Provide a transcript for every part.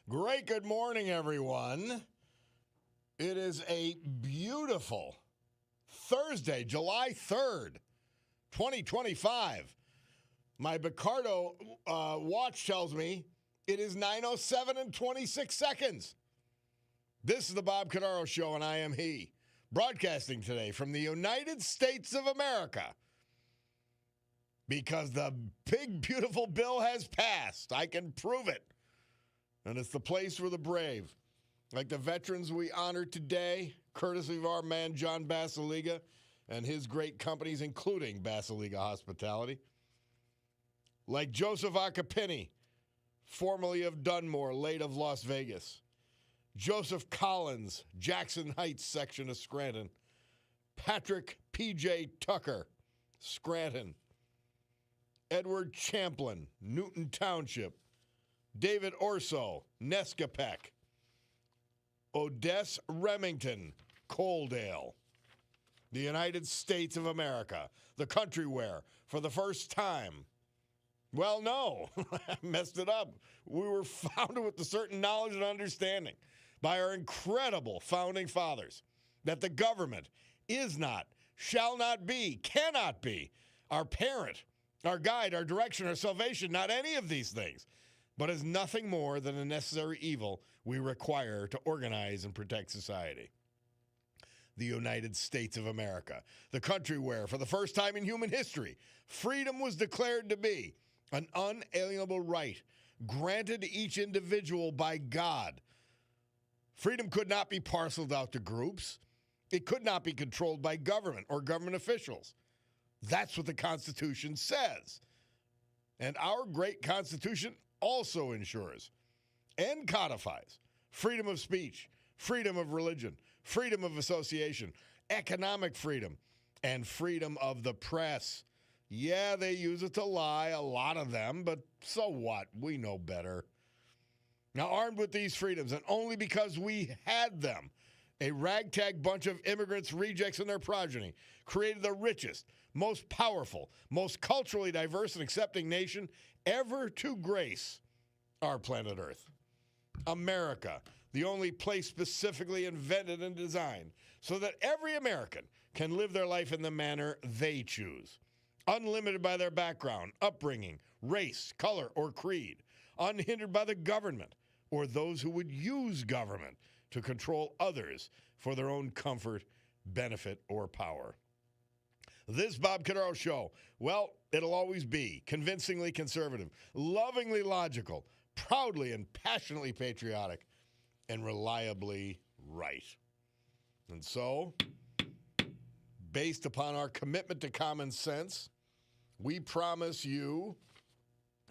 Great good morning, everyone. It is a beautiful Thursday, July 3rd, 2025. My Picardo watch tells me it is 9:07 and 26 seconds. This is the Bob Cordaro Show, and I am he. Broadcasting today from the United States of America. Because the big, beautiful bill has passed. I can prove it. And it's the place for the brave. Like the veterans we honor today, courtesy of our man John Basiliga and his great companies, including Basiliga Hospitality. Like Joseph Acapini, formerly of Dunmore, late of Las Vegas. Joseph Collins, Jackson Heights section of Scranton. Patrick P.J. Tucker, Scranton. Edward Champlin, Newton Township. David Orso, Nescapec. Odessa Remington, Coaldale. The United States of America, the country where, for the first time, well, no, I messed it up. We were founded with a certain knowledge and understanding by our incredible founding fathers that the government is not, shall not be, cannot be our parent, our guide, our direction, our salvation, not any of these things, but is nothing more than a necessary evil we require to organize and protect society. The United States of America, the country where, for the first time in human history, freedom was declared to be an unalienable right granted to each individual by God. Freedom could not be parceled out to groups. It could not be controlled by government or government officials. That's what the Constitution says. And our great Constitution also ensures and codifies freedom of speech, freedom of religion, freedom of association, economic freedom, and freedom of the press. Yeah, they use it to lie, a lot of them, but so what? We know better. Now, armed with these freedoms, and only because we had them, a ragtag bunch of immigrants, rejects, and their progeny created the richest, most powerful, most culturally diverse and accepting nation ever to grace our planet Earth. America, the only place specifically invented and designed so that every American can live their life in the manner they choose, unlimited by their background, upbringing, race, color, or creed, unhindered by the government or those who would use government to control others for their own comfort, benefit, or power. This Bob Cordaro Show, well, it'll always be convincingly conservative, lovingly logical, proudly and passionately patriotic, and reliably right. And so, based upon our commitment to common sense, we promise you,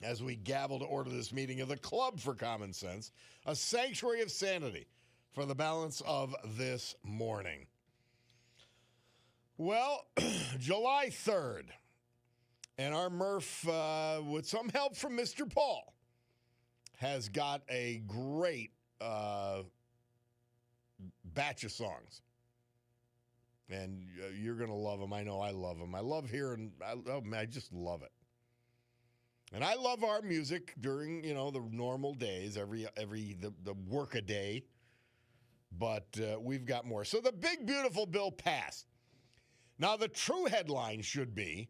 as we gavel to order this meeting of the Club for Common Sense, a sanctuary of sanity for the balance of this morning. Well, July 3rd, and our Murph, with some help from Mr. Paul, has got a great batch of songs. And you're going to love them. I know I love them. I love hearing, I just love it. And I love our music during, the normal days, the work a day. But we've got more. So the big, beautiful bill passed. Now, the true headline should be,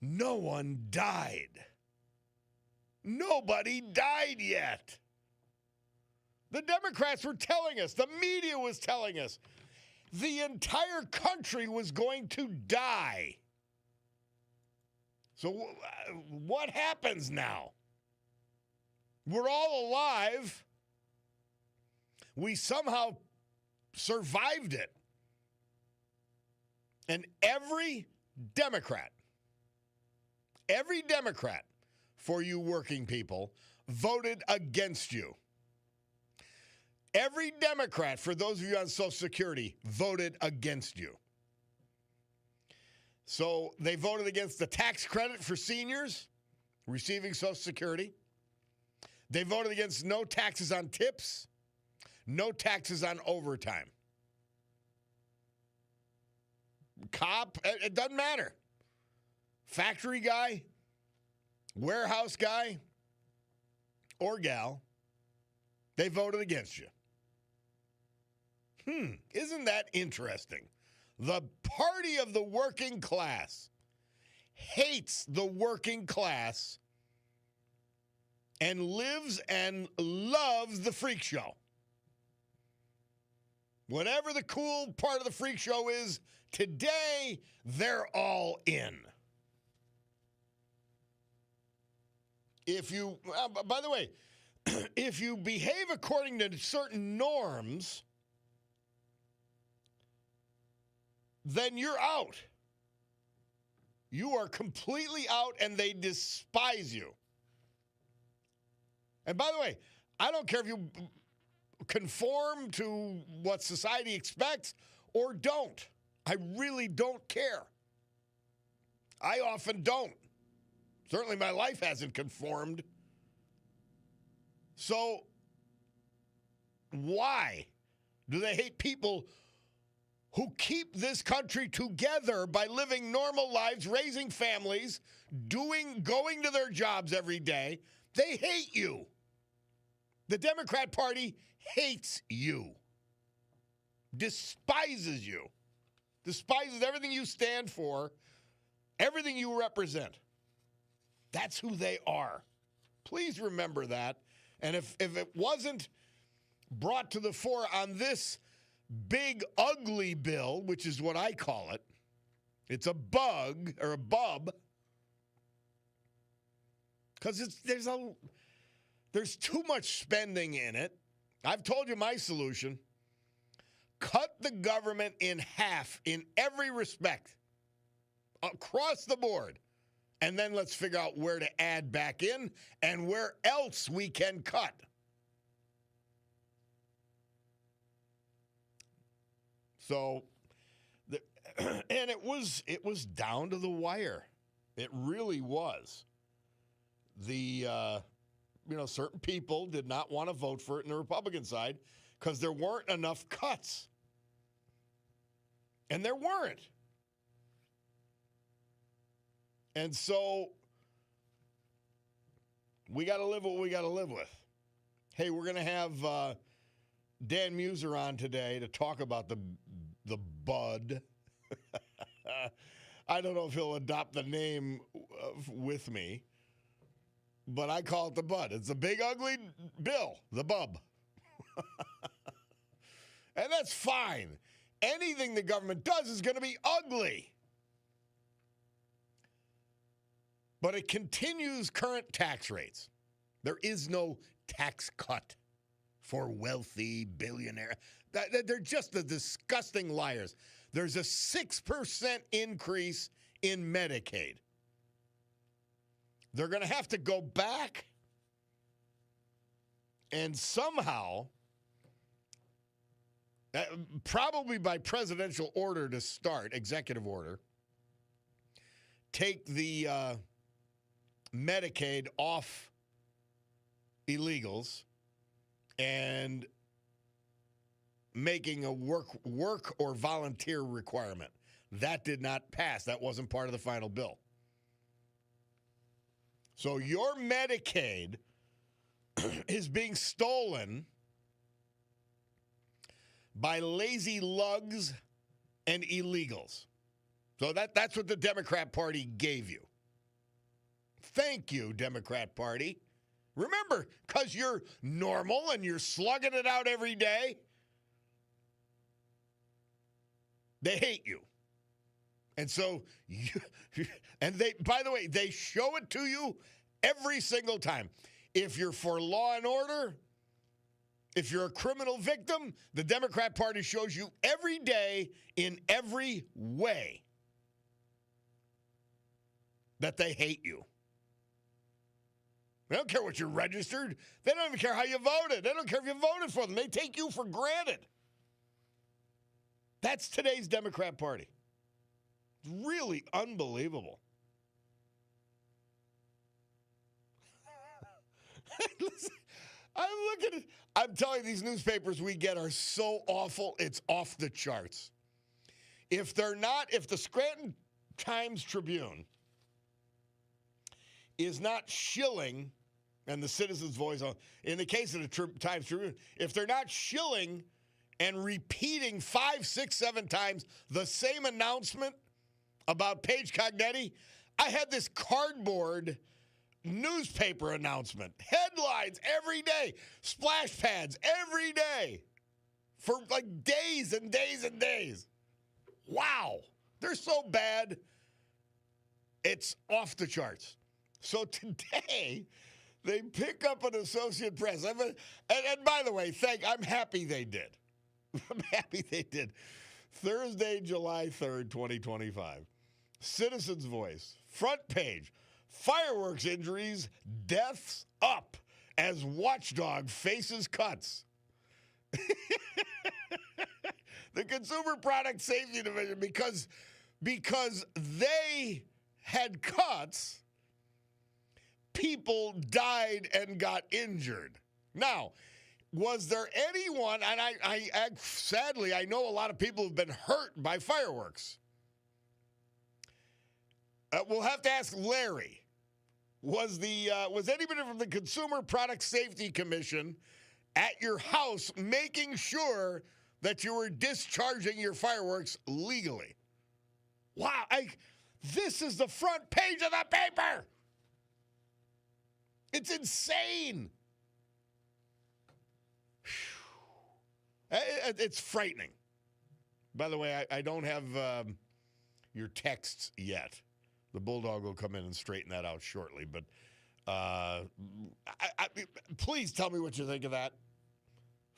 no one died. Nobody died yet. The Democrats were telling us, the media was telling us, the entire country was going to die. So what happens now? We're all alive. We somehow survived it. And every Democrat, for you working people, voted against you. Every Democrat, for those of you on Social Security, voted against you. So they voted against the tax credit for seniors receiving Social Security. They voted against no taxes on tips, no taxes on overtime. Cop, it doesn't matter. Factory guy, warehouse guy, or gal, They voted against you. Isn't that interesting? The party of the working class hates the working class and lives and loves the freak show. Whatever the cool part of the freak show is, today they're all in. If you, by the way, if you behave according to certain norms, then you're out. You are completely out, and they despise you. And by the way, I don't care if you conform to what society expects or don't. I really don't care. I often don't. Certainly my life hasn't conformed. So why do they hate people who keep this country together by living normal lives, raising families, going to their jobs every day? They hate you. The Democrat Party hates you, despises you, despises everything you stand for, everything you represent. That's who they are. Please remember that. And if it wasn't brought to the fore on this big, ugly bill, which is what I call it, it's a bug or a bub, because there's too much spending in it. I've told you my solution. Cut the government in half in every respect, across the board. And then let's figure out where to add back in and where else we can cut. So, and it was down to the wire. It really was. Certain people did not want to vote for it in the Republican side because there weren't enough cuts. And there weren't. And so we got to live what we got to live with. Hey, we're going to have Dan Muser on today to talk about the Bud. I don't know if he'll adopt the name with me, but I call it the Bud. It's a big, ugly bill, the bub. And that's fine. Anything the government does is going to be ugly. But it continues current tax rates. There is no tax cut for wealthy billionaires. They're just the disgusting liars. There's a 6% increase in Medicaid. They're going to have to go back and somehow, probably by presidential order to start, executive order, take the Medicaid off illegals and making a work or volunteer requirement. That did not pass. That wasn't part of the final bill. So your Medicaid is being stolen by lazy lugs and illegals. So that's what the Democrat Party gave you. Thank you, Democrat Party. Remember, because you're normal and you're slugging it out every day, they hate you. And so, by the way, they show it to you every single time. If you're for law and order, if you're a criminal victim, the Democrat Party shows you every day in every way that they hate you. They don't care what you're registered. They don't even care how you voted. They don't care if you voted for them. They take you for granted. That's today's Democrat Party. It's really unbelievable. Listen, I'm telling you, these newspapers we get are so awful, it's off the charts. If the Scranton Times Tribune is not shilling and the Citizens' Voice, in the case of the Times Tribune, if they're not shilling and repeating 5, 6, 7 times the same announcement about Paige Cognetti, I had this cardboard newspaper announcement, headlines every day, splash pads every day for like days and days and days. Wow. They're so bad, it's off the charts. So today, they pick up an Associate Press. And by the way, I'm happy they did. I'm happy they did. Thursday, July 3rd, 2025. Citizens' Voice, front page. Fireworks injuries, deaths up as watchdog faces cuts. The Consumer Product Safety Division, because they had cuts, people died and got injured. Now, was there anyone, and I sadly, I know a lot of people have been hurt by fireworks. We'll have to ask Larry. Was anybody from the Consumer Product Safety Commission at your house making sure that you were discharging your fireworks legally? Wow, this is the front page of the paper. It's insane. It's frightening. By the way, I don't have your texts yet. The Bulldog will come in and straighten that out shortly. But please tell me what you think of that.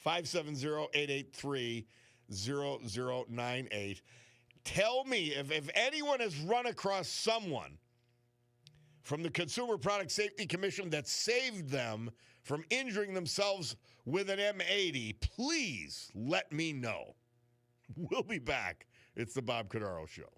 570-883-0098. Tell me if anyone has run across someone from the Consumer Product Safety Commission that saved them from injuring themselves with an M80. Please let me know. We'll be back. It's the Bob Cordaro Show.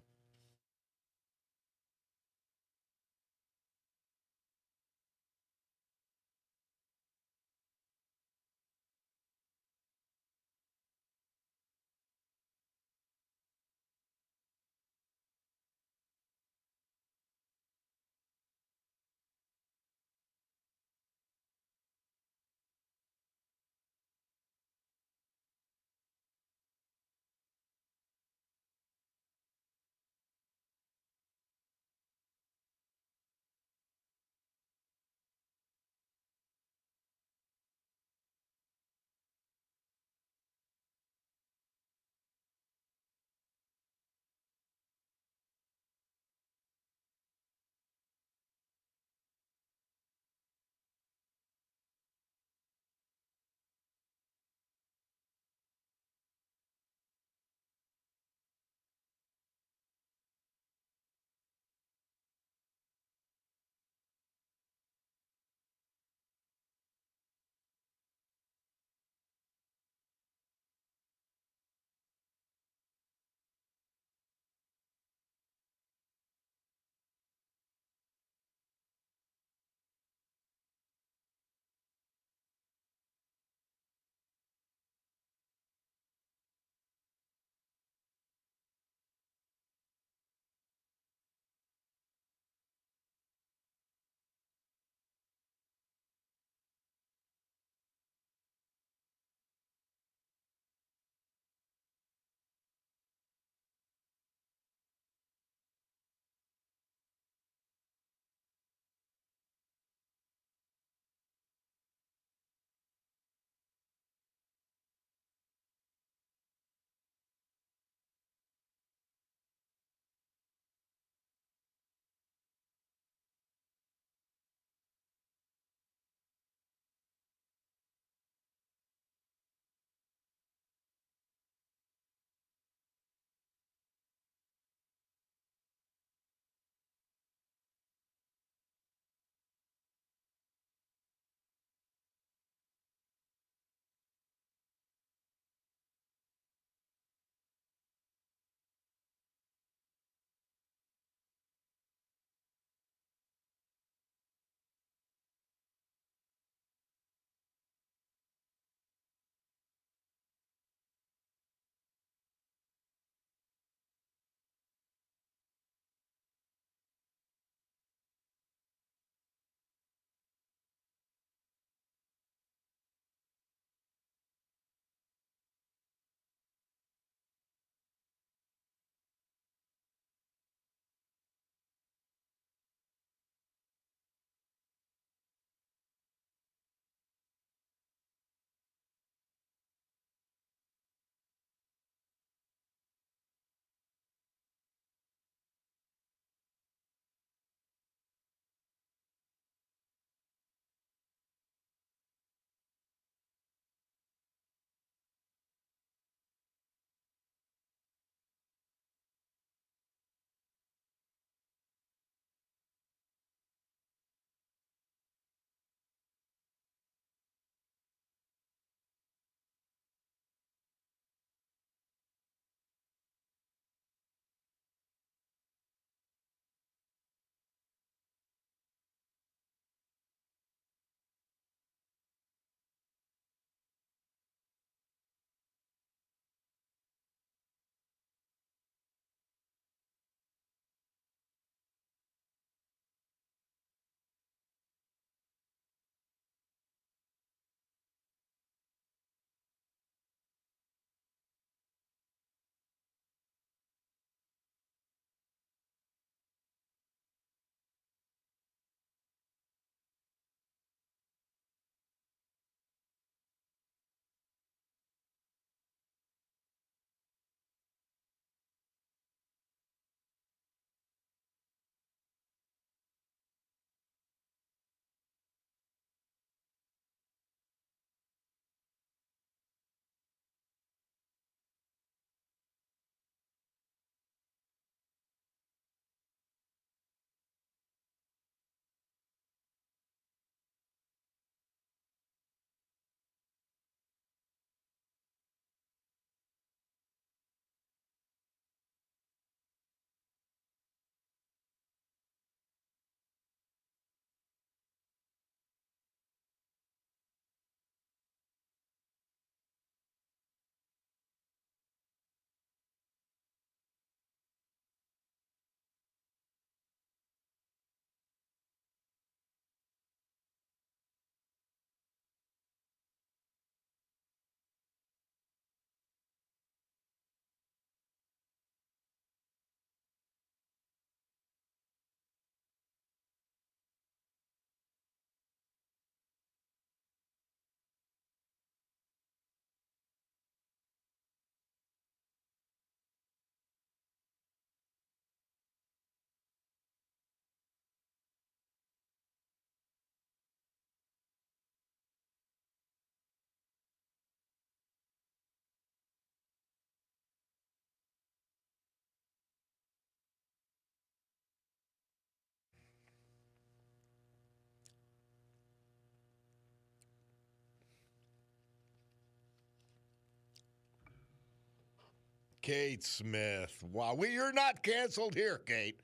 Kate Smith. Wow. You're not canceled here, Kate.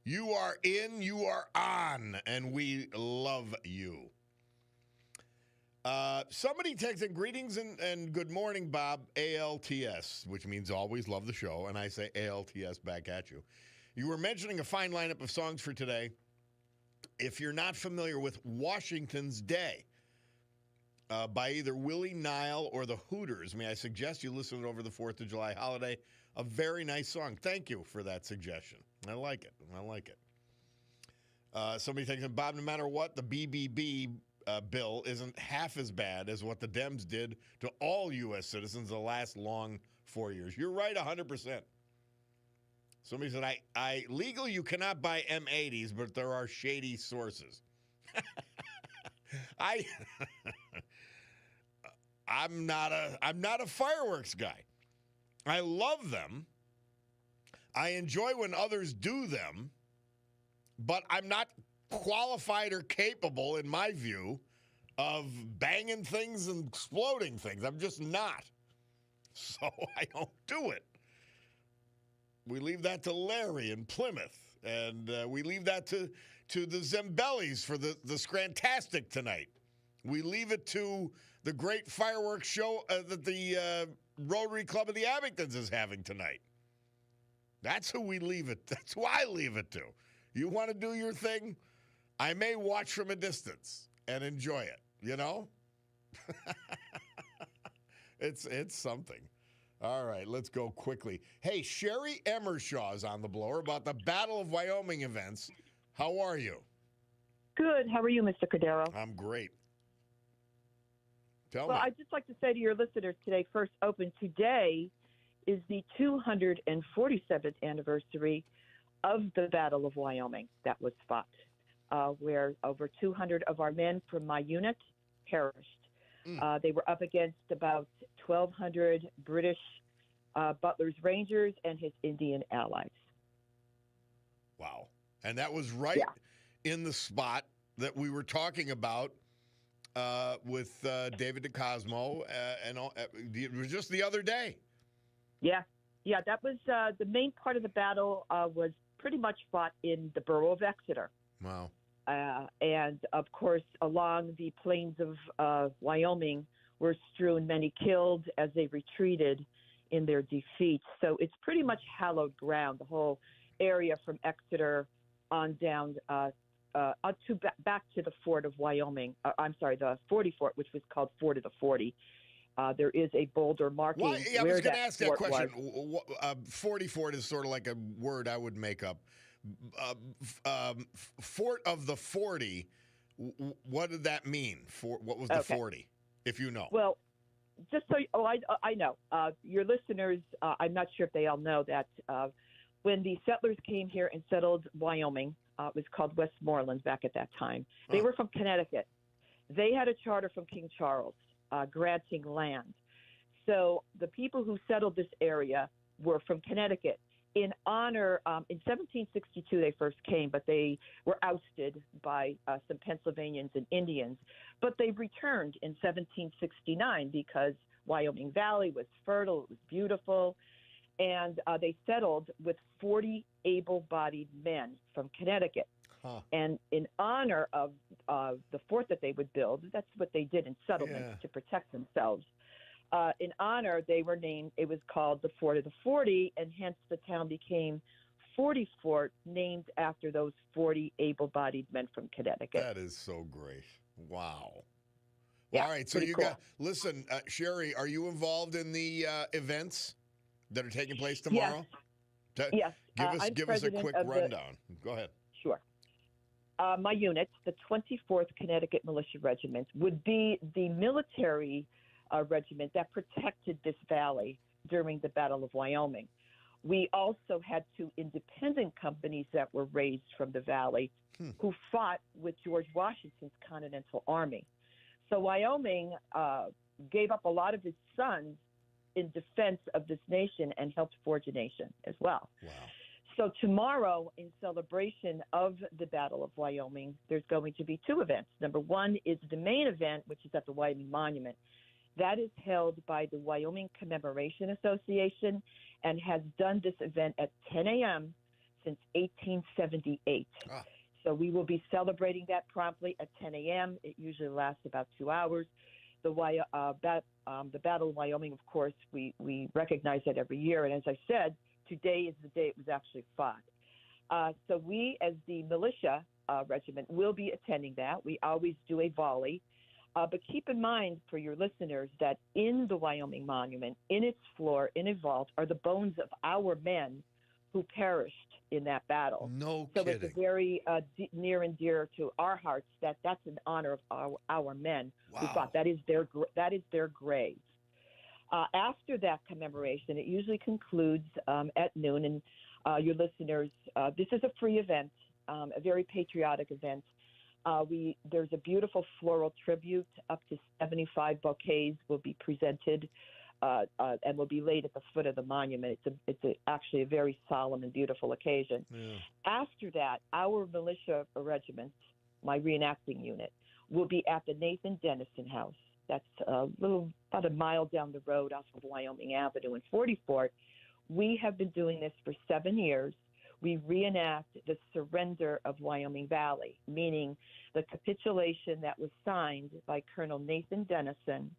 You are in, you are on, and we love you. Somebody texted greetings and good morning, Bob, ALTS, which means always love the show, and I say ALTS back at you. You were mentioning a fine lineup of songs for today. If you're not familiar with Washington's Day by either Willie Nile or the Hooters, may I suggest you listen to it over the 4th of July holiday. A very nice song. Thank you for that suggestion. I like it. I like it. Somebody thinks, Bob, no matter what, the BBB bill isn't half as bad as what the Dems did to all U.S. citizens the last long 4 years. You're right 100%. Somebody said, legal you cannot buy M80s, but there are shady sources. I'm not a fireworks guy. I love them. I enjoy when others do them, but I'm not qualified or capable, in my view, of banging things and exploding things. I'm just not. So I don't do it. We leave that to Larry in Plymouth, and we leave that to the Zembellis for the Scrantastic tonight. We leave it to the great fireworks show that the Rotary Club of the Abingtons is having tonight. That's who we leave it. That's who I leave it to. You want to do your thing? I may watch from a distance and enjoy it, you know? It's something. All right, let's go quickly. Hey, Sherry Emershaw is on the blower about the Battle of Wyoming events. How are you? Good. How are you, Mr. Cordaro? I'm great. Tell me. Well, I'd just like to say to your listeners today, First Open today is the 247th anniversary of the Battle of Wyoming that was fought, where over 200 of our men from my unit perished. They were up against about 1,200 British Butler's Rangers and his Indian allies. Wow. And that was right in the spot that we were talking about with David DeCosmo. And it was just the other day. Yeah. Yeah, that was the main part of the battle was pretty much fought in the borough of Exeter. Wow. And, of course, along the plains of Wyoming were strewn many killed as they retreated in their defeat. So it's pretty much hallowed ground, the whole area from Exeter on down back to the Fort of Wyoming. The 40 Fort, which was called Fort of the 40. There is a boulder marking I was going to ask that question. 40 Fort is sort of like a word I would make up. Fort of the 40, what did that mean? What was the 40, if you know? Well, just so I know. Your listeners, I'm not sure if they all know that when the settlers came here and settled Wyoming, it was called Westmoreland back at that time. They were from Connecticut. They had a charter from King Charles granting land. So the people who settled this area were from Connecticut. In honor, in 1762 they first came, but they were ousted by some Pennsylvanians and Indians. But they returned in 1769 because Wyoming Valley was fertile, it was beautiful, and they settled with 40 able-bodied men from Connecticut. And in honor of the fort that they would build, that's what they did in settlements to protect themselves. In honor, they were named, it was called the Fort of the 40, and hence the town became 40 Fort, named after those 40 able-bodied men from Connecticut. That is so great. Wow. Yeah, all right, so you cool. Listen, Sherry, are you involved in the events that are taking place tomorrow? Yes. Give us a quick rundown. Go ahead. Sure. My unit, the 24th Connecticut Militia Regiment, would be the military regiment that protected this valley during the Battle of Wyoming. We also had two independent companies that were raised from the valley who fought with George Washington's Continental Army. So Wyoming gave up a lot of its sons in defense of this nation and helped forge a nation as well. Wow. So tomorrow, in celebration of the Battle of Wyoming, there's going to be two events. Number one is the main event, which is at the Wyoming Monument. That is held by the Wyoming Commemoration Association and has done this event at 10 a.m. since 1878. Ah, So we will be celebrating that promptly at 10 a.m. It usually lasts about 2 hours. The Battle of Wyoming, of course, we recognize that every year. And as I said, today is the day it was actually fought. So we, as the militia regiment, will be attending that. We always do a volley. But keep in mind for your listeners that in the Wyoming Monument, in its floor, in a vault, are the bones of our men who perished in that battle. no So kidding. it's very near and dear to our hearts that that's in honor of our men who Wow. fought. That is their graves. After that commemoration, it usually concludes at noon. And your listeners, this is a free event, a very patriotic event. There's a beautiful floral tribute. Up to 75 bouquets will be presented and will be laid at the foot of the monument. It's actually a very solemn and beautiful occasion. Yeah. After that, our militia regiment, my reenacting unit, will be at the Nathan Dennison House. That's about a mile down the road off of Wyoming Avenue in 44th. We have been doing this for 7 years. We reenact the surrender of Wyoming Valley, meaning the capitulation that was signed by Colonel Nathan Dennison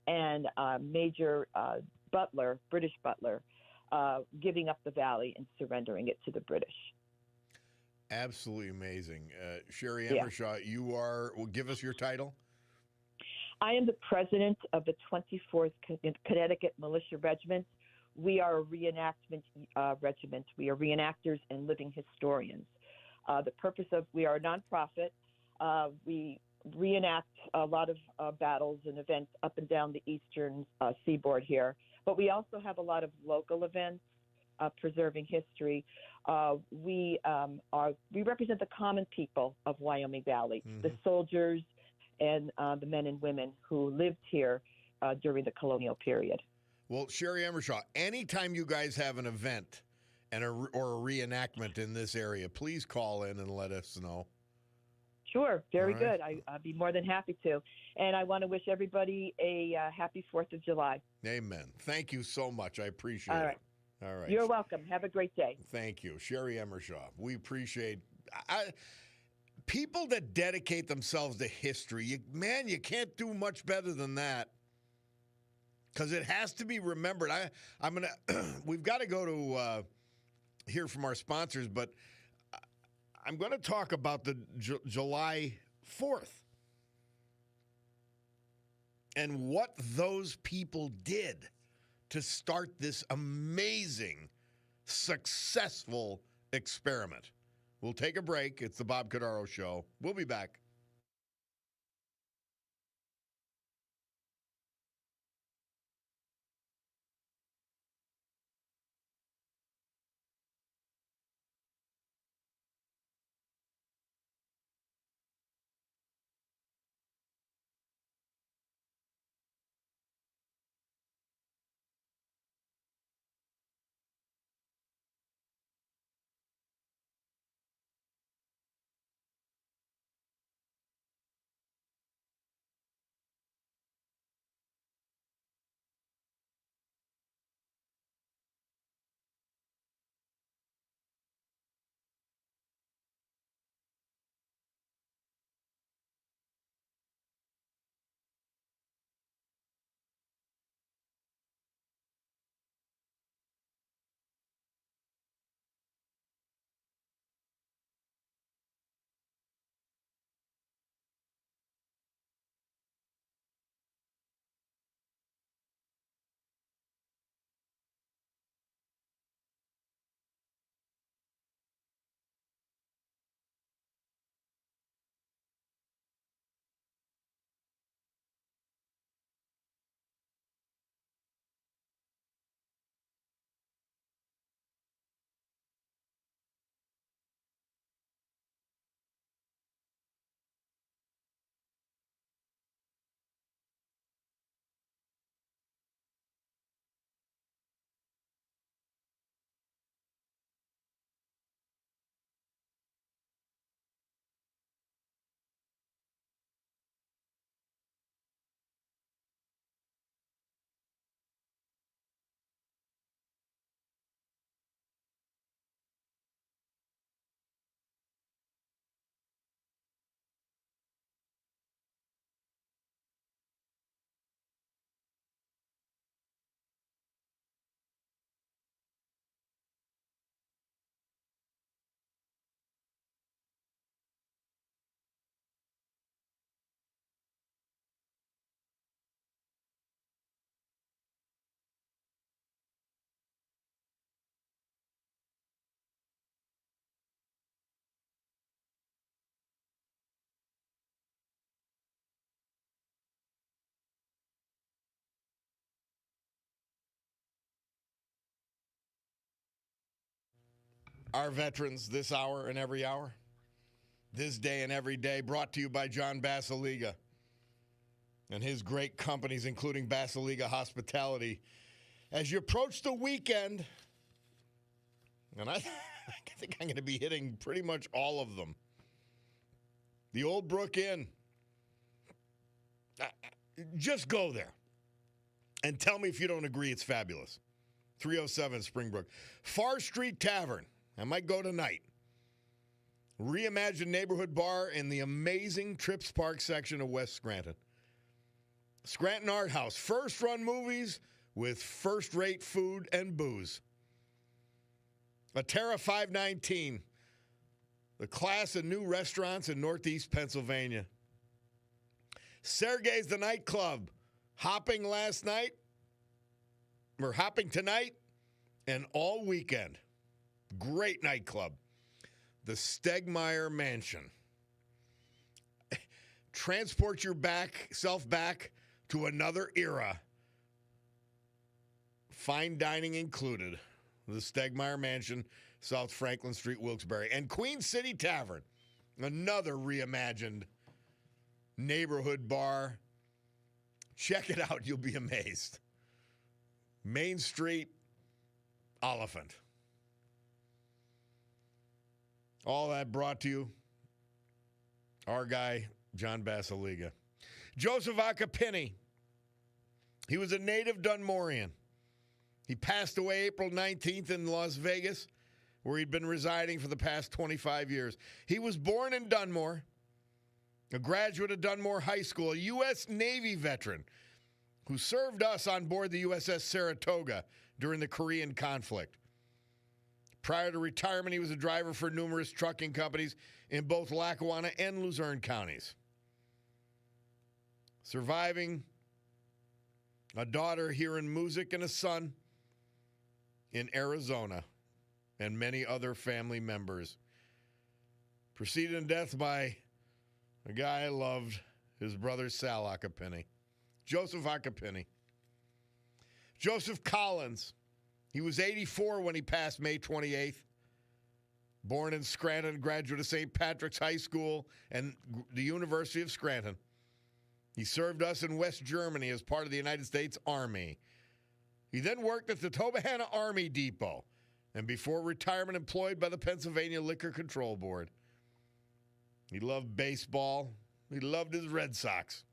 and Major Butler, British Butler, giving up the valley and surrendering it to the British. Absolutely amazing. Sherry Yeah. Emershaw, well, give us your title. I am the president of the 24th Connecticut Militia Regiment. We are a reenactment regiment. We are reenactors and living historians. The purpose of, we are a nonprofit. We reenact a lot of battles and events up and down the eastern seaboard here. But we also have a lot of local events, preserving history. We represent the common people of Wyoming Valley, Mm-hmm. the soldiers and the men and women who lived here during the colonial period. Well, Sherry Emershaw, anytime you guys have an event or a reenactment in this area, please call in and let us know. Sure, very All good. right. I'd be more than happy to. And I want to wish everybody a happy 4th of July. Amen. Thank you so much. I appreciate All right. it. All right. You're welcome. Have a great day. Thank you. Sherry Emershaw. We appreciate people that dedicate themselves to history. You can't do much better than that. Because it has to be remembered. We've got to go to hear from our sponsors, but I'm going to talk about the July 4th and what those people did to start this amazing, successful experiment. We'll take a break. It's the Bob Cordaro Show. We'll be back. our veterans this hour and every hour, this day and every day, brought to you by John Basiliga and his great companies, including Basiliga Hospitality. As you approach the weekend, and I think I'm going to be hitting pretty much all of them. The Old Brook Inn. Just go there and tell me if you don't agree it's fabulous. 307 Springbrook. Far Street Tavern. I might go tonight. Reimagined neighborhood bar in the amazing Trips Park section of West Scranton. Scranton Art House. First-run movies with first-rate food and booze. Atera 519. The class of new restaurants in Northeast Pennsylvania. Sergei's the nightclub. Hopping tonight and all weekend. Great nightclub. The Stegmeyer Mansion. Transport yourself back to another era. Fine dining included. The Stegmeyer Mansion, South Franklin Street, Wilkes-Barre. And Queen City Tavern, another reimagined neighborhood bar. Check it out. You'll be amazed. Main Street, Oliphant. All that brought to you, our guy, John Basiliga. Joseph Acapini. He was a native Dunmorian. He passed away April 19th in Las Vegas, where he'd been residing for the past 25 years. He was born in Dunmore, a graduate of Dunmore High School, a U.S. Navy veteran who served us on board the USS Saratoga during the Korean conflict. Prior to retirement, he was a driver for numerous trucking companies in both Lackawanna and Luzerne counties. Surviving a daughter here in Music and a son in Arizona, and many other family members. Preceded in death by a guy I loved, his brother Sal Acapini. Joseph Acapini. Joseph Collins. He was 84 when he passed May 28th. Born in Scranton, graduate of St. Patrick's High School and the University of Scranton. He served us in West Germany as part of the United States Army. He then worked at the Tobyhanna Army Depot and before retirement employed by the Pennsylvania Liquor Control Board. He loved baseball. He loved his Red Sox.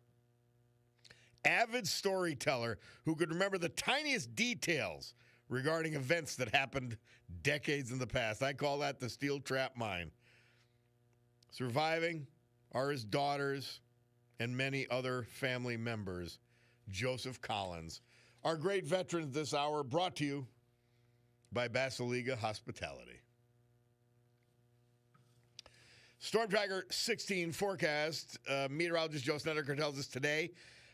Avid storyteller who could remember the tiniest details regarding events that happened decades in the past. I call that the steel trap mind. Surviving are his daughters and many other family members. Joseph Collins. Our great veterans this hour, brought to you by Basiliga Hospitality. Storm Tracker 16 forecast. Meteorologist Joe Snedeker tells us today,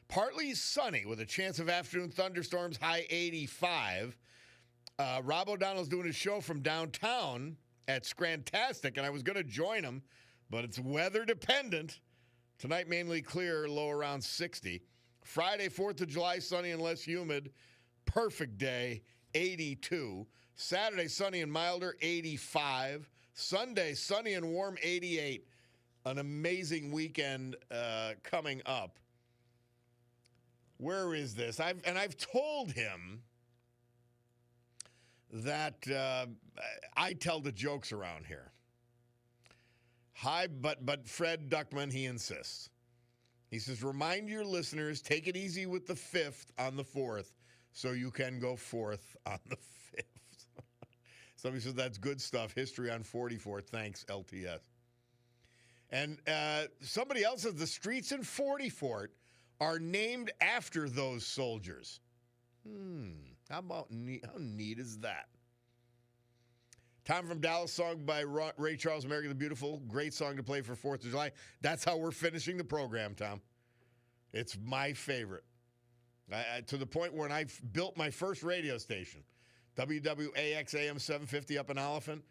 partly sunny with a chance of afternoon thunderstorms, high 85. Rob O'Donnell's doing his show from downtown at Scrantastic, and I was going to join him, but it's weather dependent. Tonight, mainly clear, low around 60. Friday, 4th of July, sunny and less humid. Perfect day, 82. Saturday, sunny and milder, 85. Sunday, sunny and warm, 88. An amazing weekend coming up. Where is this? I've told him that I tell the jokes around here. Hi, but Fred Duckman, he insists. He says, remind your listeners, take it easy with the 5th on the 4th so you can go 4th on the 5th. Somebody says, that's good stuff. History on 44. Thanks, LTS. And somebody else says, the streets in 44 are named after those soldiers. How neat is that? Tom from Dallas, song by Ray Charles, America the Beautiful. Great song to play for 4th of July. That's how we're finishing the program, Tom. It's my favorite. To the point where I've built my first radio station, WWAX AM 750 up in Oliphant.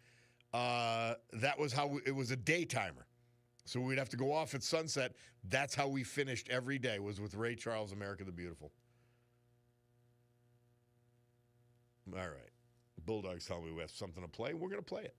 That was how it was a day timer. So we'd have to go off at sunset. That's how we finished every day, was with Ray Charles, America the Beautiful. All right. Bulldogs tell me we have something to play. We're going to play it.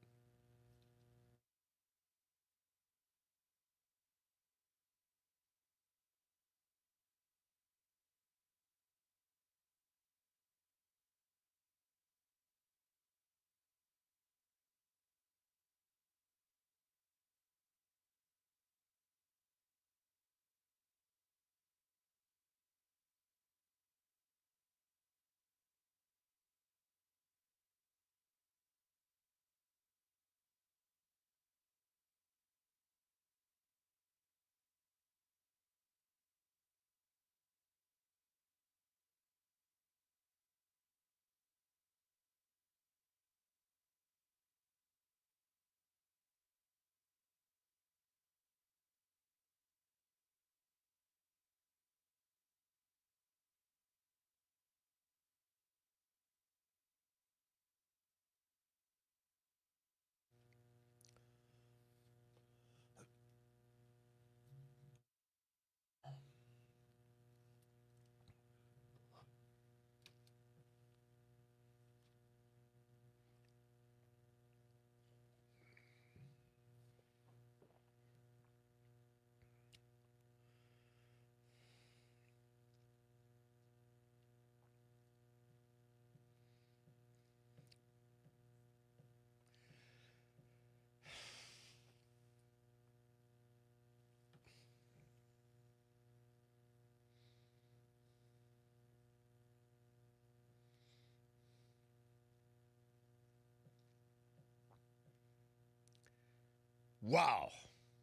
Wow.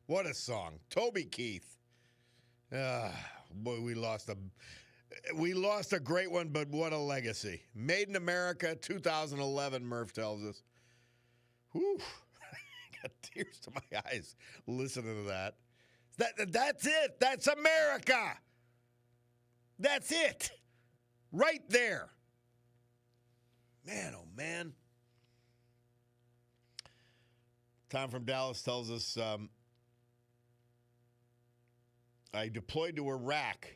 What a song. Toby Keith. Boy, we lost a great one, but what a legacy. Made in America, 2011, Murph tells us. Whew. Got tears to my eyes listening to that. That's it. That's America. That's it. Right there. Man, oh man. Tom from Dallas tells us, I deployed to Iraq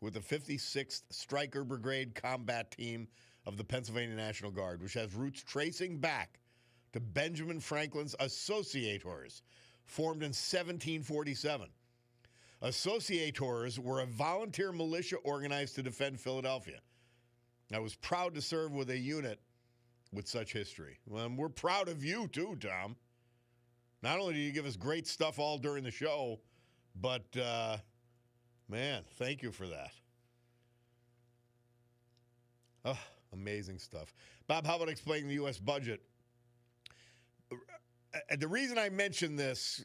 with the 56th Stryker Brigade combat team of the Pennsylvania National Guard, which has roots tracing back to Benjamin Franklin's Associators, formed in 1747. Associators were a volunteer militia organized to defend Philadelphia. I was proud to serve with a unit with such history. Well, we're proud of you too, Tom. Not only do you give us great stuff all during the show, but, man, thank you for that. Oh, amazing stuff. Bob, how about explaining the U.S. budget? The reason I mention this,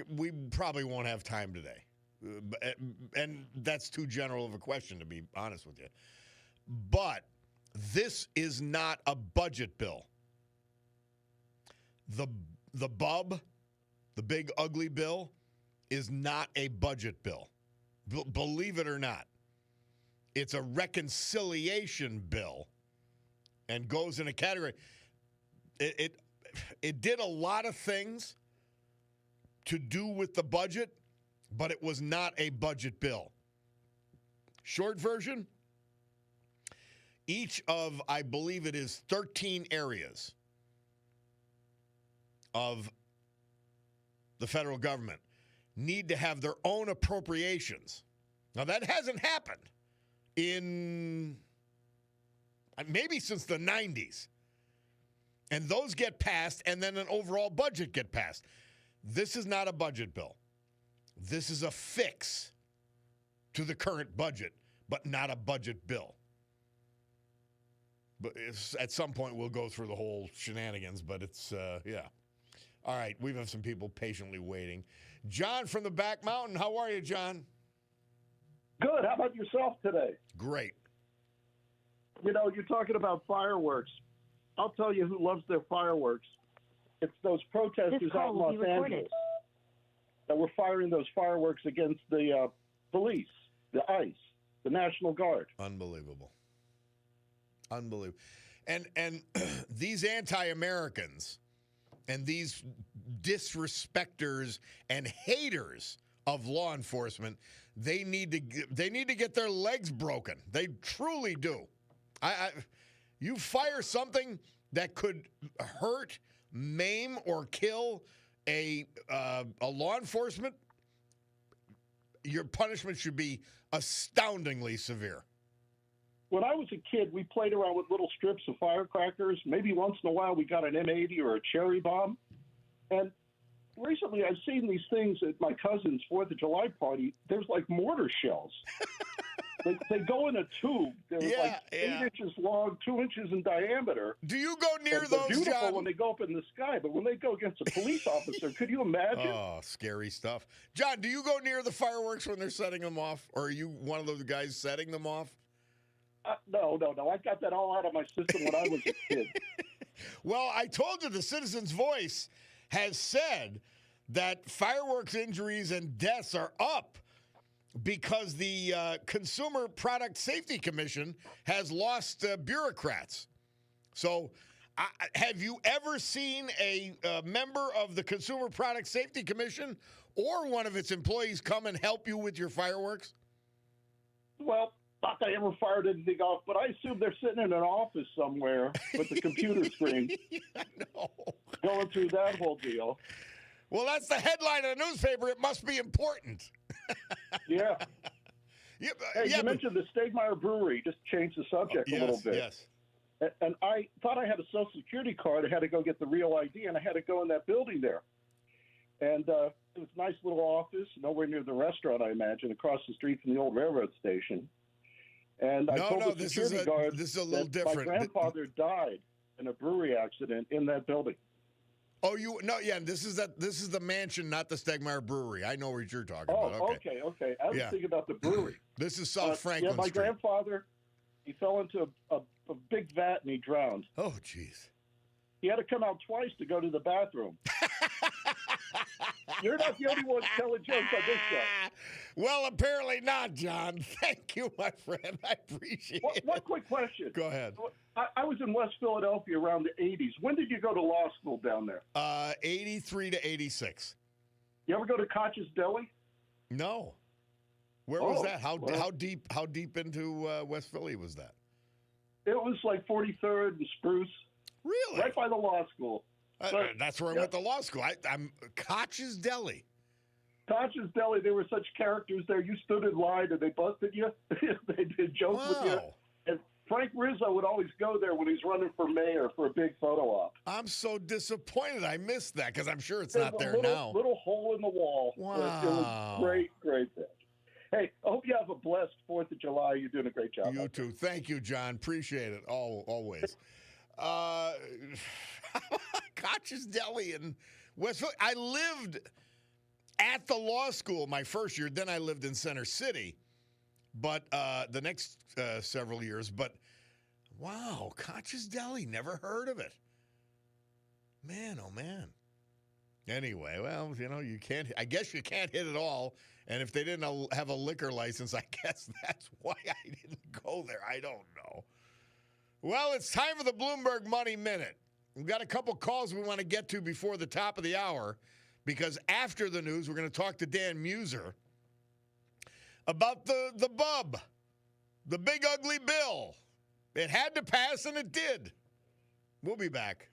we probably won't have time today. And that's too general of a question, to be honest with you. But this is not a budget bill. The BUB, the big ugly bill, is not a budget bill. Believe it or not. It's a reconciliation bill and goes in a category. It did a lot of things to do with the budget, but it was not a budget bill. Short version, each of, I believe it is 13 areas of the federal government need to have their own appropriations. Now, that hasn't happened in maybe since the 90s. And those get passed, and then an overall budget get passed. This is not a budget bill. This is a fix to the current budget, but not a budget bill. But at some point, we'll go through the whole shenanigans, but it's, yeah. All right, we have some people patiently waiting. John from the Back Mountain, how are you, John? Good. How about yourself today? Great. You know, you're talking about fireworks. I'll tell you who loves their fireworks. It's those protesters out in Los Angeles that were firing those fireworks against the police, the ICE, the National Guard. Unbelievable. Unbelievable. And these anti-Americans and these disrespecters and haters of law enforcement, they need to get their legs broken. They truly do. You fire something that could hurt, maim, or kill a law enforcement, your punishment should be astoundingly severe. When I was a kid, we played around with little strips of firecrackers. Maybe once in a while we got an M80 or a cherry bomb. And recently I've seen these things at my cousin's 4th of July party. There's like mortar shells. They go in a tube. They're like 8 inches long, 2 inches in diameter. Do you go near those, John? beautiful when they go up in the sky, but when they go against a police officer, could you imagine? Oh, scary stuff. John, do you go near the fireworks when they're setting them off? Or are you one of those guys setting them off? No. I got that all out of my system when I was a kid. Well, I told you the Citizen's Voice has said that fireworks injuries and deaths are up because the Consumer Product Safety Commission has lost bureaucrats. So have you ever seen a member of the Consumer Product Safety Commission or one of its employees come and help you with your fireworks? Well, not that I ever fired anything off, but I assume they're sitting in an office somewhere with the computer screen I know. going through that whole deal. Well, that's the headline of the newspaper. It must be important. Yeah. You mentioned the Stegmeyer Brewery. Just change the subject a little bit. Yes. And I thought I had a Social Security card. I had to go get the real ID, and I had to go in that building there. And it was a nice little office, nowhere near the restaurant, I imagine, across the street from the old railroad station. And I told the security guard this is a little that different. my grandfather died in a brewery accident in that building. Oh, yeah. This is the mansion, not the Stegmeyer Brewery. I know what you're talking about. Okay. I was thinking about the brewery. This is South Franklin my Street. grandfather, he fell into a big vat and he drowned. Oh, jeez. He had to come out twice to go to the bathroom. You're not the only one telling jokes on this show. Well, apparently not, John. Thank you, my friend. I appreciate it. One quick question. Go ahead. I was in West Philadelphia around the 80s. When did you go to law school down there? 83 to 86. You ever go to Koch's Deli? No. Where was that? How deep into West Philly was that? It was like 43rd and Spruce. Really? Right by the law school. That's where I went to law school. I'm Koch's Deli. Koch's Deli, there were such characters there. You stood in line and they busted you. They did jokes with you. And Frank Rizzo would always go there when he's running for mayor for a big photo op. I'm so disappointed I missed that because I'm sure it's not there now. Little hole in the wall. Wow. It was great thing. Hey, I hope you have a blessed 4th of July. You're doing a great job. You too. Thank you, John. Appreciate it. Always. Koch's Deli in West Philly. I lived at the law school my first year. Then I lived in Center City, but the next several years. But wow, Koch's Deli. Never heard of it. Man, oh man. Anyway, well, you can't. I guess you can't hit it all. And if they didn't have a liquor license, I guess that's why I didn't go there. I don't know. Well, it's time for the Bloomberg Money Minute. We've got a couple calls we want to get to before the top of the hour because after the news, we're going to talk to Dan Muser about the bub, the big ugly bill. It had to pass, and it did. We'll be back.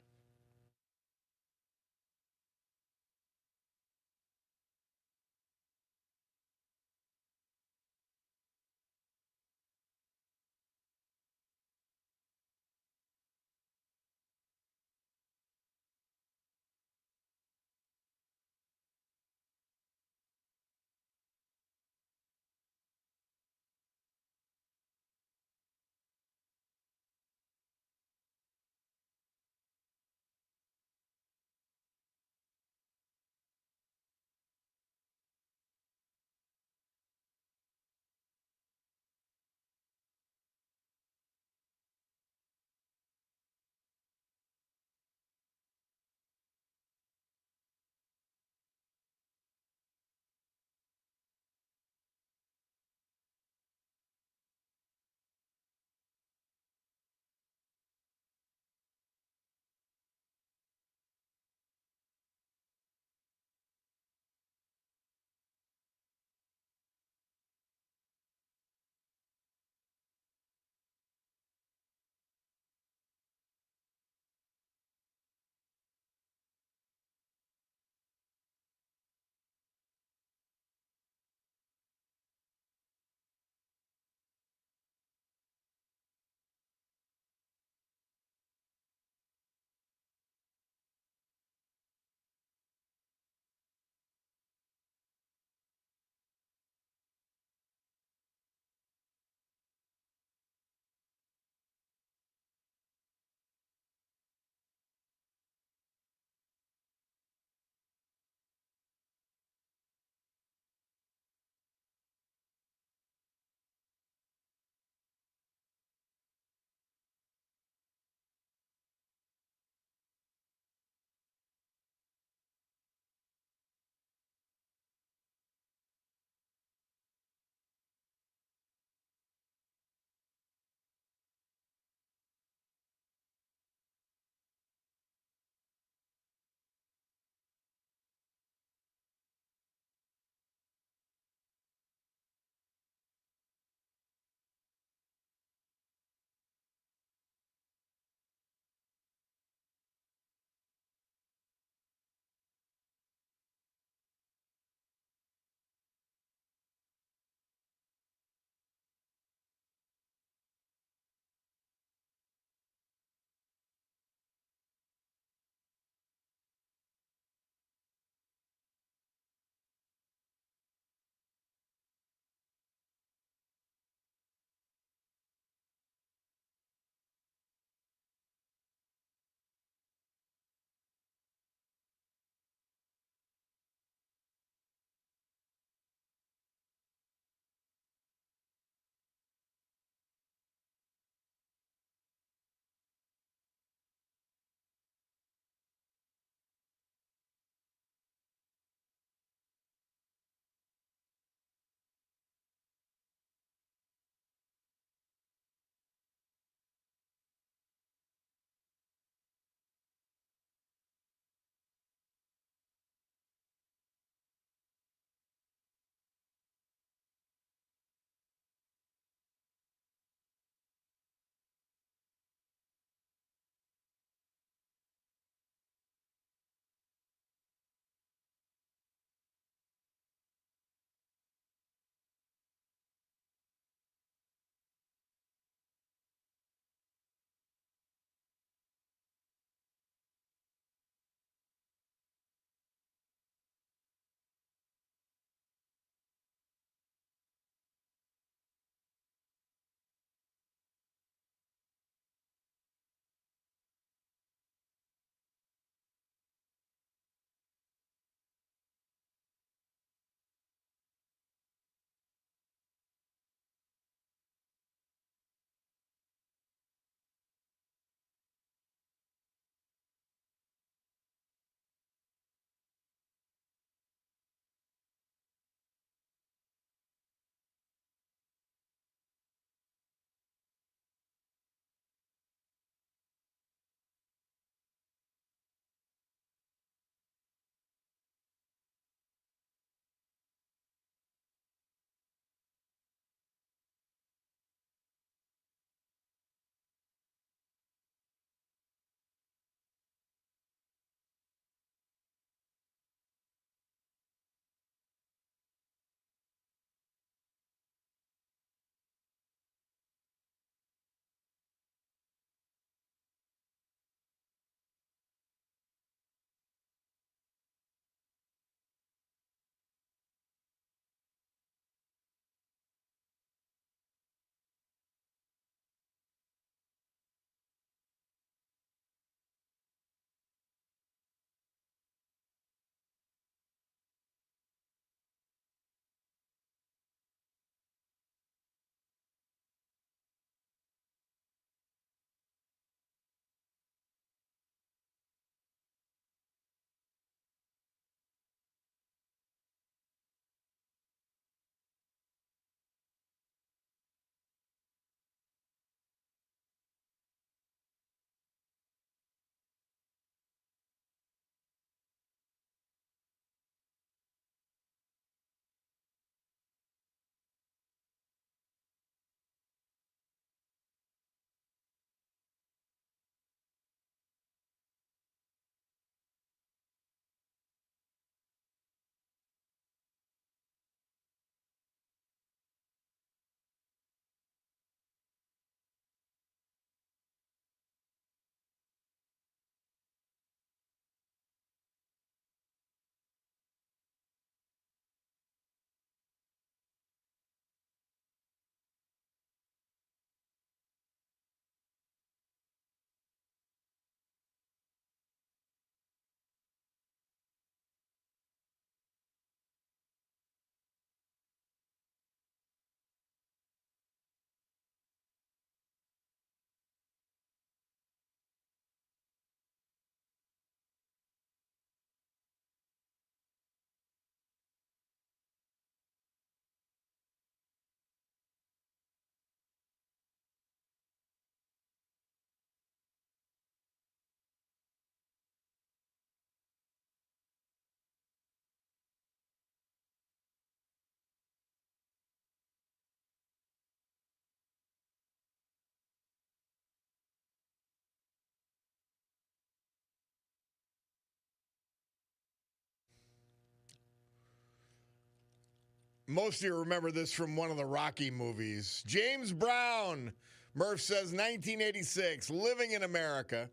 Most of you remember this from one of the Rocky movies. James Brown, Murph says, 1986, living in America.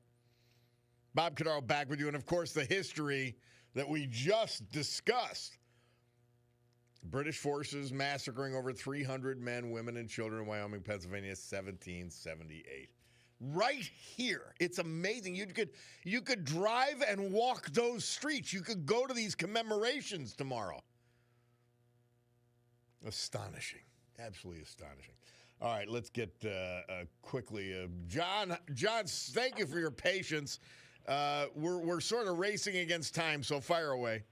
Bob Cordaro back with you. And, of course, the history that we just discussed. British forces massacring over 300 men, women, and children in Wyoming, Pennsylvania, 1778. Right here. It's amazing. You could drive and walk those streets. You could go to these commemorations tomorrow. Astonishing. Absolutely astonishing. All right, let's get quickly. John, thank you for your patience. We're sort of racing against time, so fire away.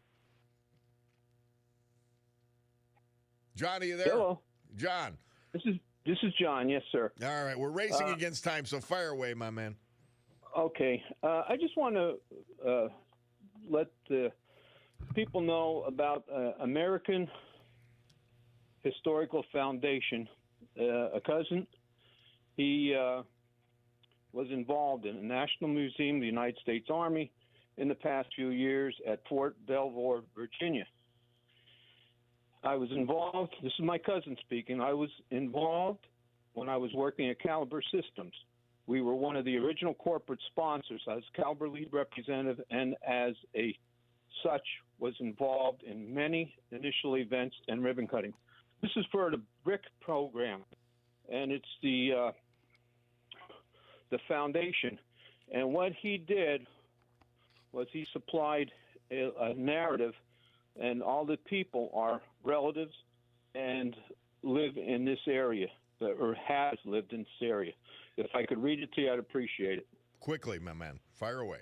John, are you there? Hello. John. This is John. Yes, sir. All right, we're racing against time, so fire away, my man. Okay. I just want to let the people know about American Historical Foundation. A cousin, he was involved in the National Museum of the United States Army in the past few years at Fort Belvoir, Virginia. I was involved, this is my cousin speaking, I was involved when I was working at Caliber Systems. We were one of the original corporate sponsors. I was Caliber lead representative and as a such was involved in many initial events and ribbon cutting. This is for the BRIC program, and it's the foundation. And what he did was he supplied a narrative, and all the people are relatives and live in this area, or has lived in this area. If I could read it to you, I'd appreciate it. Quickly, my man. Fire away.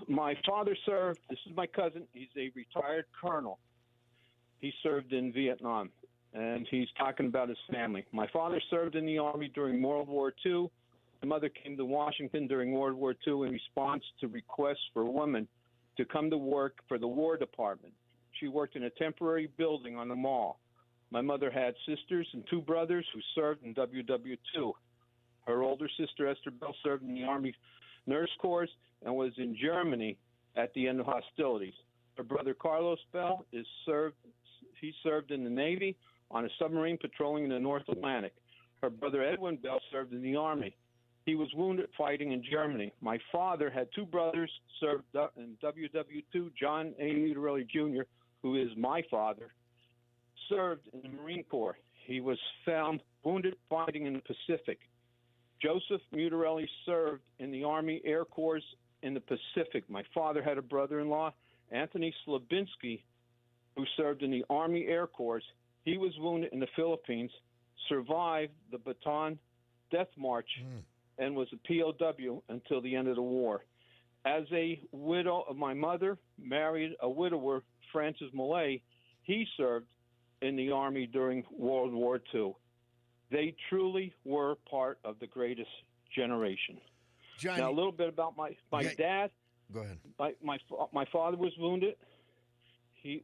My father served, this is my cousin, he's a retired colonel. He served in Vietnam, and he's talking about his family. My father served in the Army during World War II. My mother came to Washington during World War II in response to requests for women to come to work for the War Department. She worked in a temporary building on the mall. My mother had sisters and two brothers who served in WW2. Her older sister, Esther Bell, served in the Army Nurse Corps and was in Germany at the end of hostilities. Her brother, Carlos Bell, he served in the Navy on a submarine patrolling in the North Atlantic. Her brother, Edwin Bell, served in the Army. He was wounded fighting in Germany. My father had two brothers served in WW2. John A. Mutarelli Jr., who is my father, served in the Marine Corps. He was found wounded fighting in the Pacific. Joseph Mutarelli served in the Army Air Corps in the Pacific. My father had a brother-in-law, Anthony Slabinski, who served in the Army Air Corps. He was wounded in the Philippines, survived the Bataan Death March, and was a POW until the end of the war. As a widow of my mother, married a widower, Francis Millay, he served in the Army during World War II. They truly were part of the greatest generation. Johnny, now, a little bit about my dad. Go ahead. My father was wounded.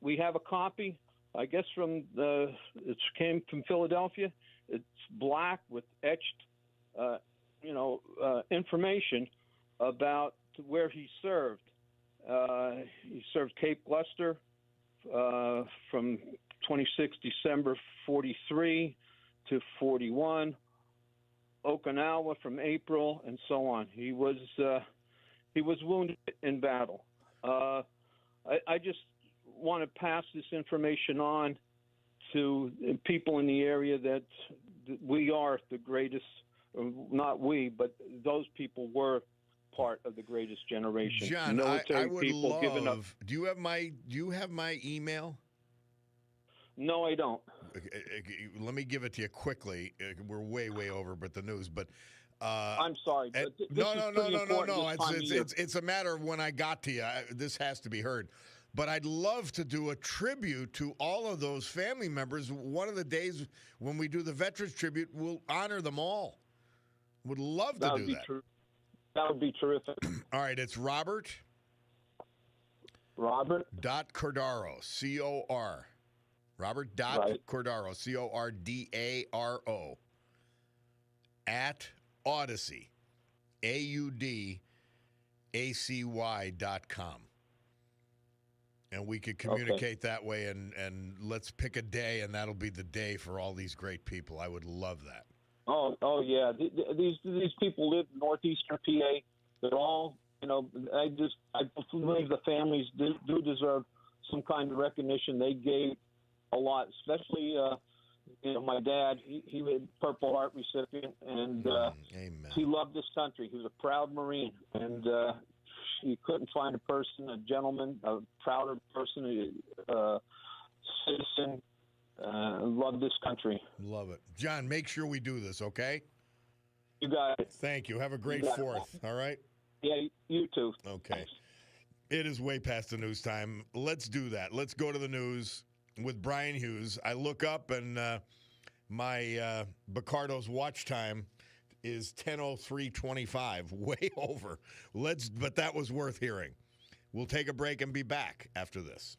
We have a copy, I guess, it came from Philadelphia. It's black with etched, information about where he served. He served Cape Gloucester from 26 December 43 to 41, Okinawa from April, and so on. He was wounded in battle. I just want to pass this information on to people in the area that we are the greatest. Not we, but those people were part of the greatest generation. John, military I would people love. giving up. Do you have my email? No, I don't. Let me give it to you quickly. We're way over, but the news. But I'm sorry. But no. It's a matter of when I got to you. This has to be heard. But I'd love to do a tribute to all of those family members. One of the days when we do the Veterans Tribute, we'll honor them all. Would love to do that. That would be terrific. All right, it's Robert. Cordaro, C-O-R. Robert Cordaro, C-O-R-D-A-R-O. At Odyssey, AUDACY.com. and we could communicate that way, and let's pick a day, and that'll be the day for all these great people. I would love that. Oh yeah. These people live in northeastern PA. They're all, I believe the families do deserve some kind of recognition. They gave a lot, especially my dad. He was a Purple Heart recipient, and Amen. he loved this country. He was a proud Marine, and you couldn't find a person, a gentleman, a prouder person, a citizen. Love this country. Love it. John, make sure we do this, okay? You got it. Thank you. Have a great 4th, all right? Yeah, you too. Okay. Thanks. It is way past the news time. Let's do that. Let's go to the news with Brian Hughes. I look up, and my Bacardo's watch time is 10:03:25, way over. But that was worth hearing. We'll take a break and be back after this.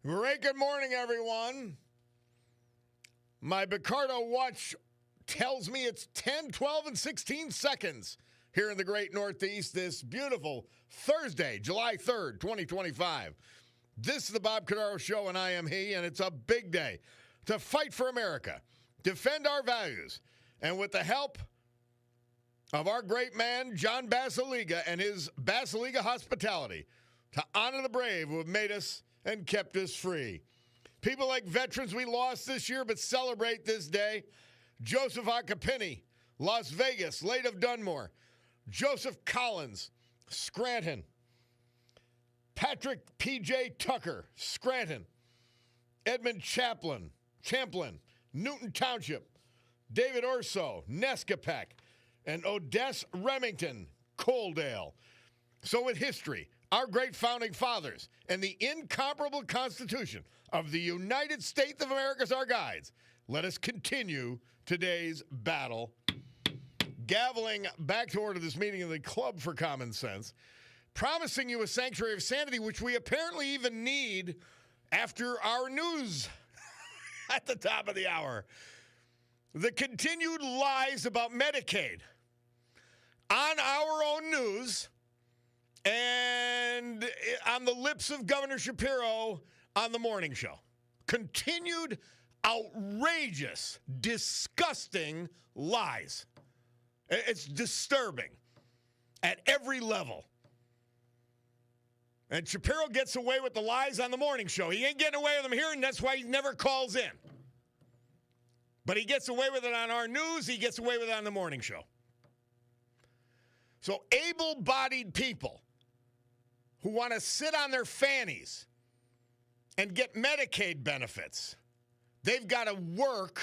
Great good morning, everyone. My Picardo watch tells me it's 10, 12, and 16 seconds here in the great Northeast this beautiful Thursday, July 3rd, 2025. This is the Bob Cordaro Show, and I am he, and it's a big day to fight for America, defend our values, and with the help of our great man, John Basiliga, and his Basiliga hospitality, to honor the brave who have made us and kept us free. People like veterans we lost this year but celebrate this day. Joseph Acapini, Las Vegas, Late of Dunmore. Joseph Collins, Scranton. Patrick P.J. Tucker, Scranton. Edmund Champlin, Newton Township. David Urso, Nescapec. And Odessa Remington, Coaldale. So with history, our great founding fathers, and the incomparable Constitution of the United States of America as our guides, let us continue today's battle. Gaveling back to order this meeting of the Club for Common Sense, promising you a sanctuary of sanity, which we apparently even need after our news at the top of the hour. The continued lies about Medicaid on our own news and on the lips of Governor Shapiro on the morning show. Continued outrageous, disgusting lies. It's disturbing at every level. And Shapiro gets away with the lies on the morning show. He ain't getting away with them here, and that's why he never calls in. But he gets away with it on our news. He gets away with it on the morning show. So able-bodied people who want to sit on their fannies and get Medicaid benefits, they've got to work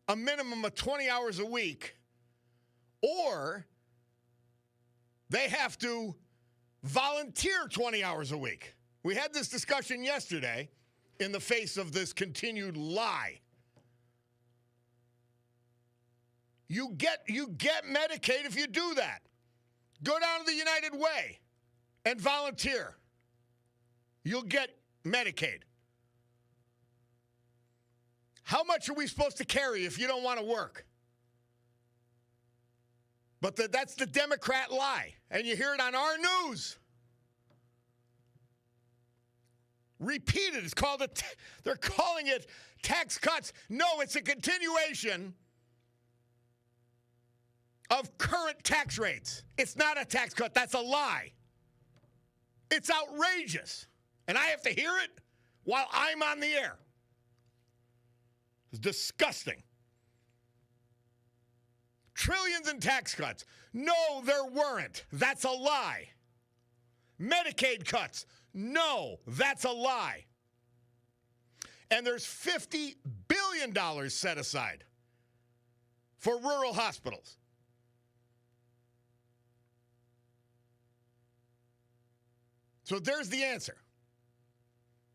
a minimum of 20 hours a week, or they have to volunteer 20 hours a week. We had this discussion yesterday in the face of this continued lie. You get Medicaid if you do that. Go down to the United Way and volunteer. You'll get Medicaid. How much are we supposed to carry if you don't want to work? But that's the Democrat lie, and you hear it on our news. Repeated. It's called they're calling it tax cuts. No, it's a continuation of current tax rates. It's not a tax cut. That's a lie. It's outrageous. And I have to hear it while I'm on the air. It's disgusting. Trillions in tax cuts. No, there weren't. That's a lie. Medicaid cuts. No, that's a lie. And there's $50 billion set aside for rural hospitals. So there's the answer.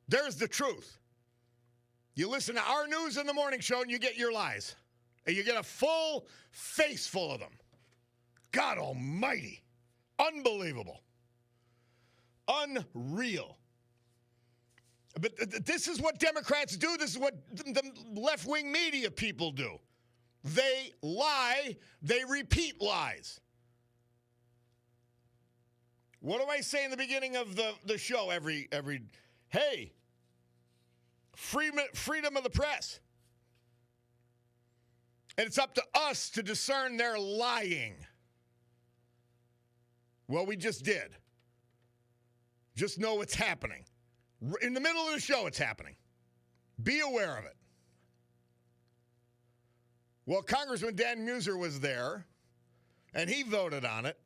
There's the truth. You listen to our news in the morning show and you get your lies. And you get a full face full of them. God almighty. Unbelievable. Unreal. But this is what Democrats do. This is what the left-wing media people do. They lie. They repeat lies. What do I say in the beginning of the show every hey, freedom of the press. And it's up to us to discern their lying. Well, we just did. Just know it's happening. In the middle of the show, it's happening. Be aware of it. Well, Congressman Dan Muser was there, and he voted on it,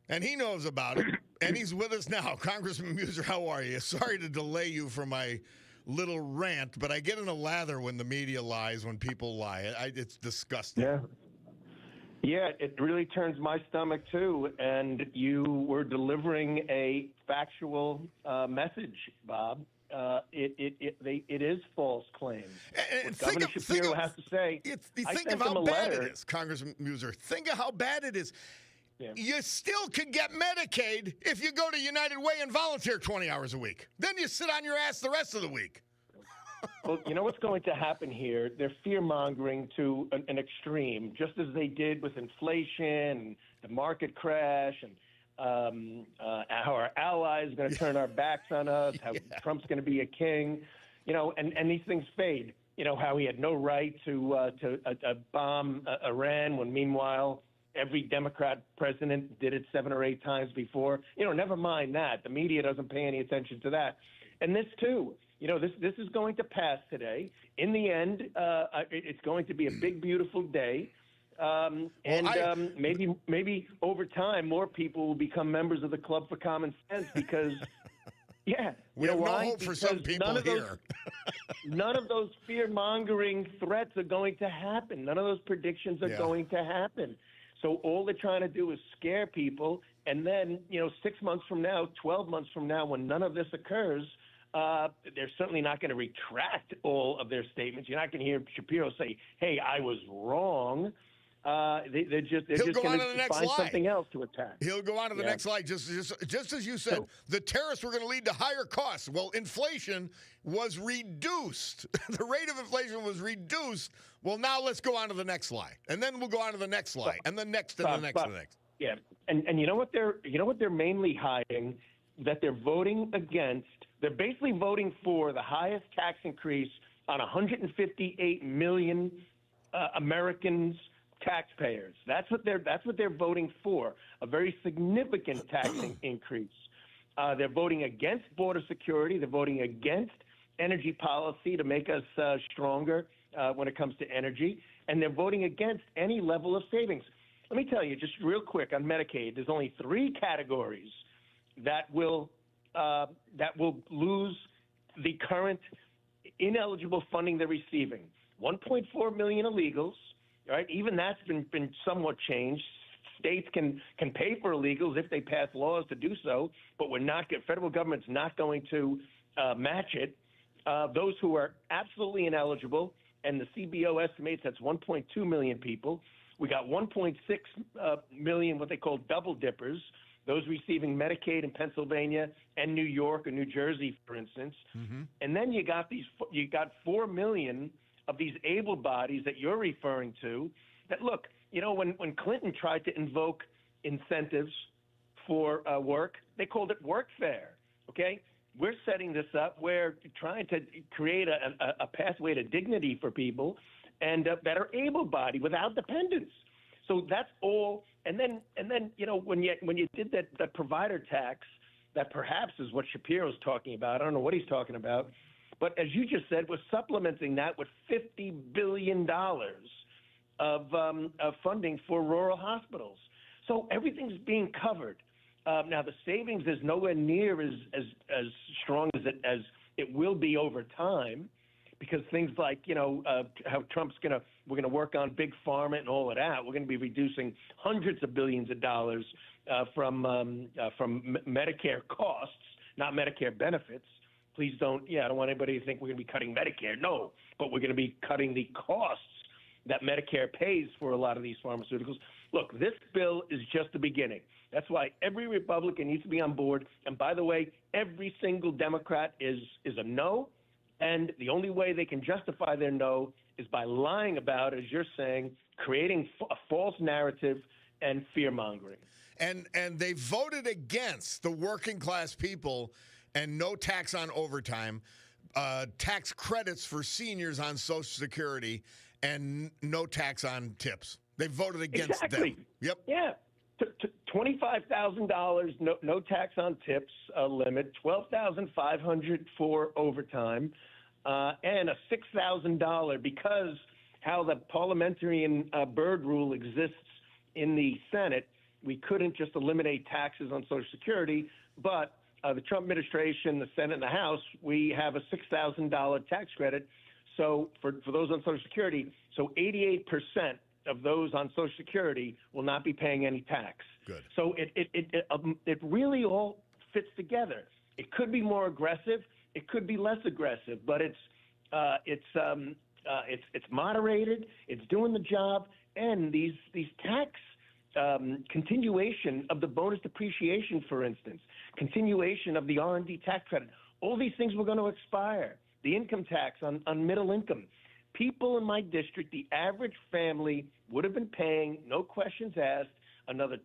and he knows about it, and he's with us now. Congressman Muser, how are you? Sorry to delay you for my little rant, but I get in a lather when the media lies, when people lie. It's disgusting. Yeah, it really turns my stomach too. And you were delivering a factual message, Bob. It is false claims. And Governor Shapiro has to say. Think of how bad it is, Congressman Muser. Think of how bad it is. Yeah. You still can get Medicaid if you go to United Way and volunteer 20 hours a week. Then you sit on your ass the rest of the week. Well, you know what's going to happen here? They're fear-mongering to an extreme, just as they did with inflation, the market crash, and how our allies are going to turn our backs on us, how Trump's going to be a king, and these things fade. How he had no right to bomb Iran when, meanwhile, every Democrat president did it 7 or 8 times before. Never mind that. The media doesn't pay any attention to that. And this, too. This is going to pass today. In the end, it's going to be a big, beautiful day. Maybe over time, more people will become members of the Club for Common Sense because, we have no hope for some people here. None of those fear-mongering threats are going to happen. None of those predictions are going to happen. So all they're trying to do is scare people. And then, 6 months from now, 12 months from now, when none of this occurs, they're certainly not going to retract all of their statements. You're not going to hear Shapiro say, hey, I was wrong. They're just going to find something else to attack. He'll go on to the next slide. Just as you said, the tariffs were going to lead to higher costs. Well, inflation was reduced. The rate of inflation was reduced. Well, now let's go on to the next slide, and then we'll go on to the next slide, and the next, and the next, and the next. Yeah, and you know what they're mainly hiding, that they're voting against. They're basically voting for the highest tax increase on 158 million Americans. Taxpayers. That's what they're voting for. A very significant tax increase. They're voting against border security. They're voting against energy policy to make us stronger when it comes to energy, and they're voting against any level of savings. Let me tell you, just real quick on Medicaid. There's only 3 categories that will lose the current ineligible funding they're receiving. 1.4 million illegals. Right, even that's been somewhat changed. States can pay for illegals if they pass laws to do so, but federal government's not going to match it. Those who are absolutely ineligible, and the CBO estimates that's 1.2 million people. We got 1.6 million what they call double dippers, those receiving Medicaid in Pennsylvania and New York or New Jersey, for instance. Mm-hmm. And then you got 4 million of these able bodies that you're referring to that, look, when Clinton tried to invoke incentives for work, they called it workfare, okay? We're setting this up. We're trying to create a pathway to dignity for people and that are able-bodied without dependence. So that's all. And then when you did that provider tax, that perhaps is what Shapiro's talking about. I don't know what he's talking about. But as you just said, we're supplementing that with $50 billion of funding for rural hospitals. So everything's being covered. Now, the savings is nowhere near as strong as it will be over time, because things like, how we're going to work on big pharma and all of that. We're going to be reducing hundreds of billions of dollars from Medicare costs, not Medicare benefits. Please don't. I don't want anybody to think we're going to be cutting Medicare. No, but we're going to be cutting the costs that Medicare pays for a lot of these pharmaceuticals. Look, this bill is just the beginning. That's why every Republican needs to be on board. And by the way, every single Democrat is a no. And the only way they can justify their no is by lying about, as you're saying, creating a false narrative and fear-mongering. And they voted against the working class people and no tax on overtime, tax credits for seniors on Social Security, and no tax on tips. They voted against them. Yep. Yeah. $25,000, no tax on tips limit, $12,500 for overtime, and a $6,000 because how the parliamentarian Byrd rule exists in the Senate. We couldn't just eliminate taxes on Social Security, but the Trump administration, the Senate, and the House, we have a $6,000 tax credit. So for those on Social Security, so 88% of those on Social Security will not be paying any tax. Good. So it really all fits together. It could be more aggressive. It could be less aggressive, but it's moderated. It's doing the job, and these tax continuation of the bonus depreciation, for instance, continuation of the R&D tax credit. All these things were going to expire. the income tax on middle income. People in my district, the average family would have been paying, no questions asked, another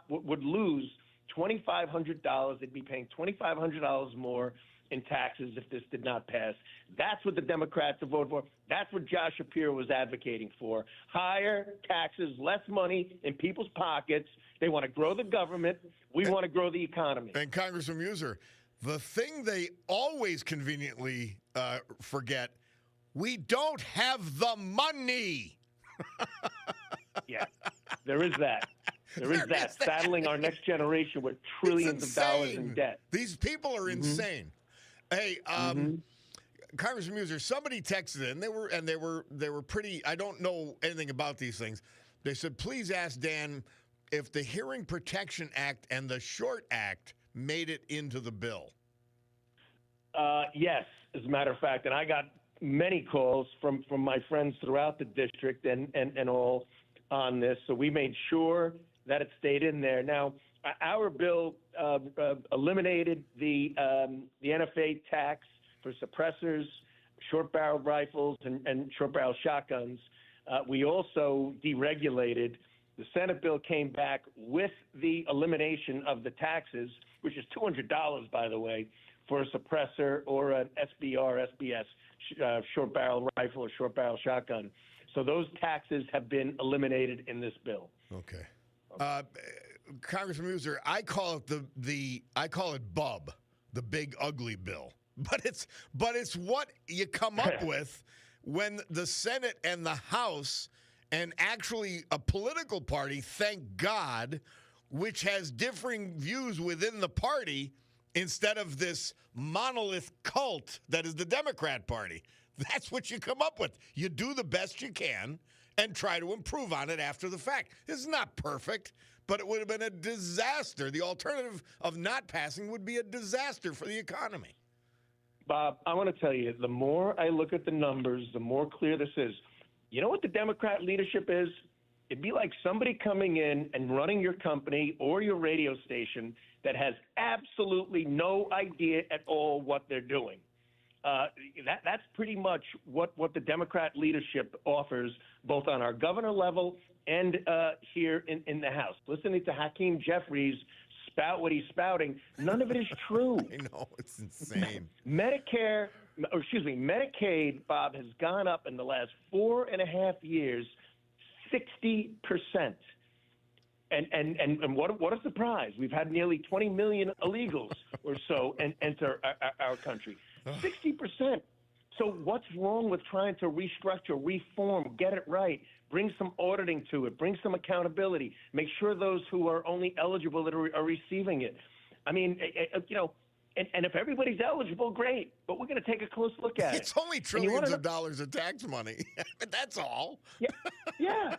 would lose $2,500. They'd be paying $2,500 more in taxes if this did not pass. That's what the Democrats have voted for. That's what Josh Shapiro was advocating for. Higher taxes, less money in people's pockets. They want to grow the government. We want to grow the economy. And Congressman Muser, the thing they always conveniently forget, we don't have the money. Yeah, there is that. There is that. Saddling our next generation with trillions of dollars in debt. These people are insane. Hey, Congressman Muser, somebody texted in. They were pretty. I don't know anything about these things. They said, please ask Dan if the Hearing Protection Act and the Short Act made it into the bill. Yes, as a matter of fact, and I got many calls from my friends throughout the district and all on this. So we made sure that it stayed in there. Now, our bill eliminated the NFA tax for suppressors, short-barreled rifles, and short-barrel shotguns. We also deregulated. The Senate bill came back with the elimination of the taxes, which is $200, by the way, for a suppressor or an SBR, SBS, short-barrel rifle or short-barrel shotgun. So those taxes have been eliminated in this bill. Okay. Congressman Muser, I call it Bub, the big ugly bill. But it's what you come up with when the Senate and the House and actually a political party, thank God, which has differing views within the party instead of this monolith cult that is the Democrat Party. That's what you come up with. You do the best you can and try to improve on it after the fact. It's not perfect, but it would have been a disaster. The alternative of not passing would be a disaster for the economy. Bob, I want to tell you, the more I look at the numbers, the more clear this is. You know what the Democrat leadership is? It'd be like somebody coming in and running your company or your radio station that has absolutely no idea at all what they're doing. That's pretty much what the Democrat leadership offers, both on our governor level and here in the House. Listening to Hakeem Jeffries spout what he's spouting, none of it is true. I know, it's insane. Medicaid, Bob, has gone up in the last 4.5 years 60%. And what a surprise. We've had nearly 20 million illegals or so enter our country. 60%. So what's wrong with trying to restructure, reform, get it right, bring some auditing to it, bring some accountability, make sure those who are only eligible that are receiving it? I mean, and if everybody's eligible, great, but we're going to take a close look at it. It's only trillions of dollars of tax money. That's all. Yeah.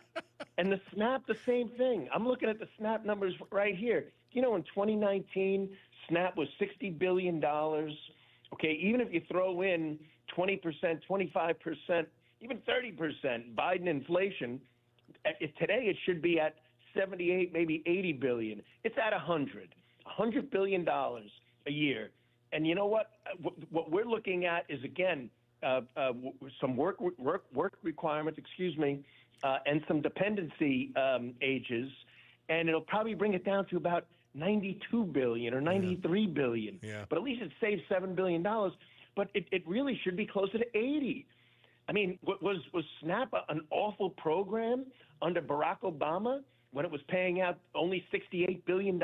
And the SNAP, the same thing. I'm looking at the SNAP numbers right here. In 2019, SNAP was $60 billion. Okay, even if you throw in 20%, 25%, even 30% Biden inflation, today it should be at 78, maybe 80 billion. It's at $100 billion a year. And you know what? What we're looking at is, again, some work requirements, and some dependency ages, and it'll probably bring it down to about 92 billion or 93 billion. Yeah. But at least it saves $7 billion. But it really should be closer to 80. I mean, was SNAP an awful program under Barack Obama when it was paying out only $68 billion?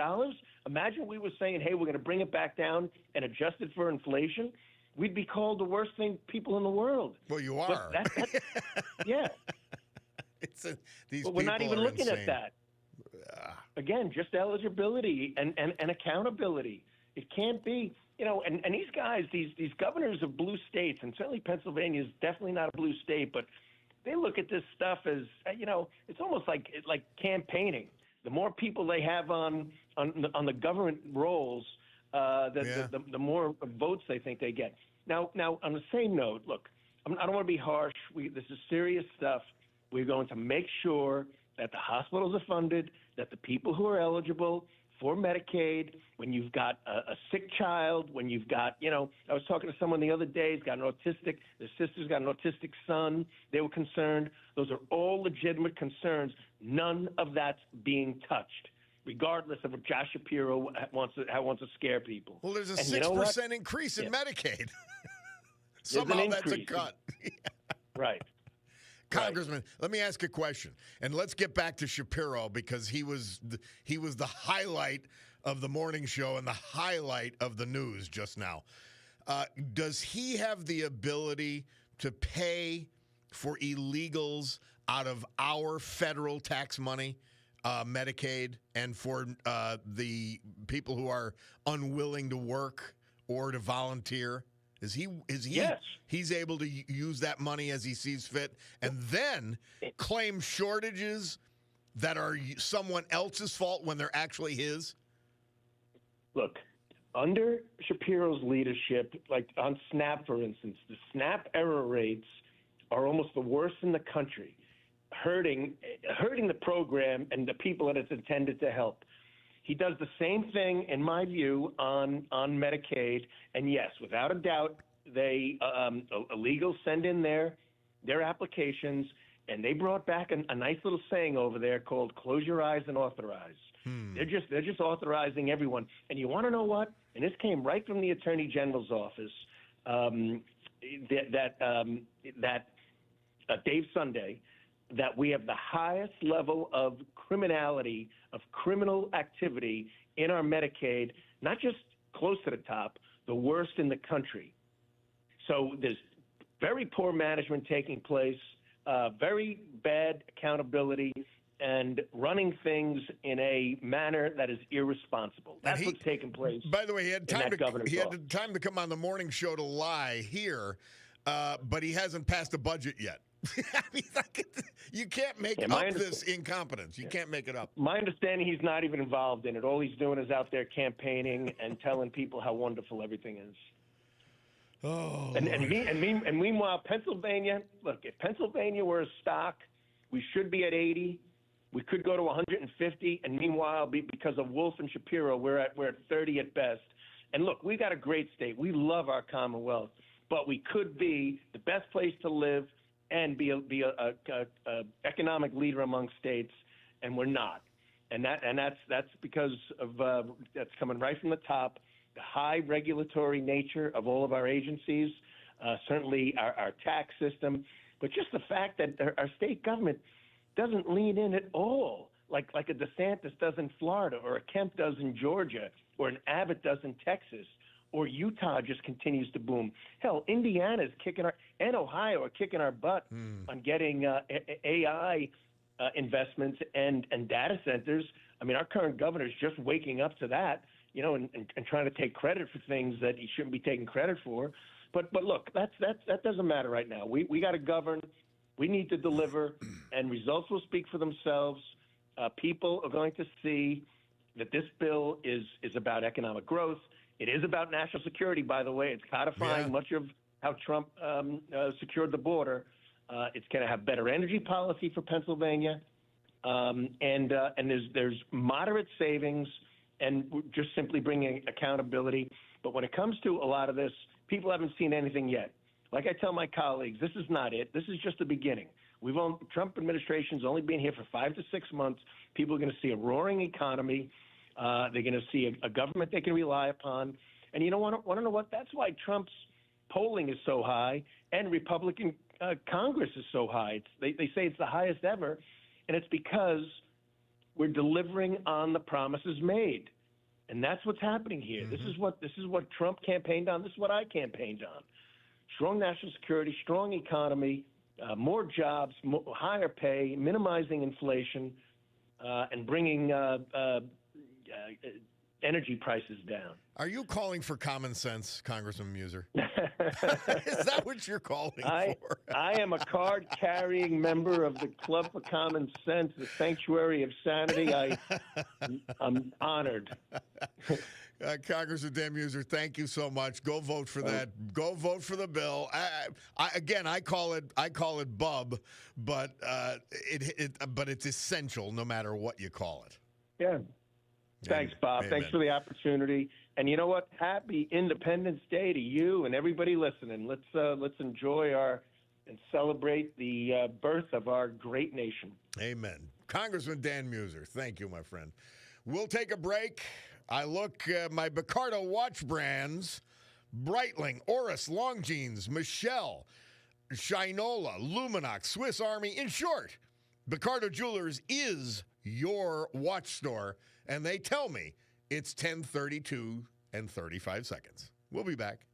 Imagine we were saying, hey, we're going to bring it back down and adjust it for inflation. We'd be called the worst people in the world. Well, you are. Yeah. These but we're not even looking insane. at that. Again, just eligibility and accountability. It can't be, and these guys, these governors of blue states, and certainly Pennsylvania is definitely not a blue state, but they look at this stuff as, it's almost like campaigning. The more people they have on the government rolls, the more votes they think they get. Now, on the same note, look, I don't want to be harsh. This is serious stuff. We're going to make sure that the hospitals are funded, that the people who are eligible for Medicaid, when you've got a sick child, when you've got, I was talking to someone the other day, he's got their sister's got an autistic son. They were concerned. Those are all legitimate concerns. None of that's being touched, regardless of what Josh Shapiro wants to scare people. Well, there's a And 6% increase in Medicaid. Somehow that's a cut. Right. Congressman, let me ask a question, and let's get back to Shapiro because he was the highlight of the morning show and the highlight of the news just now. Does he have the ability to pay for illegals out of our federal tax money, Medicaid, and for the people who are unwilling to work or to volunteer? Is he? Yes. He's able to use that money as he sees fit, and then claim shortages that are someone else's fault when they're actually his? Look, under Shapiro's leadership, like on SNAP, for instance, the SNAP error rates are almost the worst in the country, hurting the program and the people that it's intended to help. He does the same thing, in my view, on Medicaid. And yes, without a doubt, they illegals send in their applications, and they brought back a nice little saying over there called "Close your eyes and authorize." They're just authorizing everyone. And you want to know what? And this came right from the Attorney General's office. Dave Sunday. That we have the highest level of criminality, of criminal activity in our Medicaid, not just close to the top, the worst in the country. So there's very poor management taking place, very bad accountability, and running things in a manner that is irresponsible. That's what's taking place. By the way, he had time to come on the morning show to lie here, but he hasn't passed a budget yet. I mean, you can't make up this incompetence. You can't make it up. My understanding, he's not even involved in it. All he's doing is out there campaigning and telling people how wonderful everything is. Oh, and meanwhile, Pennsylvania. Look, if Pennsylvania were a stock, we should be at 80. We could go to 150, and meanwhile, because of Wolf and Shapiro, we're at 30 at best. And look, we got a great state. We love our Commonwealth, but we could be the best place to live and be a economic leader among states, and we're not. And that's because of that's coming right from the top. The high regulatory nature of all of our agencies, certainly our tax system, but just the fact that our state government doesn't lean in at all, like a DeSantis does in Florida, or a Kemp does in Georgia, or an Abbott does in Texas. Or Utah just continues to boom. Hell, Indiana's and Ohio are kicking our butt on getting AI investments and data centers. I mean, our current governor's just waking up to that, and trying to take credit for things that he shouldn't be taking credit for. But look, that doesn't matter right now. We got to govern. We need to deliver, and results will speak for themselves. People are going to see that this bill is about economic growth. It is about national security, by the way. It's codifying much of how Trump secured the border. It's going to have better energy policy for Pennsylvania, and there's moderate savings, and just simply bringing accountability. But when it comes to a lot of this, people haven't seen anything yet. Like I tell my colleagues, this is not it. This is just the beginning. Trump administration's only been here for 5 to 6 months. People are going to see a roaring economy. They're going to see a government they can rely upon. And you want to know what? That's why Trump's polling is so high and Republican Congress is so high. They say it's the highest ever, and it's because we're delivering on the promises made. And that's what's happening here. Mm-hmm. This is what Trump campaigned on. This is what I campaigned on. Strong national security, strong economy, more jobs, higher pay, minimizing inflation, and bringing energy prices down. Are you calling for common sense, Congressman Muser? Is that what you're calling for? I am a card-carrying member of the Club for Common Sense, the Sanctuary of Sanity. I'm honored. Congressman Dan Muser, thank you so much. Go vote for that. Go vote for the bill. I call it bub, but it's essential no matter what you call it. Yeah. Thanks, Bob. Amen. Thanks for the opportunity. And you know what? Happy Independence Day to you and everybody listening. Let's enjoy and celebrate the birth of our great nation. Amen. Congressman Dan Muser, thank you, my friend. We'll take a break. I look at my Picardo watch brands: Breitling, Oris, Longines, Michelle, Shinola, Luminox, Swiss Army. In short, Picardo Jewelers is your watch store, and they tell me it's 10:32 and 35 seconds. We'll be back.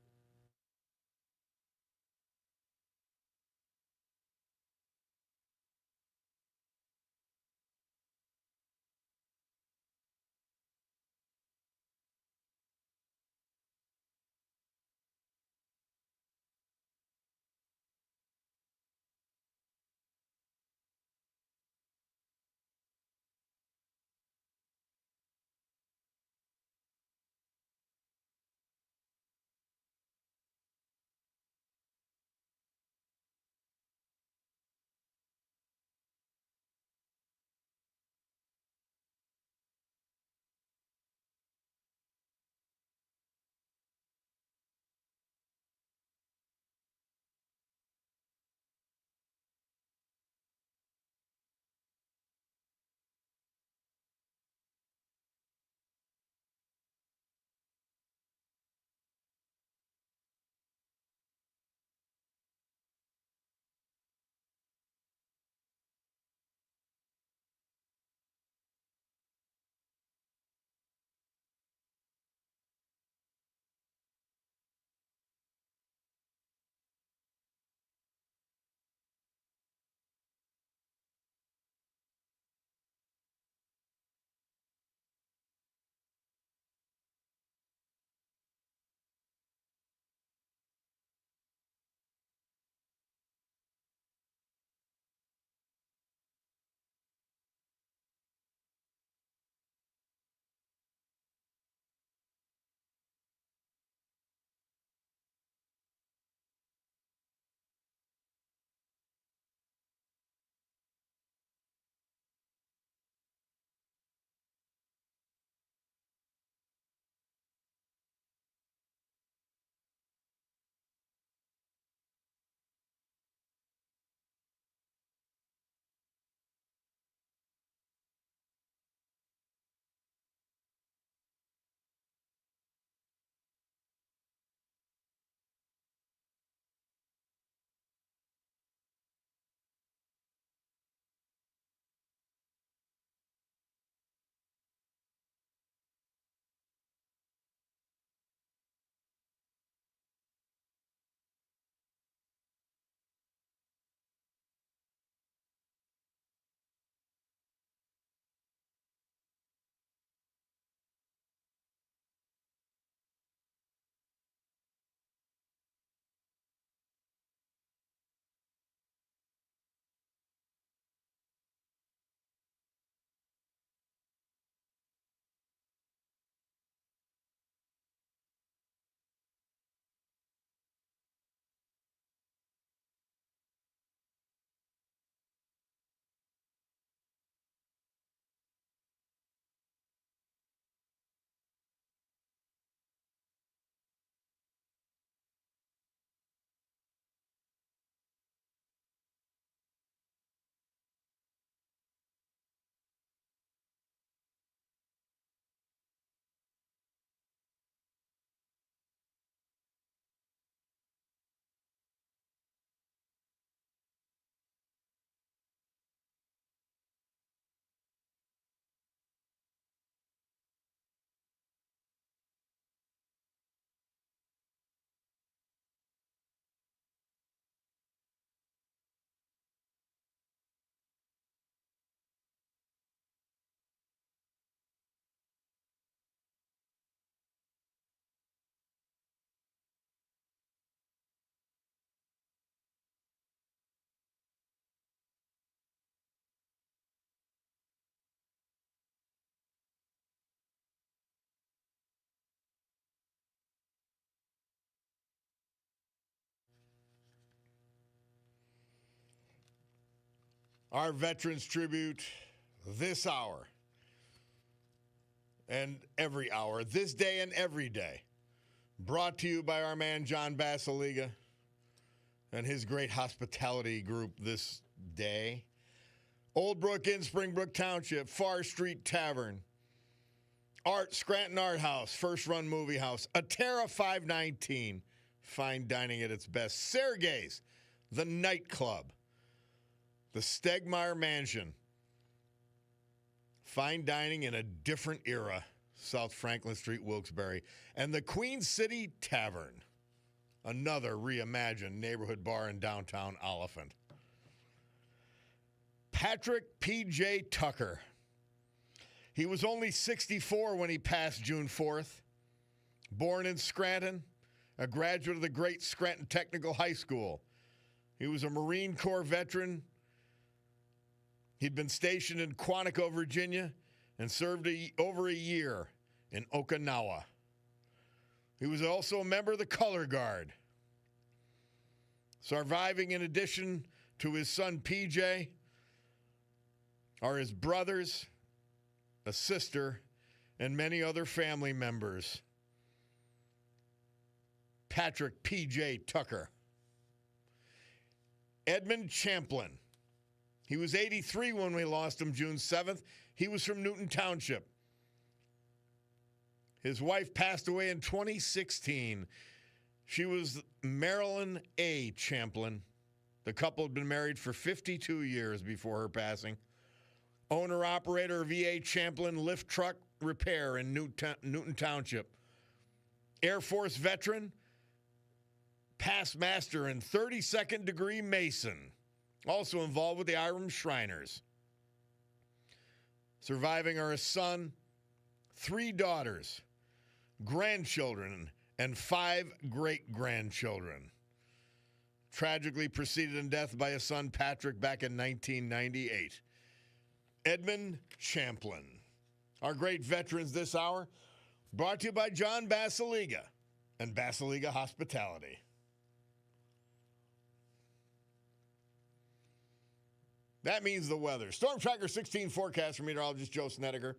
Our Veterans Tribute this hour and every hour, this day and every day. Brought to you by our man John Basiliga and his great hospitality group this day. Old Brook in Springbrook Township, Far Street Tavern, Scranton Art House, First Run Movie House, Atera 519, fine dining at its best, Sergei's, the nightclub, the Stegmeyer Mansion, fine dining in a different era, South Franklin Street, Wilkes-Barre, and the Queen City Tavern, another reimagined neighborhood bar in downtown Oliphant. Patrick P.J. Tucker. He was only 64 when he passed June 4th. Born in Scranton, a graduate of the great Scranton Technical High School. He was a Marine Corps veteran. He'd been stationed in Quantico, Virginia, and served over a year in Okinawa. He was also a member of the Color Guard. Surviving, in addition to his son PJ, are his brothers, a sister, and many other family members. Patrick P.J. Tucker. Edmund Champlin. He was 83 when we lost him June 7th. He was from Newton Township. His wife passed away in 2016. She was Marilyn A. Champlin. The couple had been married for 52 years before her passing. Owner-operator of E.A. Champlin Lift Truck Repair in Newton Township. Air Force veteran, past master in 32nd degree Mason. Also involved with the Iram Shriners. Surviving are a son, 3 daughters, grandchildren, and 5 great-grandchildren. Tragically preceded in death by his son Patrick back in 1998. Edmund Champlin. Our great veterans this hour, brought to you by John Basiliga and Basiliga Hospitality. That means the weather. Storm Tracker 16 forecast from meteorologist Joe Snedeker.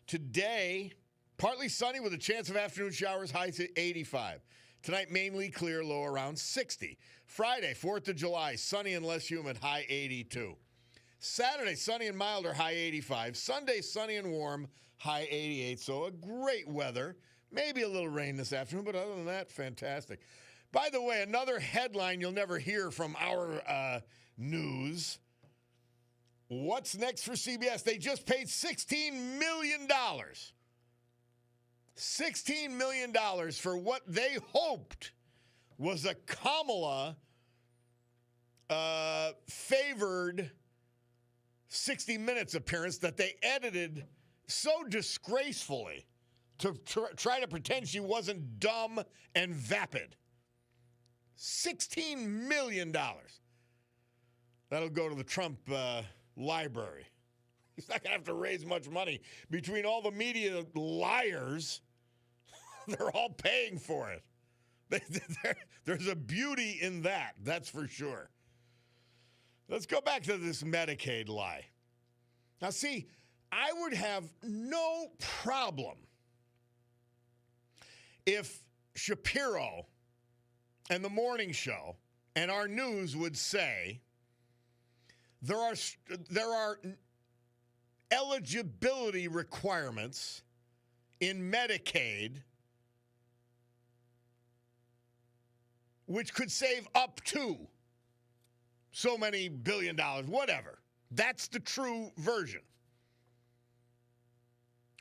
Today, partly sunny with a chance of afternoon showers, highs at 85. Tonight, mainly clear, low around 60. Friday, 4th of July, sunny and less humid, high 82. Saturday, sunny and milder, high 85. Sunday, sunny and warm, high 88. So a great weather. Maybe a little rain this afternoon, but other than that, fantastic. By the way, another headline you'll never hear from our news. What's next for CBS? They just paid $16 million. $16 million for what they hoped was a Kamala favored 60 Minutes appearance that they edited so disgracefully to try to pretend she wasn't dumb and vapid. $16 million. That'll go to the Trump library. He's not going to have to raise much money. Between all the media liars, they're all paying for it. There's a beauty in that, that's for sure. Let's go back to this Medicaid lie. Now, see, I would have no problem if Shapiro and the morning show and our news would say there are eligibility requirements in Medicaid which could save up to so many $1 billion, whatever. That's the true version.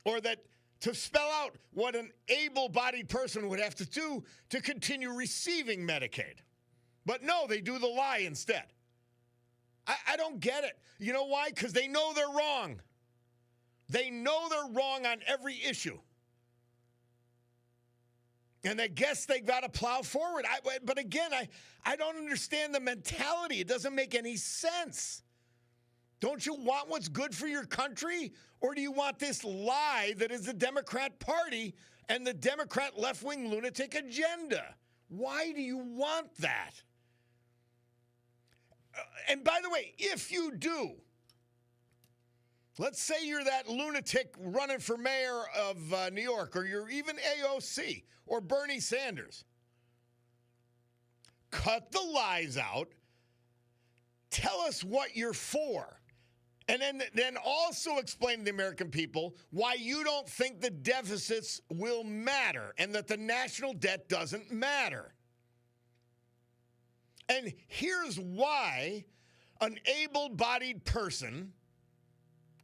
Or that to spell out what an able-bodied person would have to do to continue receiving Medicaid. But no, they do the lie instead. I don't get it. You know why? Because they know they're wrong. They know they're wrong on every issue. And I guess they got to plow forward. But again, I don't understand the mentality. It doesn't make any sense. Don't you want what's good for your country? Or do you want this lie that is the Democrat Party and the Democrat left-wing lunatic agenda? Why do you want that? And by the way, if you do, Let's say you're that lunatic running for mayor of New York, or you're even AOC or Bernie Sanders. Cut the lies out. Tell us what you're for. And then also explain to the American people why you don't think the deficits will matter and that the national debt doesn't matter. And here's why an able-bodied person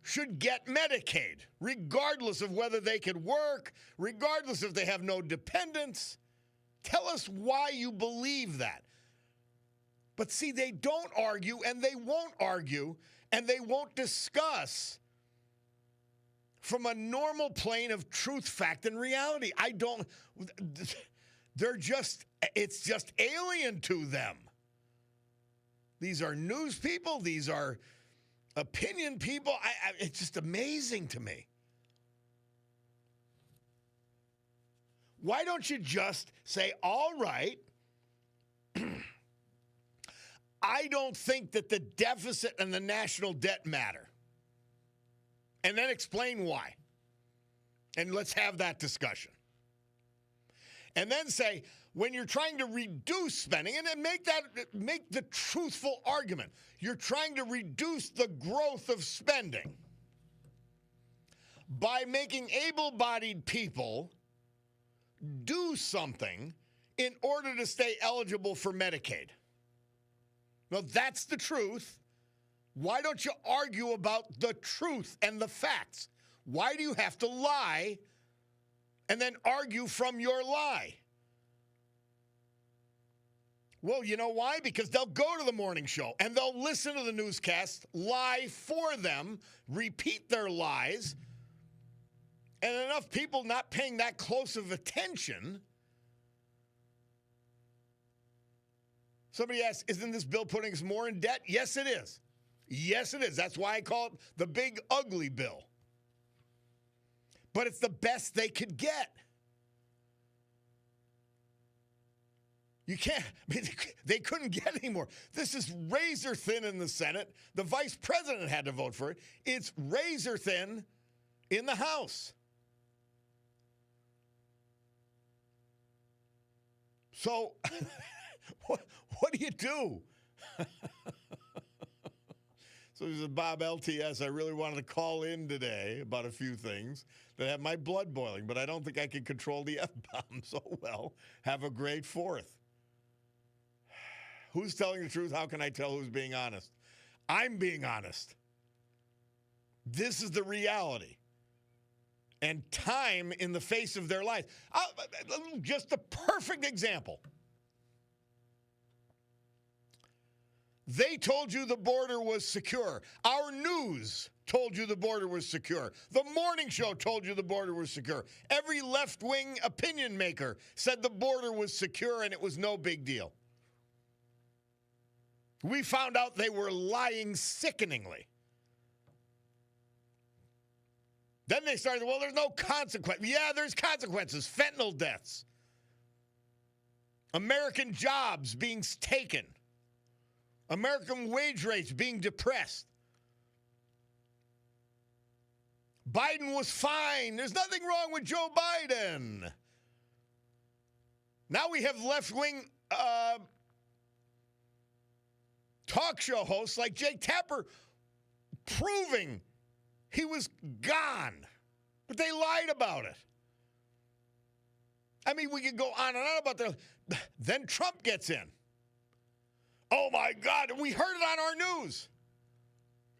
should get Medicaid, regardless of whether they could work, regardless if they have no dependents. Tell us why you believe that. But see, they don't argue, and they won't argue, and they won't discuss from a normal plane of truth, fact, and reality. It's just alien to them. These are news people. These are opinion people. It's just amazing to me. Why don't you just say, all right, I don't think that the deficit and the national debt matter. And then explain why. And let's have that discussion. And then say, when you're trying to reduce spending, and then make the truthful argument. You're trying to reduce the growth of spending by making able-bodied people do something in order to stay eligible for Medicaid. Well, that's the truth. Why don't you argue about the truth and the facts? Why do you have to lie and then argue from your lie? Well, you know why? Because they'll go to the morning show and they'll listen to the newscast, lie for them, repeat their lies, and enough people not paying that close of attention. Somebody asked, isn't this bill putting us more in debt? Yes, it is. Yes, it is. That's why I call it the big ugly bill. But it's the best they could get. You can't, I mean, they couldn't get any more. This is razor thin in the Senate. The vice president had to vote for it. It's razor thin in the House. So, what do you do? So this is Bob LTS. I really wanted to call in today about a few things that have my blood boiling, but I don't think I can control the F-bomb so well. Have a great 4th. Who's telling the truth? How can I tell who's being honest? I'm being honest. This is the reality. And time in the face of their life. Just a perfect example. They told you the border was secure. Our news told you the border was secure. The morning show told you the border was secure. Every left-wing opinion maker said the border was secure and it was no big deal. We found out they were lying sickeningly. Then they started, well, there's no consequence. Yeah, there's consequences. Fentanyl deaths. American jobs being taken. American wage rates being depressed. Biden was fine. There's nothing wrong with Joe Biden. Now we have left-wing talk show hosts like Jake Tapper proving he was gone. But they lied about it. I mean, we could go on and on about that. Then Trump gets in. Oh, my God, we heard it on our news.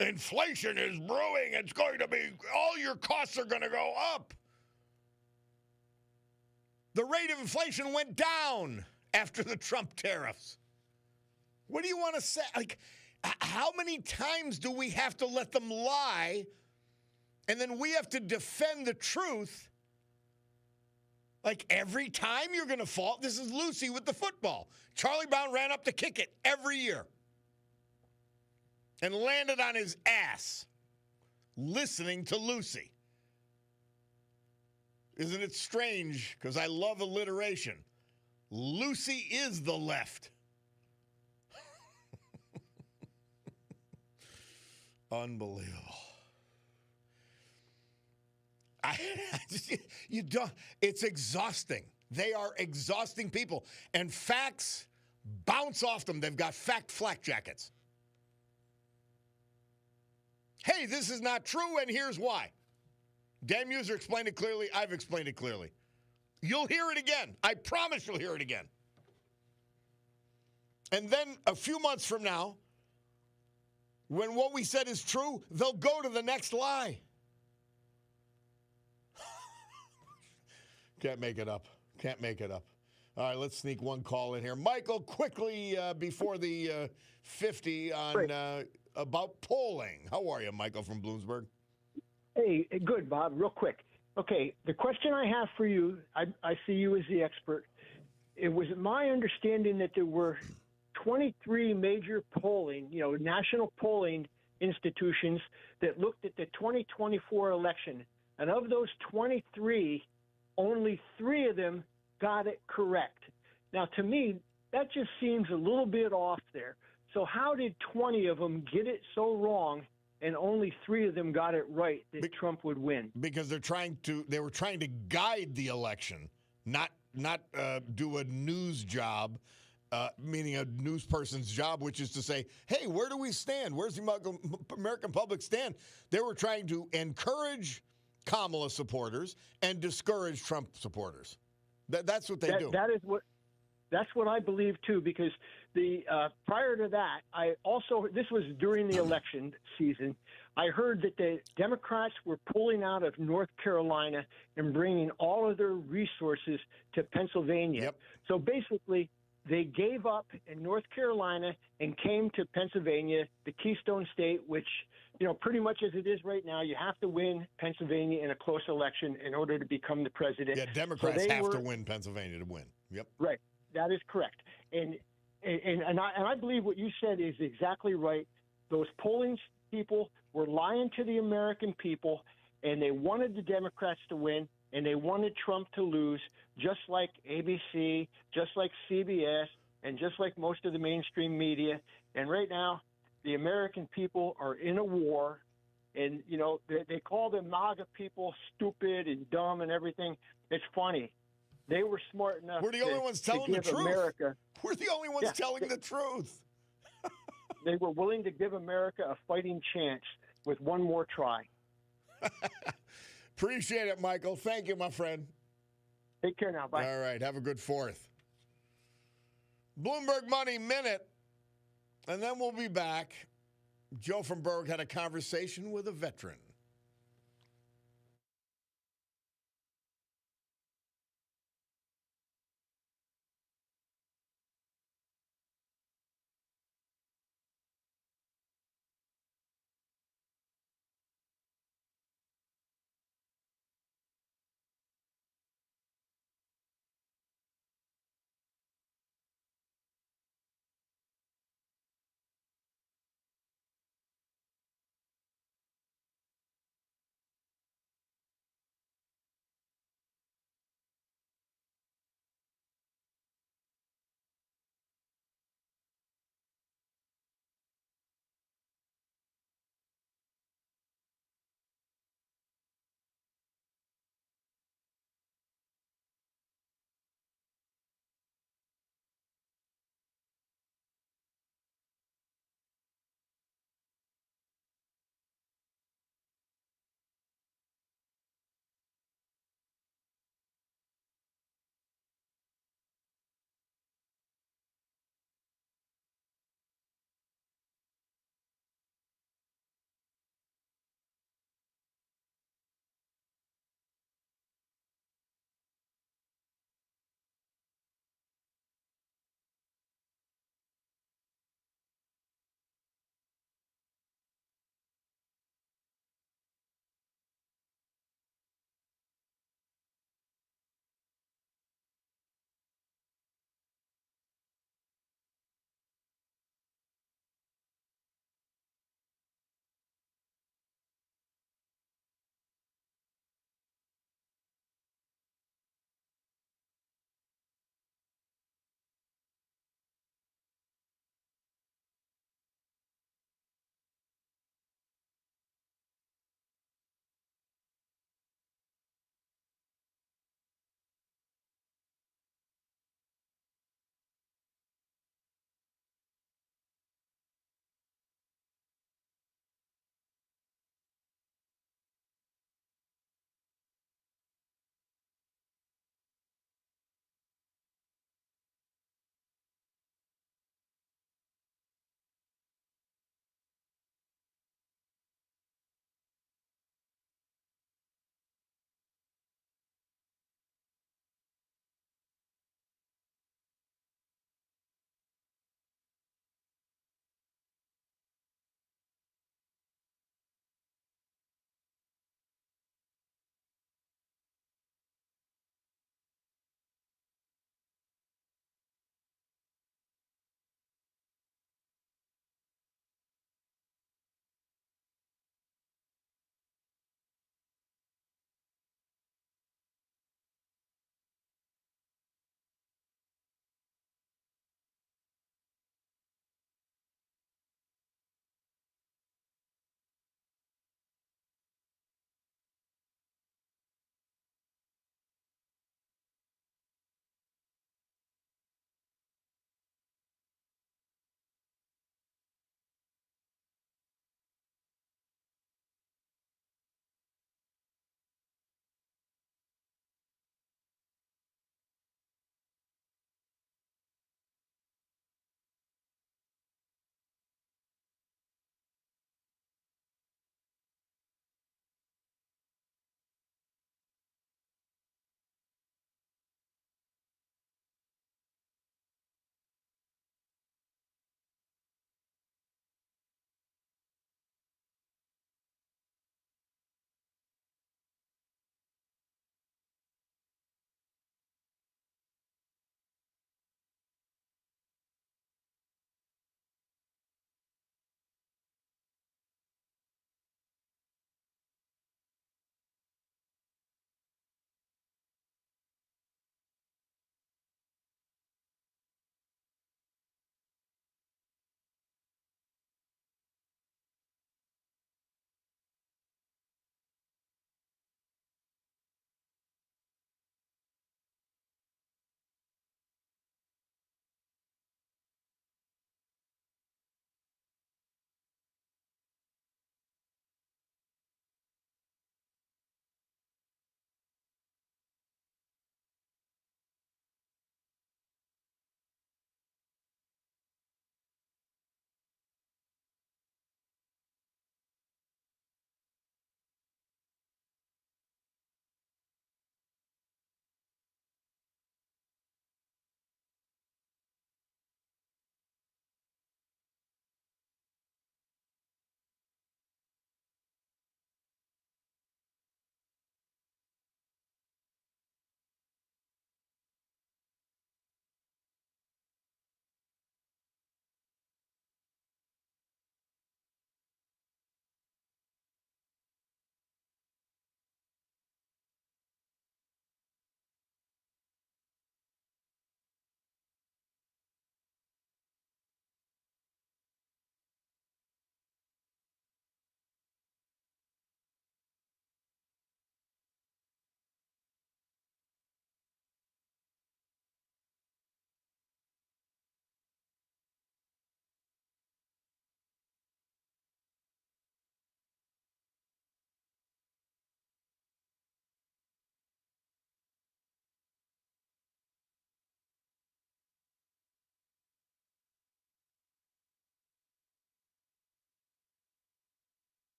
Inflation is brewing. It's going to be, all your costs are going to go up. The rate of inflation went down after the Trump tariffs. What do you want to say? Like, how many times do we have to let them lie, and then we have to defend the truth? Like, every time you're going to fall. This is Lucy with the football. Charlie Brown ran up to kick it every year and landed on his ass listening to Lucy. Isn't it strange? Because I love alliteration. Lucy is the left. Unbelievable. You don't. It's exhausting. They are exhausting people. And facts bounce off them. They've got fact flak jackets. Hey, this is not true, and here's why. Dan Muser explained it clearly. I've explained it clearly. You'll hear it again. I promise you'll hear it again. And then a few months from now, when what we said is true, they'll go to the next lie. Can't make it up. Can't make it up. All right, let's sneak one call in here. Michael, quickly before the 50 on about polling. How are you, Michael from Bloomsburg? Hey, good, Bob. Real quick. Okay, the question I have for you, I see you as the expert. It was my understanding that there were 23 major polling, national polling institutions that looked at the 2024 election. And of those 23, only 3 of them got it correct. Now, to me, that just seems a little bit off there. So how did 20 of them get it so wrong and only 3 of them got it right that Trump would win? Because they were trying to guide the election, not do a news job, meaning a news person's job, which is to say, hey, where do we stand? Where's the American public stand? They were trying to encourage Kamala supporters and discourage Trump supporters. That's what they do. That's what I believe too, because the prior to that, this was during the election season. I heard that the Democrats were pulling out of North Carolina and bringing all of their resources to Pennsylvania. Yep. So basically, they gave up in North Carolina and came to Pennsylvania, the Keystone State, which, pretty much as it is right now, you have to win Pennsylvania in a close election in order to become the president. Yeah, Democrats have to win Pennsylvania to win. Yep. Right. That is correct. And I believe what you said is exactly right. Those polling people were lying to the American people, and they wanted the Democrats to win, and they wanted Trump to lose, just like ABC, just like CBS, and just like most of the mainstream media. And right now, the American people are in a war, and, they call the MAGA people stupid and dumb and everything. It's funny. They were smart enough. We're the only ones telling the truth. We're the only ones telling the truth. They were willing to give America a fighting chance with one more try. Appreciate it, Michael. Thank you, my friend. Take care now. Bye. All right. Have a good 4th. Bloomberg Money Minute. And then we'll be back. Joe from Berg had a conversation with a veteran.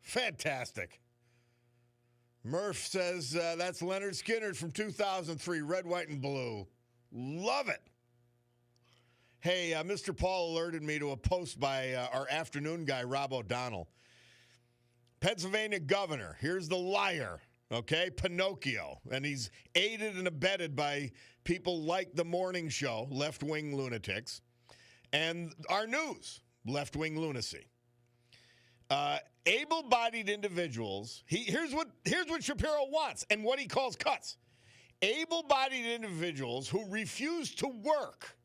Fantastic. Murph says that's Leonard Skinner from 2003, Red, White, and Blue. Love it. Hey, Mr. Paul alerted me to a post by our afternoon guy, Rob O'Donnell. Pennsylvania governor, here's the liar, okay, Pinocchio. And he's aided and abetted by people like The Morning Show, left-wing lunatics, and our news, left-wing lunacy. Able-bodied individuals, here's what Shapiro wants and what he calls cuts. Able-bodied individuals who refuse to work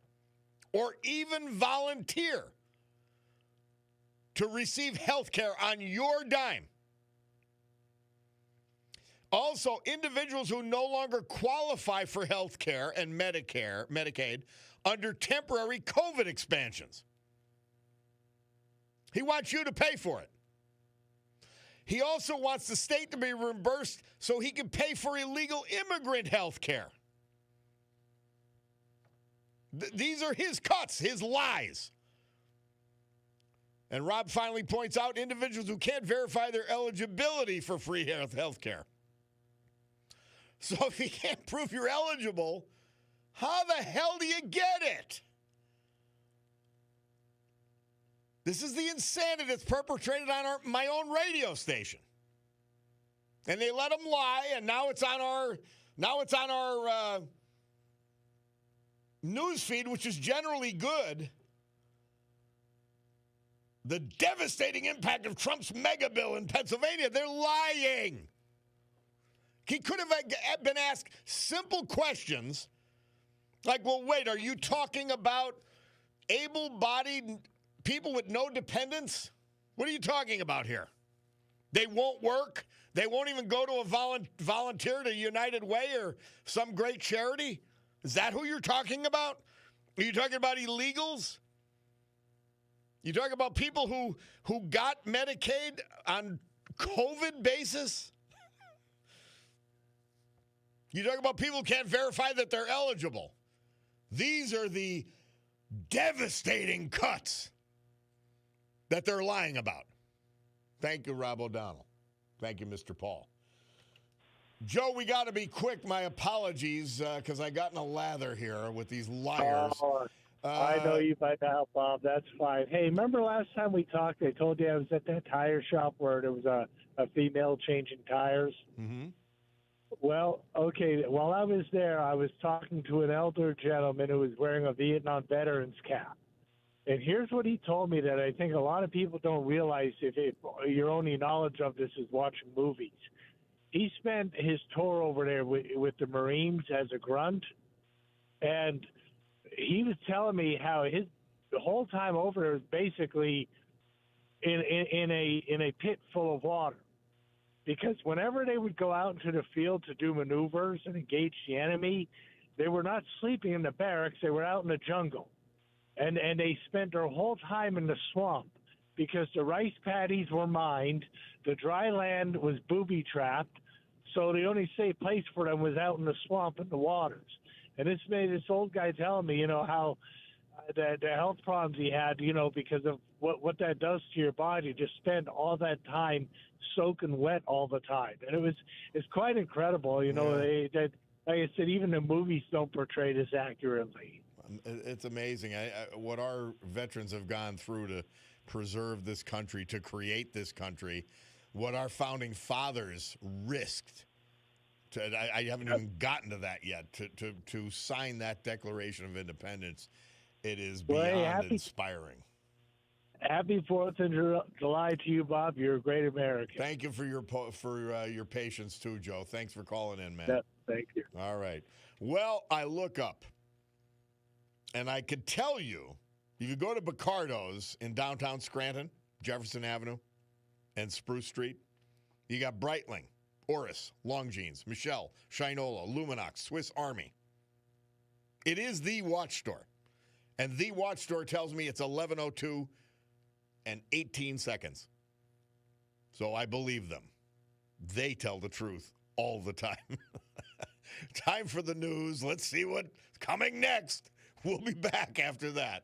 or even volunteer to receive health care on your dime. Also, individuals who no longer qualify for health care and Medicaid under temporary COVID expansions. He wants you to pay for it. He also wants the state to be reimbursed so he can pay for illegal immigrant health care. These are his cuts, his lies. And Rob finally points out individuals who can't verify their eligibility for free health care. So if you can't prove you're eligible, how the hell do you get it? This is the insanity that's perpetrated on my own radio station. And they let them lie, and now it's on our news feed, which is generally good. The devastating impact of Trump's mega bill in Pennsylvania. They're lying. He could have been asked simple questions like, well, wait, are you talking about able-bodied people with no dependents? What are you talking about here? They won't work? They won't even go to a volunteer to United Way or some great charity? Is that who you're talking about? Are you talking about illegals? You talking about people who got Medicaid on COVID basis? You talk about people who can't verify that they're eligible. These are the devastating cuts that they're lying about. Thank you, Rob O'Donnell. Thank you, Mr. Paul. Joe, we got to be quick. My apologies, because I got in a lather here with these liars. I know you by now, Bob. That's fine. Hey, remember last time we talked, I told you I was at that tire shop where there was a female changing tires? Mm-hmm. Well, okay, while I was there, I was talking to an elder gentleman who was wearing a Vietnam veteran's cap. And here's what he told me that I think a lot of people don't realize if your only knowledge of this is watching movies. He spent his tour over there with the Marines as a grunt, and he was telling me how the whole time over there was basically in a pit full of water. Because whenever they would go out into the field to do maneuvers and engage the enemy, they were not sleeping in the barracks, they were out in the jungle. And they spent their whole time in the swamp because the rice paddies were mined, the dry land was booby-trapped, so the only safe place for them was out in the swamp and the waters. And this made this old guy telling me, how the health problems he had, because of what that does to your body, to spend all that time soaking wet all the time. And it's quite incredible, Yeah. That, like I said, even the movies don't portray this accurately. It's amazing what our veterans have gone through to preserve this country, to create this country, what our founding fathers risked. I haven't even gotten to that yet. To sign that Declaration of Independence, it is beyond inspiring. Happy 4th of July to you, Bob. You're a great American. Thank you for your patience too, Joe. Thanks for calling in, man. Yeah, thank you. All right. Well, I look up, and I could tell you, if you go to Bacardo's in downtown Scranton, Jefferson Avenue, and Spruce Street, you got Breitling, Oris, Longines, Michelle, Shinola, Luminox, Swiss Army. It is the watch store. And the watch store tells me it's 11:02 and 18 seconds. So I believe them. They tell the truth all the time. Time for the news. Let's see what's coming next. We'll be back after that.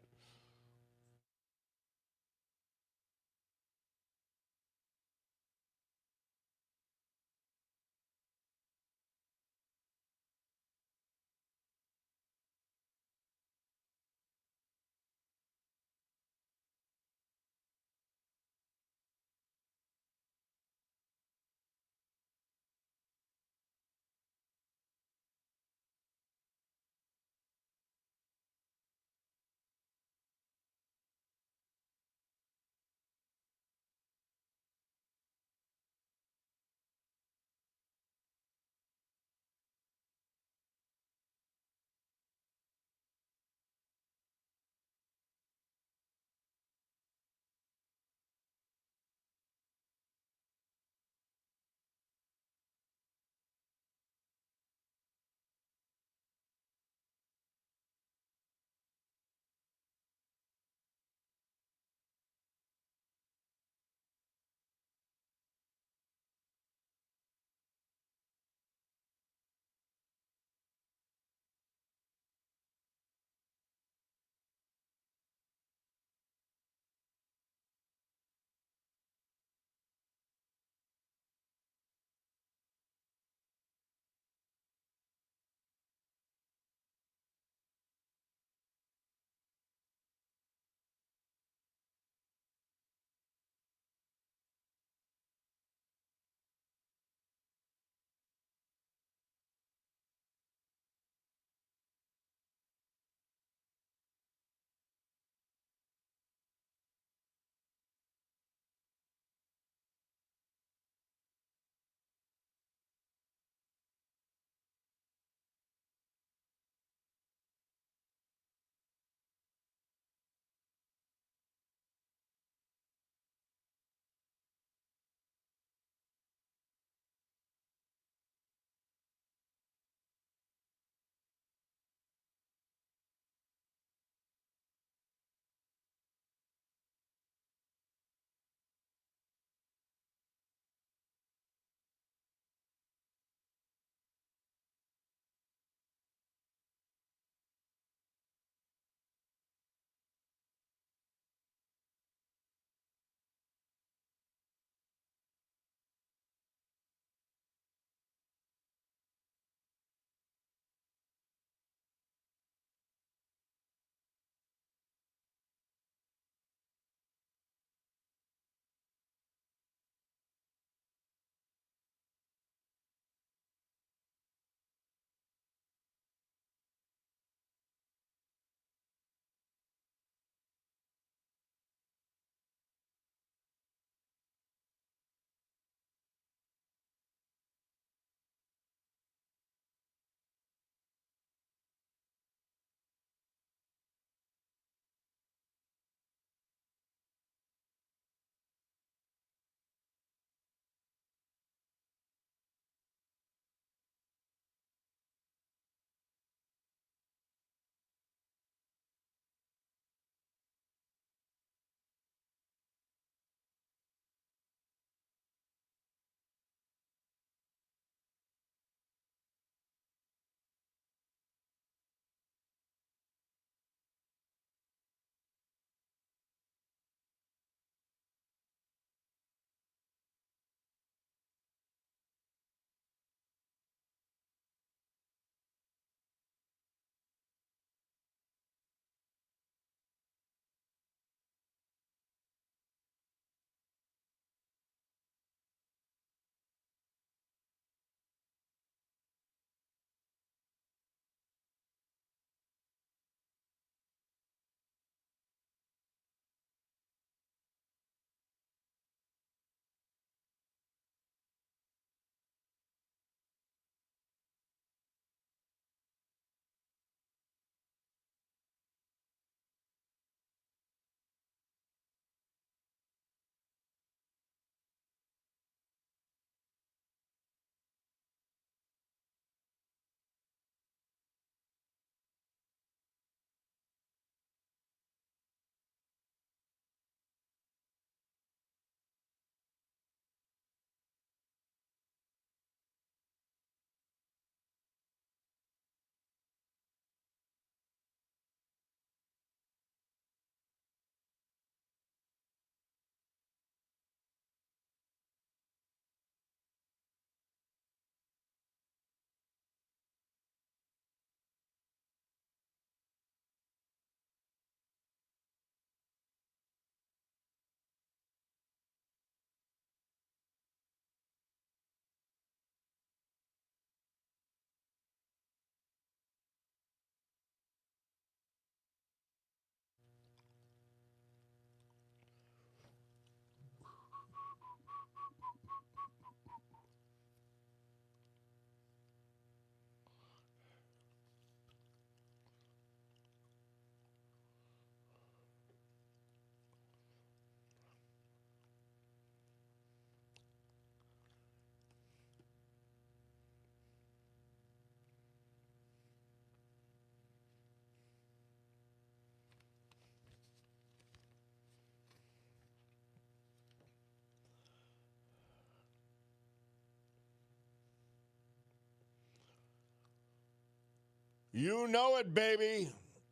You know it, baby.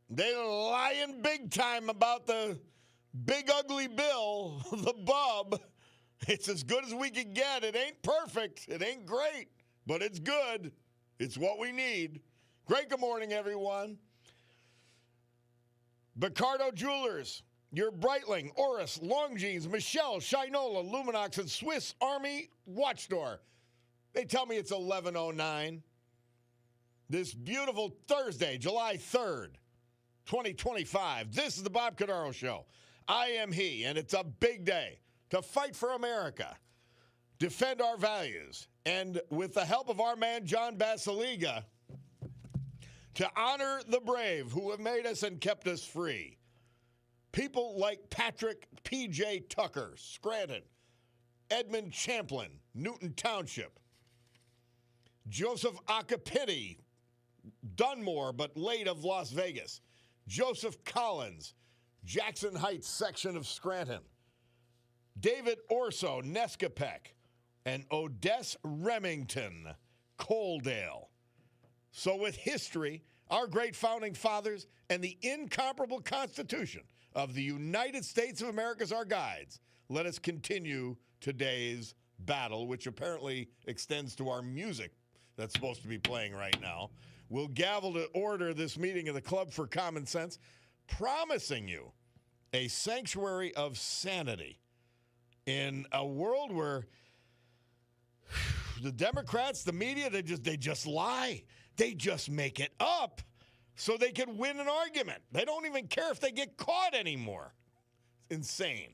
They're lying big time about the big ugly bill, the bub. It's as good as we can get. It ain't perfect. It ain't great, but it's good. It's what we need. Great good morning, everyone. Cordaro Jewelers, your Breitling, Oris, Longines, Michelle, Shinola, Luminox, and Swiss Army Watch Store. They tell me it's 11:09. This beautiful Thursday, July 3rd, 2025. This is the Bob Cordaro Show. I am he, and it's a big day to fight for America, defend our values, and with the help of our man, John Basiliga, to honor the brave who have made us and kept us free. People like Patrick P.J. Tucker, Scranton, Edmund Champlin, Newton Township, Joseph Acapiti, Dunmore, but late of Las Vegas, Joseph Collins, Jackson Heights section of Scranton, David Orso, Nescapec, and Odessa Remington, Coaldale. So with history, our great founding fathers, and the incomparable Constitution of the United States of America as our guides, let us continue today's battle, which apparently extends to our music that's supposed to be playing right now. We'll gavel to order this meeting of the Club for Common Sense, promising you a sanctuary of sanity in a world where the Democrats, the media, they just lie. They just make it up so they can win an argument. They don't even care if they get caught anymore. It's insane.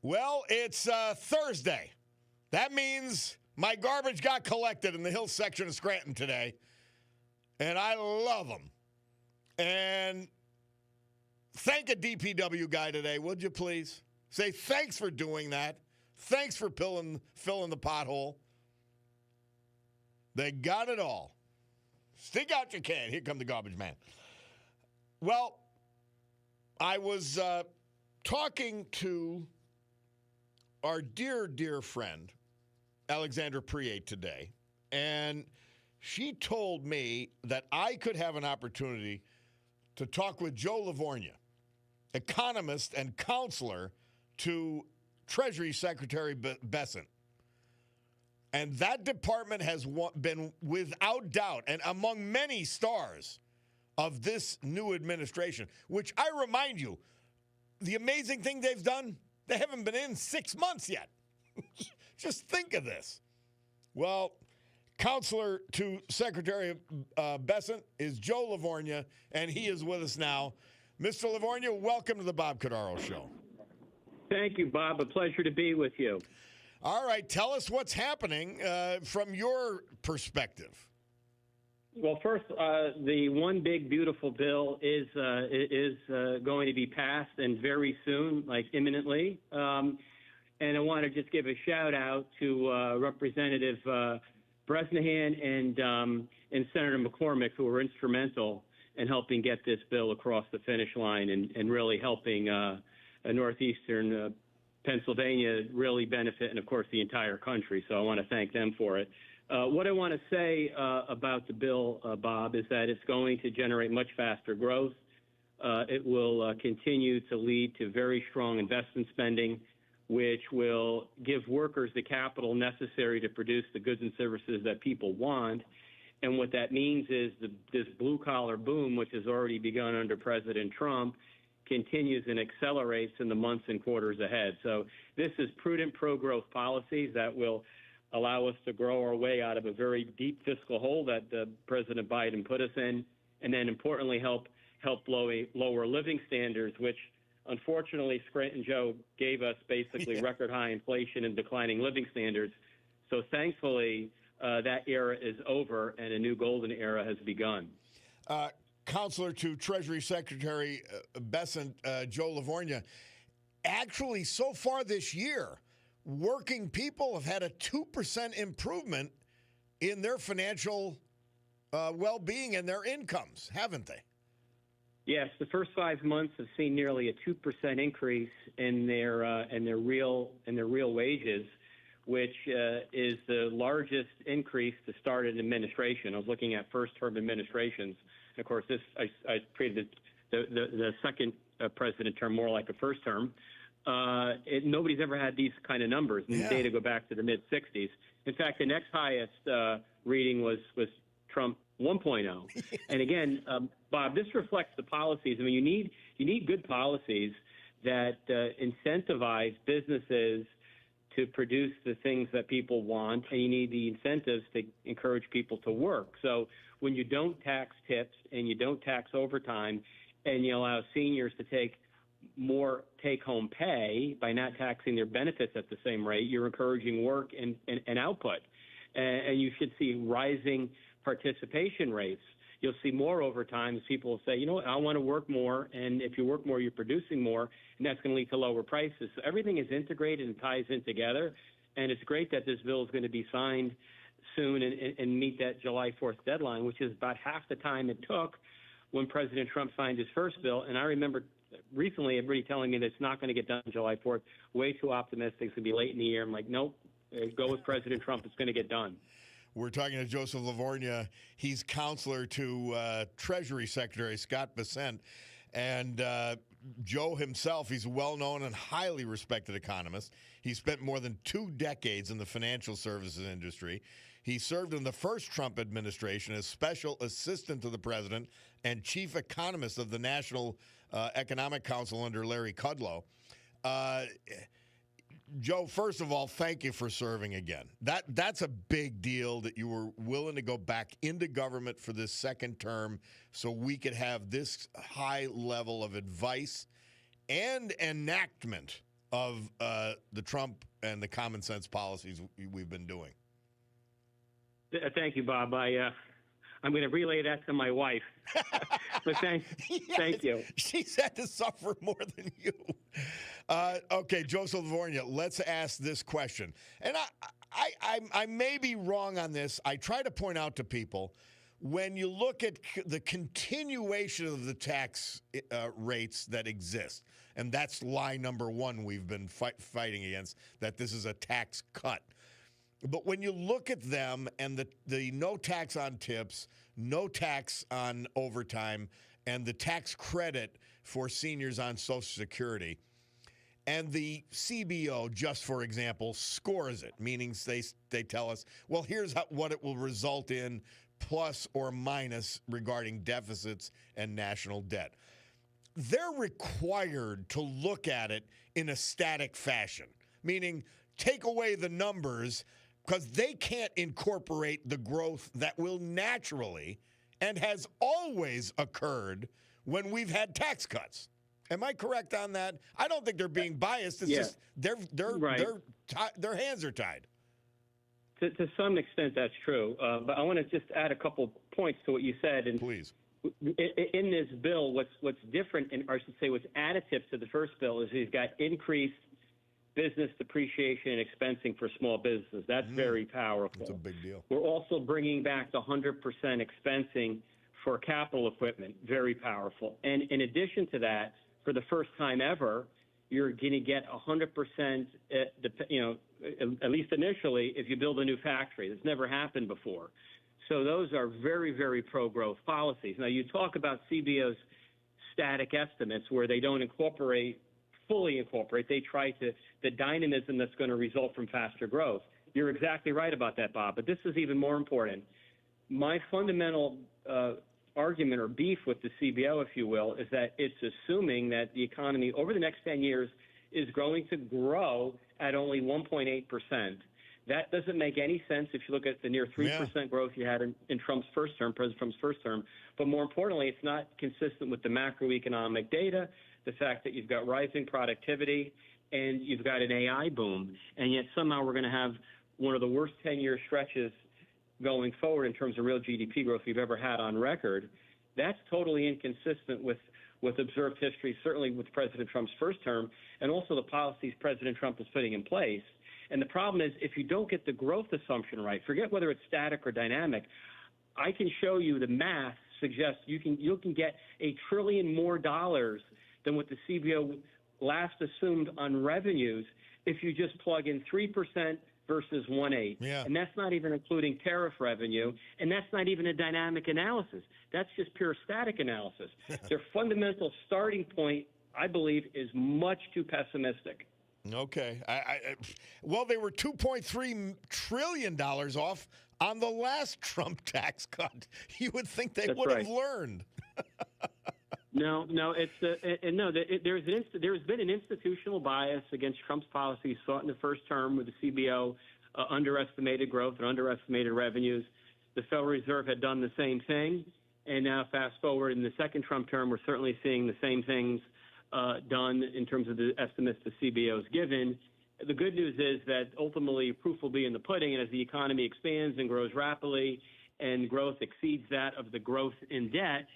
Well, it's Thursday. That means my garbage got collected in the Hill section of Scranton today, and I love them. And thank a DPW guy today, would you please? Say thanks for doing that. Thanks for filling the pothole. They got it all. Stick out your can. Here come the garbage man. Well, I was talking to our dear, dear friend, Alexandra Priate, today, and she told me that I could have an opportunity to talk with Joe Livornia, economist and counselor to Treasury Secretary Bessent. And that department has been, without doubt, and among many stars of this new administration, which I remind you, the amazing thing they've done, they haven't been in 6 months yet. Just think of this. Well, counselor to Secretary Bessent is Joe Livornia, and he is with us now. Mr. Livornia, welcome to the Bob Cordaro Show. Thank you, Bob. A pleasure to be with you. All right, tell us what's happening from your perspective. Well, first, the one big beautiful bill is going to be passed, and very soon, like imminently. And I want to just give a shout out to Representative Bresnahan and Senator McCormick, who were instrumental in helping get this bill across the finish line and really helping northeastern Pennsylvania really benefit, and of course the entire country. So I want to thank them for it. What I want to say about the bill, Bob, is that it's going to generate much faster growth. It will continue to lead to very strong investment spending, which will give workers the capital necessary to produce the goods and services that people want. And what that means is this blue-collar boom, which has already begun under President Trump, continues and accelerates in the months and quarters ahead. So this is prudent pro-growth policies that will allow us to grow our way out of a very deep fiscal hole that President Biden put us in, and then importantly help lower living standards, which unfortunately Scranton Joe gave us basically record high inflation and declining living standards. So thankfully that era is over and a new golden era has begun. Counselor to Treasury Secretary Bessent, Joe Livornia, actually so far this year, working people have had a 2% improvement in their financial well-being and their incomes, haven't they? Yes, the first 5 months have seen nearly a 2% increase in their real wages, which is the largest increase to start an administration. I was looking at first-term administrations. And of course, I created the second president term more like a first term. Nobody's ever had these kind of numbers. And the data go back to the mid-'60s. In fact, the next highest reading was Trump 1.0. And again, Bob, this reflects the policies. I mean, you need good policies that incentivize businesses to produce the things that people want, and you need the incentives to encourage people to work. So when you don't tax tips and you don't tax overtime and you allow seniors to take more take-home pay by not taxing their benefits at the same rate, you're encouraging work and output. And you should see rising participation rates. You'll see more overtime as people will say, you know what, I want to work more, and if you work more, you're producing more, and that's going to lead to lower prices. So everything is integrated and ties in together, and it's great that this bill is going to be signed soon and meet that July 4th deadline, which is about half the time it took when President Trump signed his first bill. And I remember recently everybody telling me that it's not going to get done July 4th. Way too optimistic. It's going to be late in the year. I'm like, nope, go with President Trump. It's going to get done. We're talking to Joseph Livornia. He's counselor to Treasury Secretary Scott Bessent. And Joe himself, he's a well-known and highly respected economist. He spent more than 2 decades in the financial services industry. He served in the first Trump administration as special assistant to the president and chief economist of the National Economic Council under Larry Kudlow. Joe, first of all, thank you for serving again. That's a big deal that you were willing to go back into government for this second term so we could have this high level of advice and enactment of the Trump and the common sense policies we've been doing. Thank you, Bob. I'm going to relay that to my wife. But thank you. She's had to suffer more than you. Okay, Joseph Livornia, let's ask this question. And I may be wrong on this. I try to point out to people, when you look at the continuation of the tax rates that exist, and that's lie number one we've been fighting against, that this is a tax cut. But when you look at them and the no tax on tips, no tax on overtime, and the tax credit for seniors on Social Security, and the CBO, just for example, scores it, meaning they tell us, well, here's what it will result in, plus or minus regarding deficits and national debt. They're required to look at it in a static fashion, meaning take away the numbers, because they can't incorporate the growth that will naturally and has always occurred when we've had tax cuts. Am I correct on that? I don't think they're being biased. It's just their hands are tied. To some extent, that's true. But I want to just add a couple points to what you said. And please. In this bill, what's different, or I should say what's additive to the first bill, is he's got increased business depreciation and expensing for small businesses. That's very powerful. That's a big deal. We're also bringing back the 100% expensing for capital equipment. Very powerful. And in addition to that, for the first time ever, you're going to get 100%, at least initially, if you build a new factory. That's never happened before. So those are very, very pro-growth policies. Now, you talk about CBO's static estimates where they don't fully incorporate. They try to, the dynamism that's going to result from faster growth. You're exactly right about that, Bob. But this is even more important. My fundamental argument or beef with the CBO, if you will, is that it's assuming that the economy over the next 10 years is going to grow at only 1.8%. That doesn't make any sense if you look at the near 3% growth you had in Trump's first term, President Trump's first term. But more importantly, it's not consistent with the macroeconomic data, the fact that you've got rising productivity and you've got an AI boom. And yet somehow we're going to have one of the worst 10-year stretches going forward in terms of real GDP growth we've ever had on record. That's totally inconsistent with observed history, certainly with President Trump's first term, and also the policies President Trump is putting in place. And the problem is, if you don't get the growth assumption right, forget whether it's static or dynamic, I can show you the math suggests you can get $1 trillion more than what the CBO last assumed on revenues if you just plug in 3% versus 1.8. Yeah. And that's not even including tariff revenue, and that's not even a dynamic analysis. That's just pure static analysis. Their fundamental starting point, I believe, is much too pessimistic. Okay. Well, they were $2.3 trillion off on the last Trump tax cut. You would think they would have learned. No, there's been an institutional bias against Trump's policies sought in the first term with the CBO underestimated growth and underestimated revenues. The Federal Reserve had done the same thing, and now fast forward in the second Trump term, we're certainly seeing the same things done in terms of the estimates the CBO has given. The good news is that ultimately proof will be in the pudding, and as the economy expands and grows rapidly and growth exceeds that of the growth in debt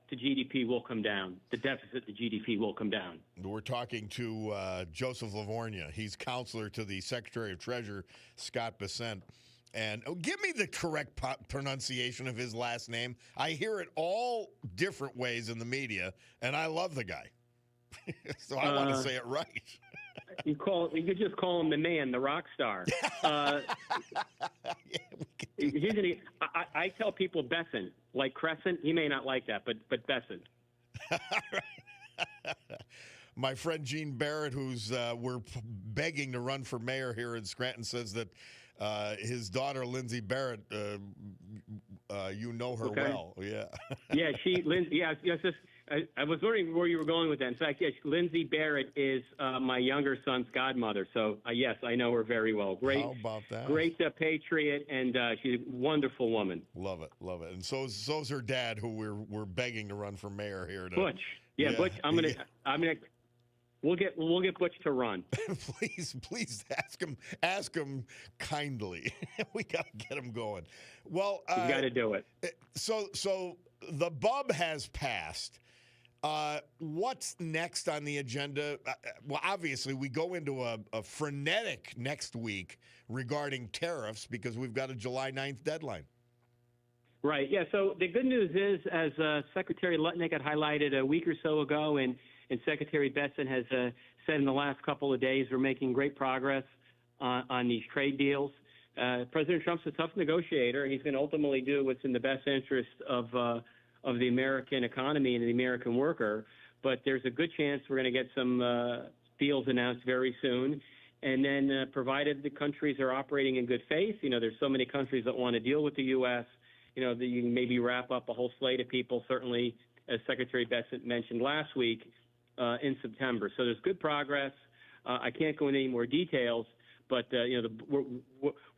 to GDP will come down. The deficit to GDP will come down. We're talking to Joseph Livornia. He's counselor to the Secretary of Treasury, Scott Bessent. And give me the correct pronunciation of his last name. I hear it all different ways in the media, and I love the guy. So I want to say it right. You could just call him the man, the rock star. I tell people Bessent, like Crescent. He may not like that, but Bessent. My friend Gene Barrett, who's we're begging to run for mayor here in Scranton, says that his daughter Lindsay Barrett, you know her well. Yeah. Yeah, Lindsay. Yeah, yes. I was wondering where you were going with that. In fact, yes, Lindsay Barrett is my younger son's godmother. So, yes, I know her very well. Great. How about that? Great patriot, and she's a wonderful woman. Love it, love it. And so's her dad, who we're begging to run for mayor here. Butch. Yeah, Butch. We'll get Butch to run. please ask him kindly. We got to get him going. Well, you got to do it. So the bub has passed. What's next on the agenda? Well, obviously, we go into a frenetic next week regarding tariffs because we've got a July 9th deadline. Right. Yeah. So the good news is, as Secretary Lutnick had highlighted a week or so ago, and Secretary Bessent has said in the last couple of days, we're making great progress on these trade deals. President Trump's a tough negotiator, and he's going to ultimately do what's in the best interest of the American economy and the American worker. But there's a good chance we're going to get some deals announced very soon. And then provided the countries are operating in good faith, there's so many countries that want to deal with the U.S., that you can maybe wrap up a whole slate of people, certainly, as Secretary Bessent mentioned last week, in September. So there's good progress. I can't go into any more details, but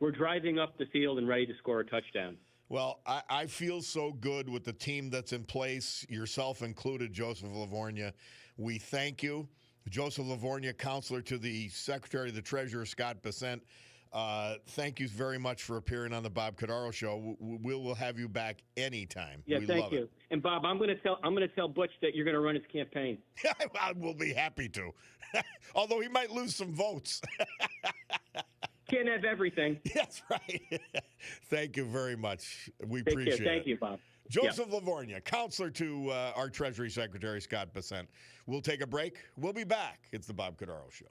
we're driving up the field and ready to score a touchdown. Well, I feel so good with the team that's in place, yourself included, Joseph Livornia. We thank you. Joseph Livornia, counselor to the Secretary of the Treasury, Scott Bessent. Thank you very much for appearing on the Bob Cordaro Show. We'll have you back anytime. Yeah, thank you. And Bob, I'm going to tell Butch that you're going to run his campaign. I will be happy to. Although he might lose some votes. Can't have everything. That's right. Thank you very much. We Take appreciate care. it. Thank you, Bob. Joseph Livornia, counselor to our Treasury Secretary, Scott Bessent. We'll take a break. We'll be back. It's the Bob Cordaro Show.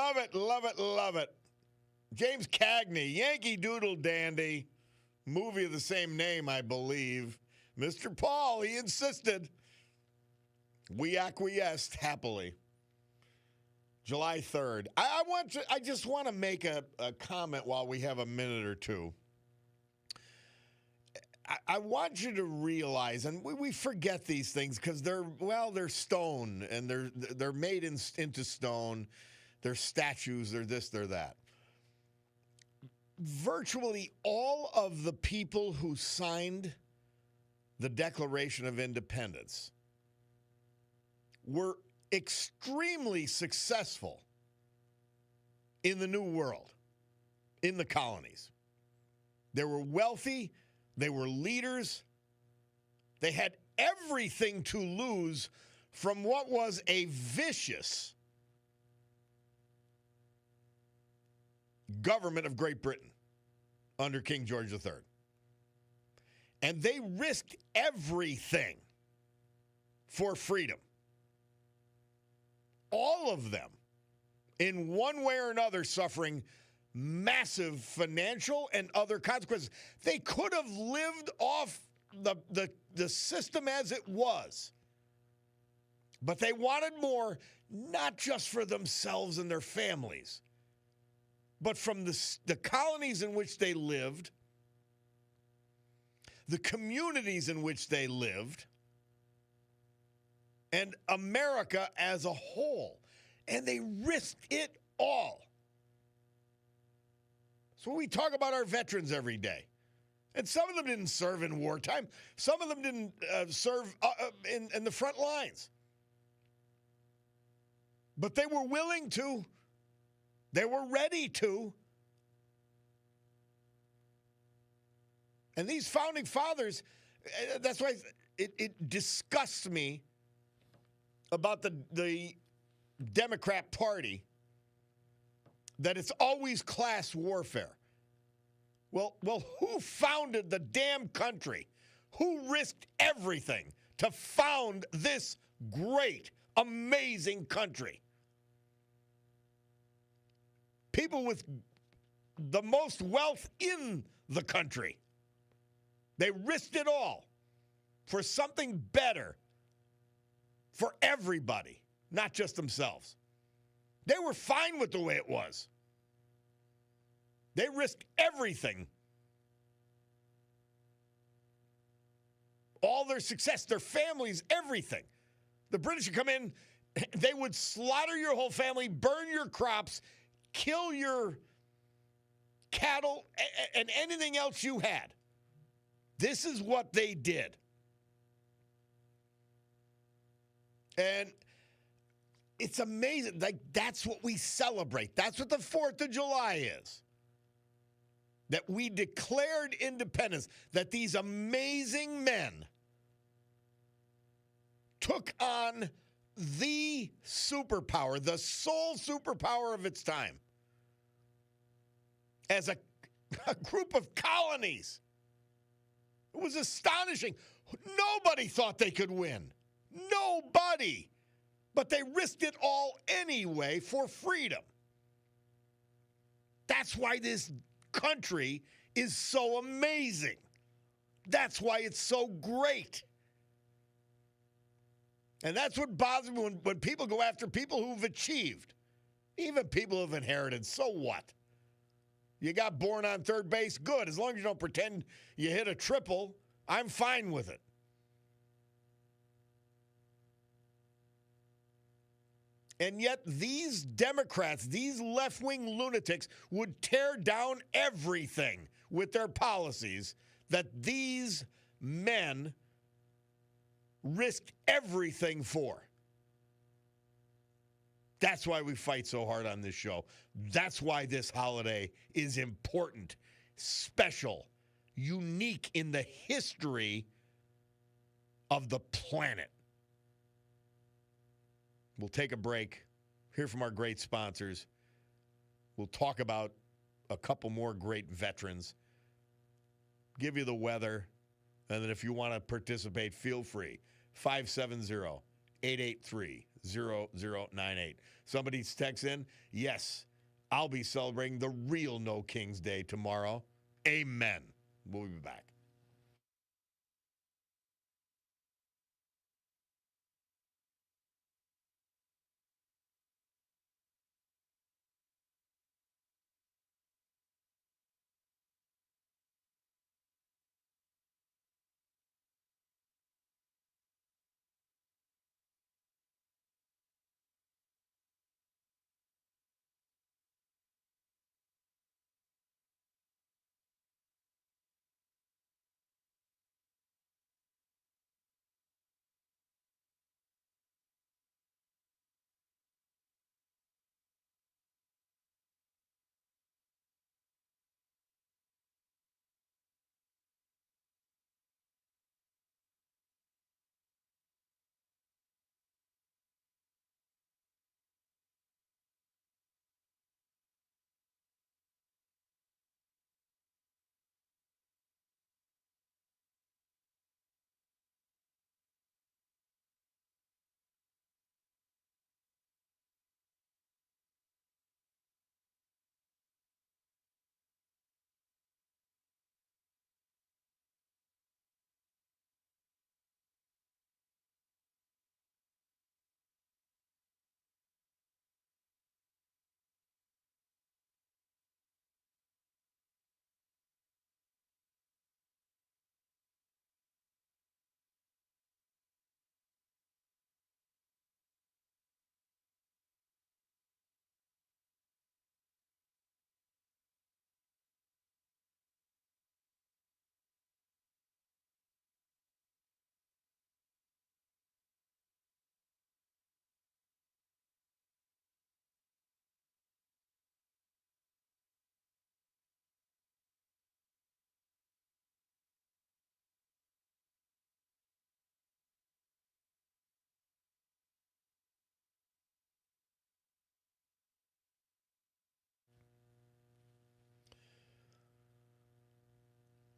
Love it, love it, love it. James Cagney, Yankee Doodle Dandy, movie of the same name, I believe. Mr. Paul, he insisted. We acquiesced happily. July 3rd. I just want to make a comment while we have a minute or two. I want you to realize, and we forget these things because they're stone and they're made into stone. They're statues. They're this. They're that. Virtually all of the people who signed the Declaration of Independence were extremely successful in the New World, in the colonies. They were wealthy. They were leaders. They had everything to lose from what was a vicious government of Great Britain under King George III. And they risked everything for freedom. All of them, in one way or another, suffering massive financial and other consequences. They could have lived off the system as it was. But they wanted more, not just for themselves and their families, but from the colonies in which they lived, the communities in which they lived, and America as a whole. And they risked it all. So we talk about our veterans every day. And some of them didn't serve in wartime. Some of them didn't serve in the front lines. But they were willing to. They were ready to. And these founding fathers, that's why it disgusts me about the Democrat Party that it's always class warfare. Well, who founded the damn country? Who risked everything to found this great, amazing country? People with the most wealth in the country. They risked it all for something better for everybody, not just themselves. They were fine with the way it was. They risked everything. All their success, their families, everything. The British would come in, they would slaughter your whole family, burn your crops, kill your cattle, and anything else you had. This is what they did. And it's amazing. Like, that's what we celebrate. That's what the 4th of July is. That we declared independence. That these amazing men took on the superpower, the sole superpower of its time, as a group of colonies. It was astonishing. Nobody thought they could win. Nobody. But they risked it all anyway for freedom. That's why this country is so amazing. That's why it's so great. And that's what bothers me when people go after people who've achieved. Even people who've inherited. So what? You got born on third base, good. As long as you don't pretend you hit a triple, I'm fine with it. And yet these Democrats, these left-wing lunatics, would tear down everything with their policies that these men risked everything for. That's why we fight so hard on this show. That's why this holiday is important, special, unique in the history of the planet. We'll take a break, hear from our great sponsors. We'll talk about a couple more great veterans, give you the weather, and then if you want to participate, feel free. 883-0098. Somebody's text in, yes, I'll be celebrating the real No Kings Day tomorrow. Amen. We'll be back.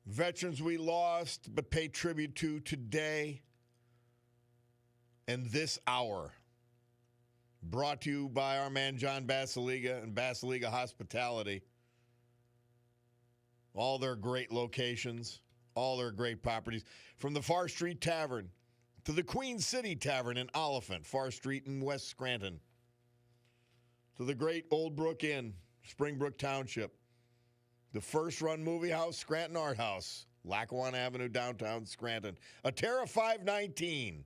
Veterans we lost but pay tribute to today and this hour. Brought to you by our man John Basiliga and Basiliga Hospitality. All their great locations, all their great properties. From the Far Street Tavern to the Queen City Tavern in Oliphant, Far Street in West Scranton. To the great Old Brook Inn, Springbrook Township. The First Run Movie House, Scranton Art House, Lackawanna Avenue, downtown Scranton. Atera 519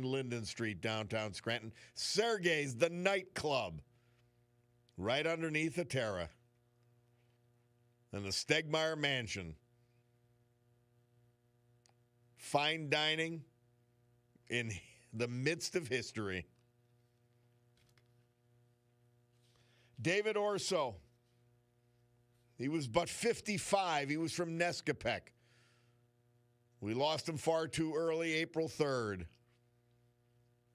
Linden Street, downtown Scranton. Sergei's, the nightclub, right underneath Atera. And the Stegmeyer Mansion. Fine dining in the midst of history. David Orso. He was but 55. He was from Nescapek. We lost him far too early, April 3rd.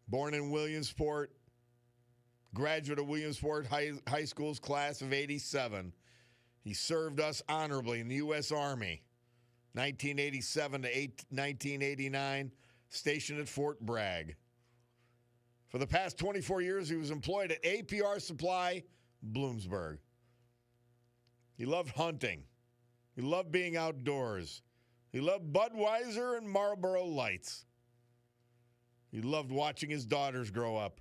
Born in Williamsport, graduate of Williamsport High School's class of 87. He served us honorably in the U.S. Army, 1987 to 1989, stationed at Fort Bragg. For the past 24 years, he was employed at APR Supply, Bloomsburg. He loved hunting. He loved being outdoors. He loved Budweiser and Marlboro Lights. He loved watching his daughters grow up.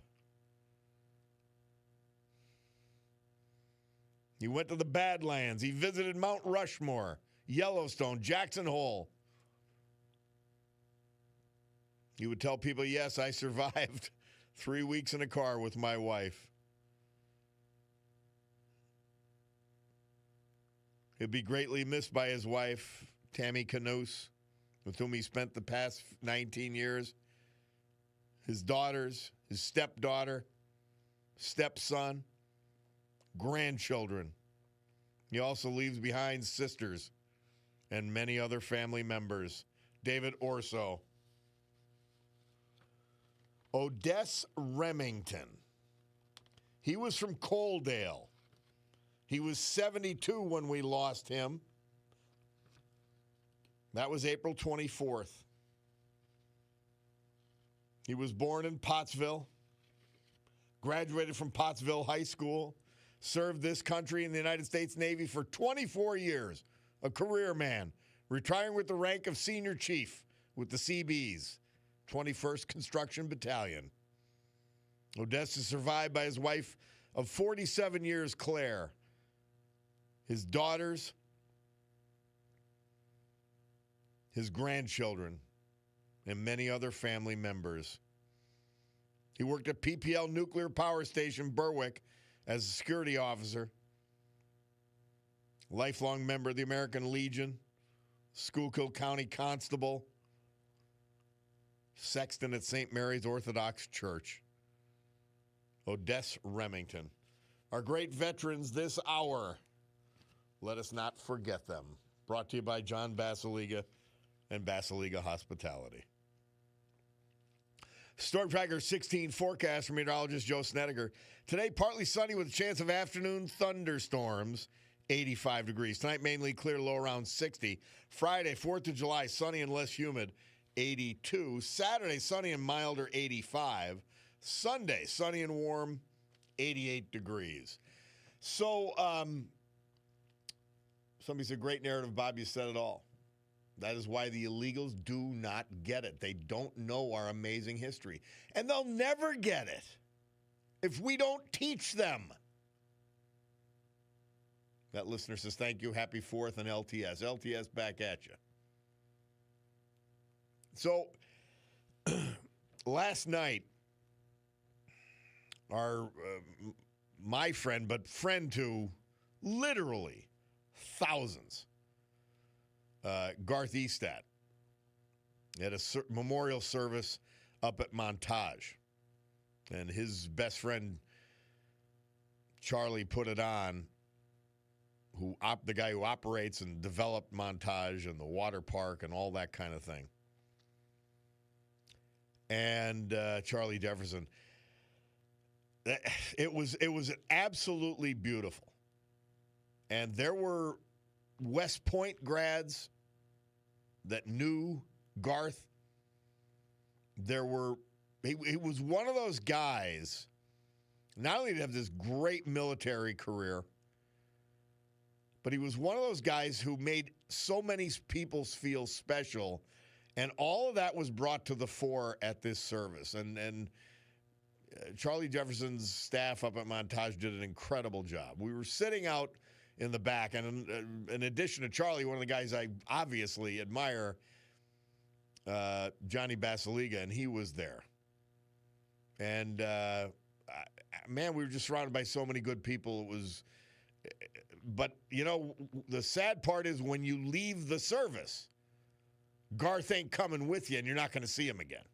He went to the Badlands. He visited Mount Rushmore, Yellowstone, Jackson Hole. He would tell people, yes, I survived 3 weeks in a car with my wife. He'll be greatly missed by his wife, Tammy Canoose, with whom he spent the past 19 years. His daughters, his stepdaughter, stepson, grandchildren. He also leaves behind sisters and many other family members. David Orso. Odess Remington. He was from Coaldale. He was 72 when we lost him. That was April 24th. He was born in Pottsville, graduated from Pottsville High School, served this country in the United States Navy for 24 years, a career man, retiring with the rank of Senior Chief with the Seabees, 21st Construction Battalion. Odessa is survived by his wife of 47 years, Claire, his daughters, his grandchildren, and many other family members. He worked at PPL Nuclear Power Station, Berwick, as a security officer. Lifelong member of the American Legion, Schuylkill County Constable, sexton at St. Mary's Orthodox Church. Odessa Remington. Our great veterans this hour. Let us not forget them. Brought to you by John Basiliga and Basiliga Hospitality. Storm Tracker 16 forecast from meteorologist Joe Snedeker. Today, partly sunny with a chance of afternoon thunderstorms, 85 degrees. Tonight, mainly clear, low around 60. Friday, 4th of July, sunny and less humid, 82. Saturday, sunny and milder, 85. Sunday, sunny and warm, 88 degrees. So, somebody said, great narrative, Bob, you said it all. That is why the illegals do not get it. They don't know our amazing history. And they'll never get it if we don't teach them. That listener says, thank you, happy 4th, and LTS. LTS back at you. So, last night, my friend, but friend to literally thousands, Garth Estat, had a memorial service up at Montage. And his best friend, Charlie, put it on, the guy who operates and developed Montage and the water park and all that kind of thing. And Charlie Jefferson. It was absolutely beautiful. And there were West Point grads that knew Garth. He was one of those guys, not only did he have this great military career, but he was one of those guys who made so many people feel special, and all of that was brought to the fore at this service. And Charlie Jefferson's staff up at Montage did an incredible job. We were sitting out in the back, and in addition to Charlie, one of the guys I obviously admire, Johnny Basiliga, and he was there. And, man, we were just surrounded by so many good people. But, you know, the sad part is when you leave the service, Garth ain't coming with you, and you're not going to see him again.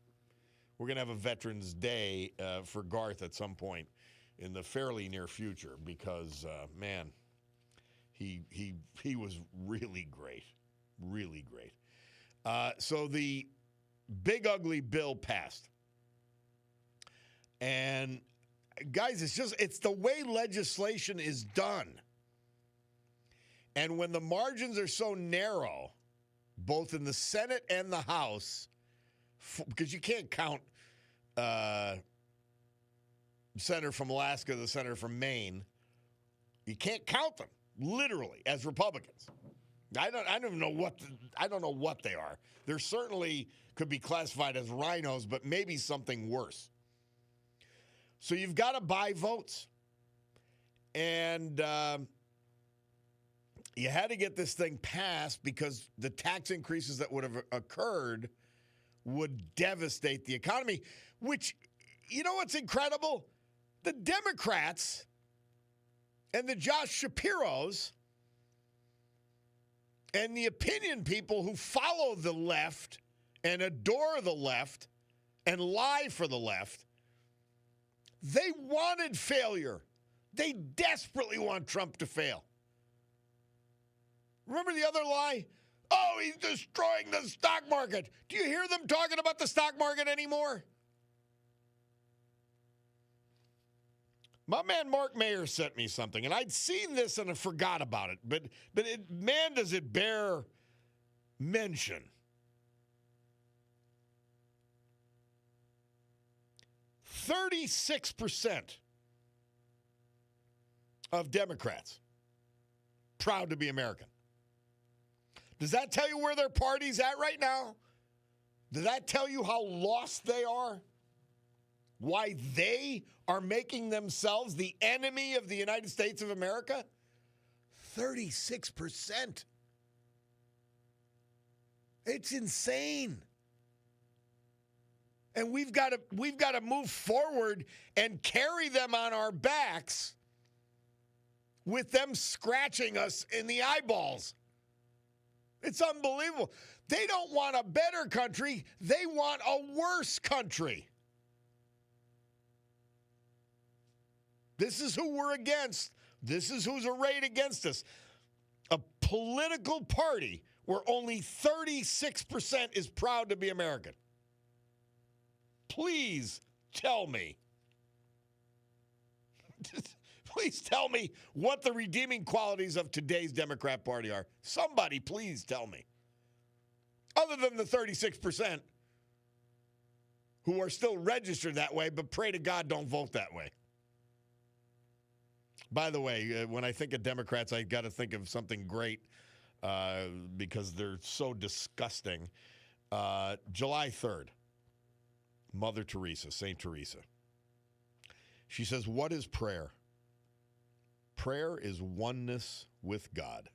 We're going to have a Veterans Day for Garth at some point in the fairly near future because, man, he was really great, really great. So the big ugly bill passed. And, guys, it's the way legislation is done. And when the margins are so narrow, both in the Senate and the House, because you can't count senator from Alaska, the senator from Maine. You can't count them literally as Republicans. I don't know what they are. They're certainly could be classified as rhinos, but maybe something worse. So you've got to buy votes, and you had to get this thing passed because the tax increases that would have occurred would devastate the economy, which, you know what's incredible? The Democrats and the Josh Shapiros and the opinion people who follow the left and adore the left and lie for the left, they wanted failure. They desperately want Trump to fail. Remember the other lie? Oh, he's destroying the stock market. Do you hear them talking about the stock market anymore? My man Mark Mayer sent me something, and I'd seen this and I forgot about it. But man, does it bear mention. 36% of Democrats proud to be American. Does that tell you where their party's at right now? Does that tell you how lost they are? Why they are making themselves the enemy of the United States of America? 36%. It's insane. And we've got to move forward and carry them on our backs with them scratching us in the eyeballs. It's unbelievable. They don't want a better country. They want a worse country. This is who we're against. This is who's arrayed against us. A political party where only 36% is proud to be American. Please tell me. Please tell me what the redeeming qualities of today's Democrat Party are. Somebody, please tell me. Other than the 36% who are still registered that way, but pray to God don't vote that way. By the way, when I think of Democrats, I got to think of something great because they're so disgusting. July 3rd, Mother Teresa, St. Teresa. She says, what is prayer? Prayer is oneness with God.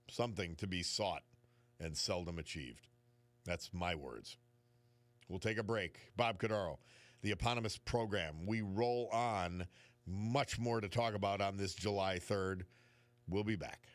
Something to be sought and seldom achieved. That's my words. We'll take a break. Bob Cordaro, the eponymous program. We roll on. Much more to talk about on this July 3rd. We'll be back.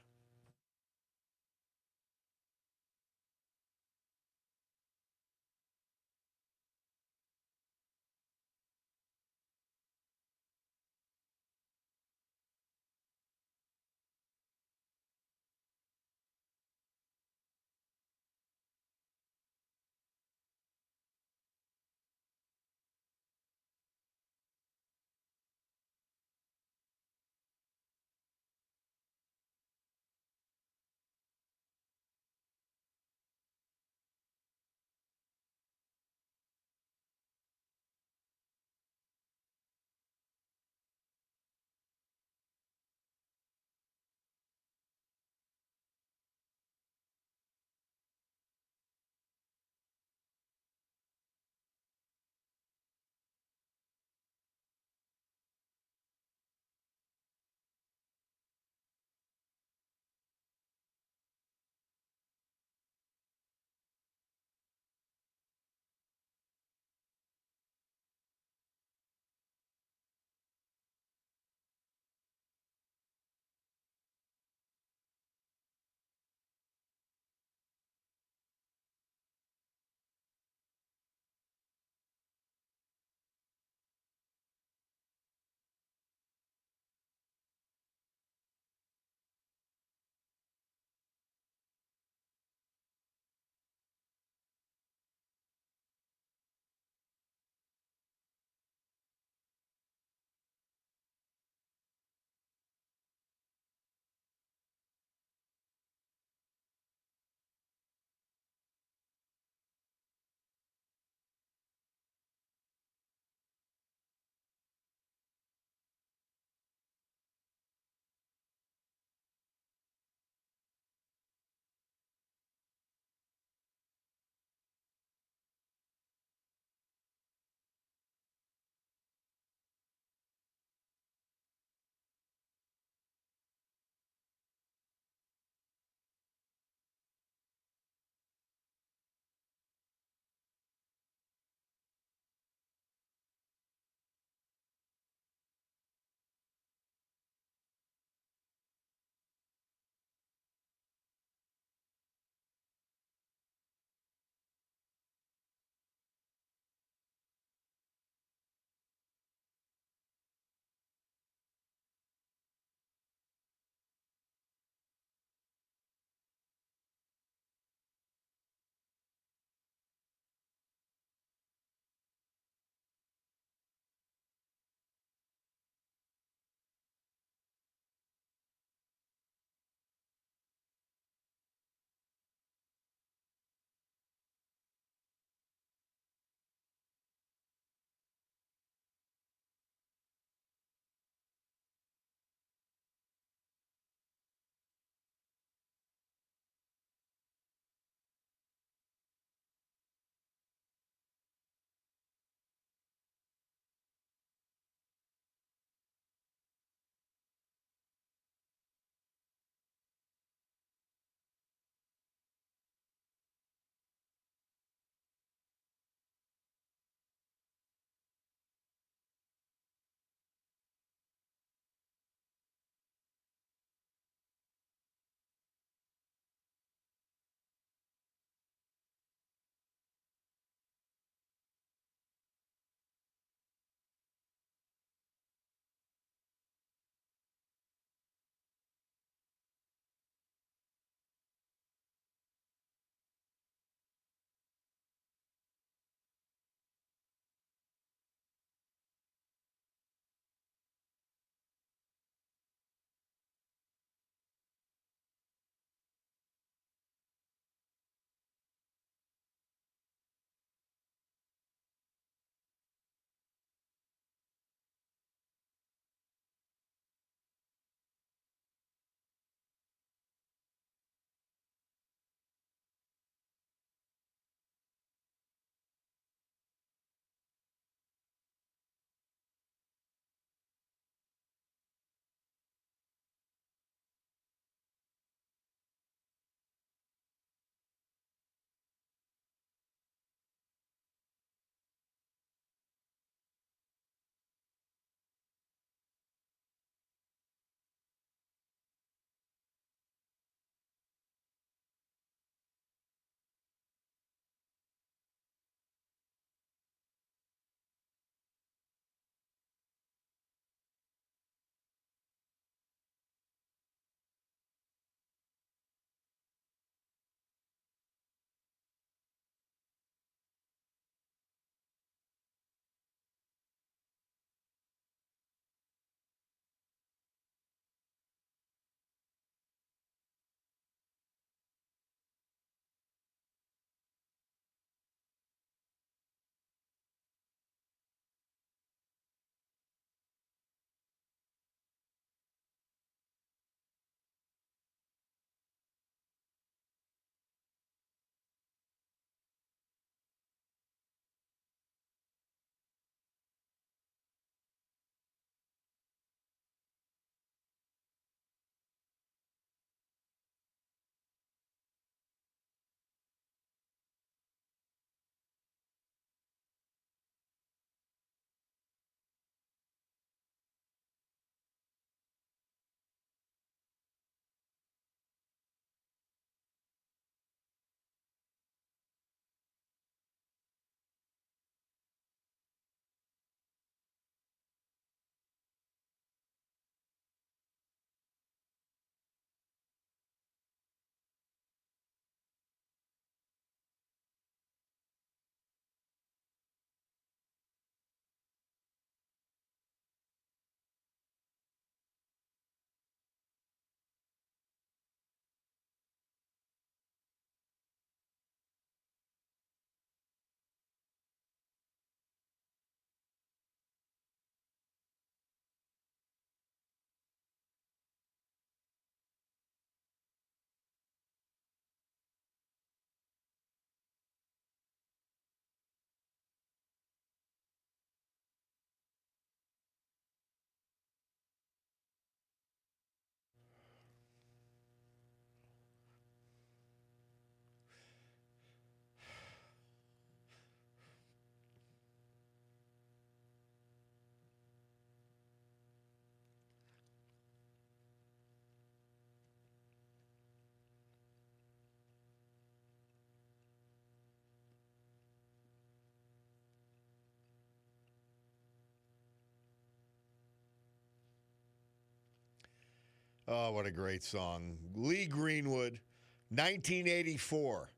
Oh, what a great song. Lee Greenwood, 1984.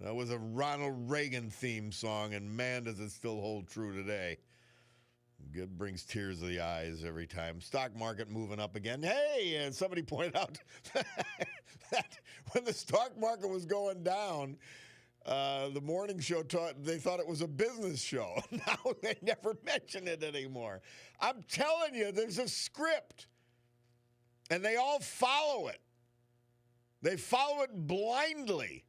That was a Ronald Reagan theme song, and man, does it still hold true today. Good, brings tears to the eyes every time. Stock market moving up again. Hey, and somebody pointed out that when the stock market was going down, the morning show they thought it was a business show. Now they never mention it anymore. I'm telling you, there's a script, and they all follow it. They follow it blindly.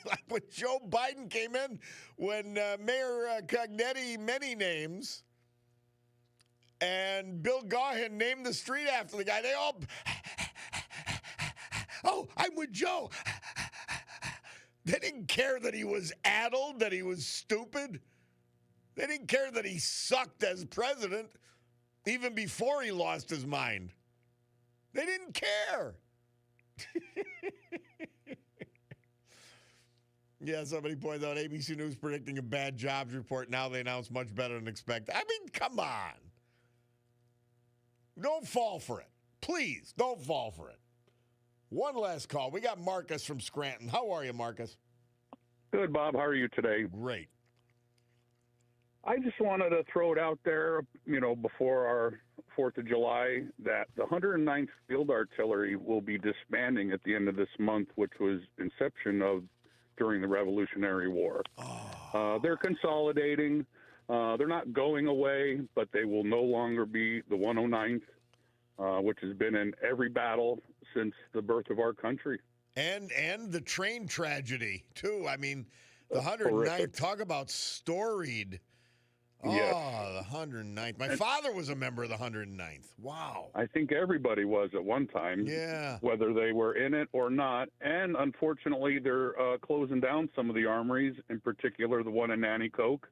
Like when Joe Biden came in, when Mayor Cognetti, many names, and Bill Gaughan named the street after the guy, they all, oh, I'm with Joe. They didn't care that he was addled, that he was stupid. They didn't care that he sucked as president, even before he lost his mind. They didn't care. Yeah, somebody points out ABC News predicting a bad jobs report. Now they announce much better than expected. I mean, come on. Don't fall for it. Please, don't fall for it. One last call. We got Marcus from Scranton. How are you, Marcus? Good, Bob. How are you today? Great. I just wanted to throw it out there, before our 4th of July, that the 109th Field Artillery will be disbanding at the end of this month, which was inception of during the Revolutionary War. They're consolidating. They're not going away, but they will no longer be the 109th, which has been in every battle since the birth of our country. And the train tragedy, too. I mean, the 109th, horrific. talk about storied. Yes. Oh, the 109th. My father was a member of the 109th. Wow. I think everybody was at one time, Yeah. whether they were in it or not. And unfortunately, they're closing down some of the armories, in particular the one in Nanticoke.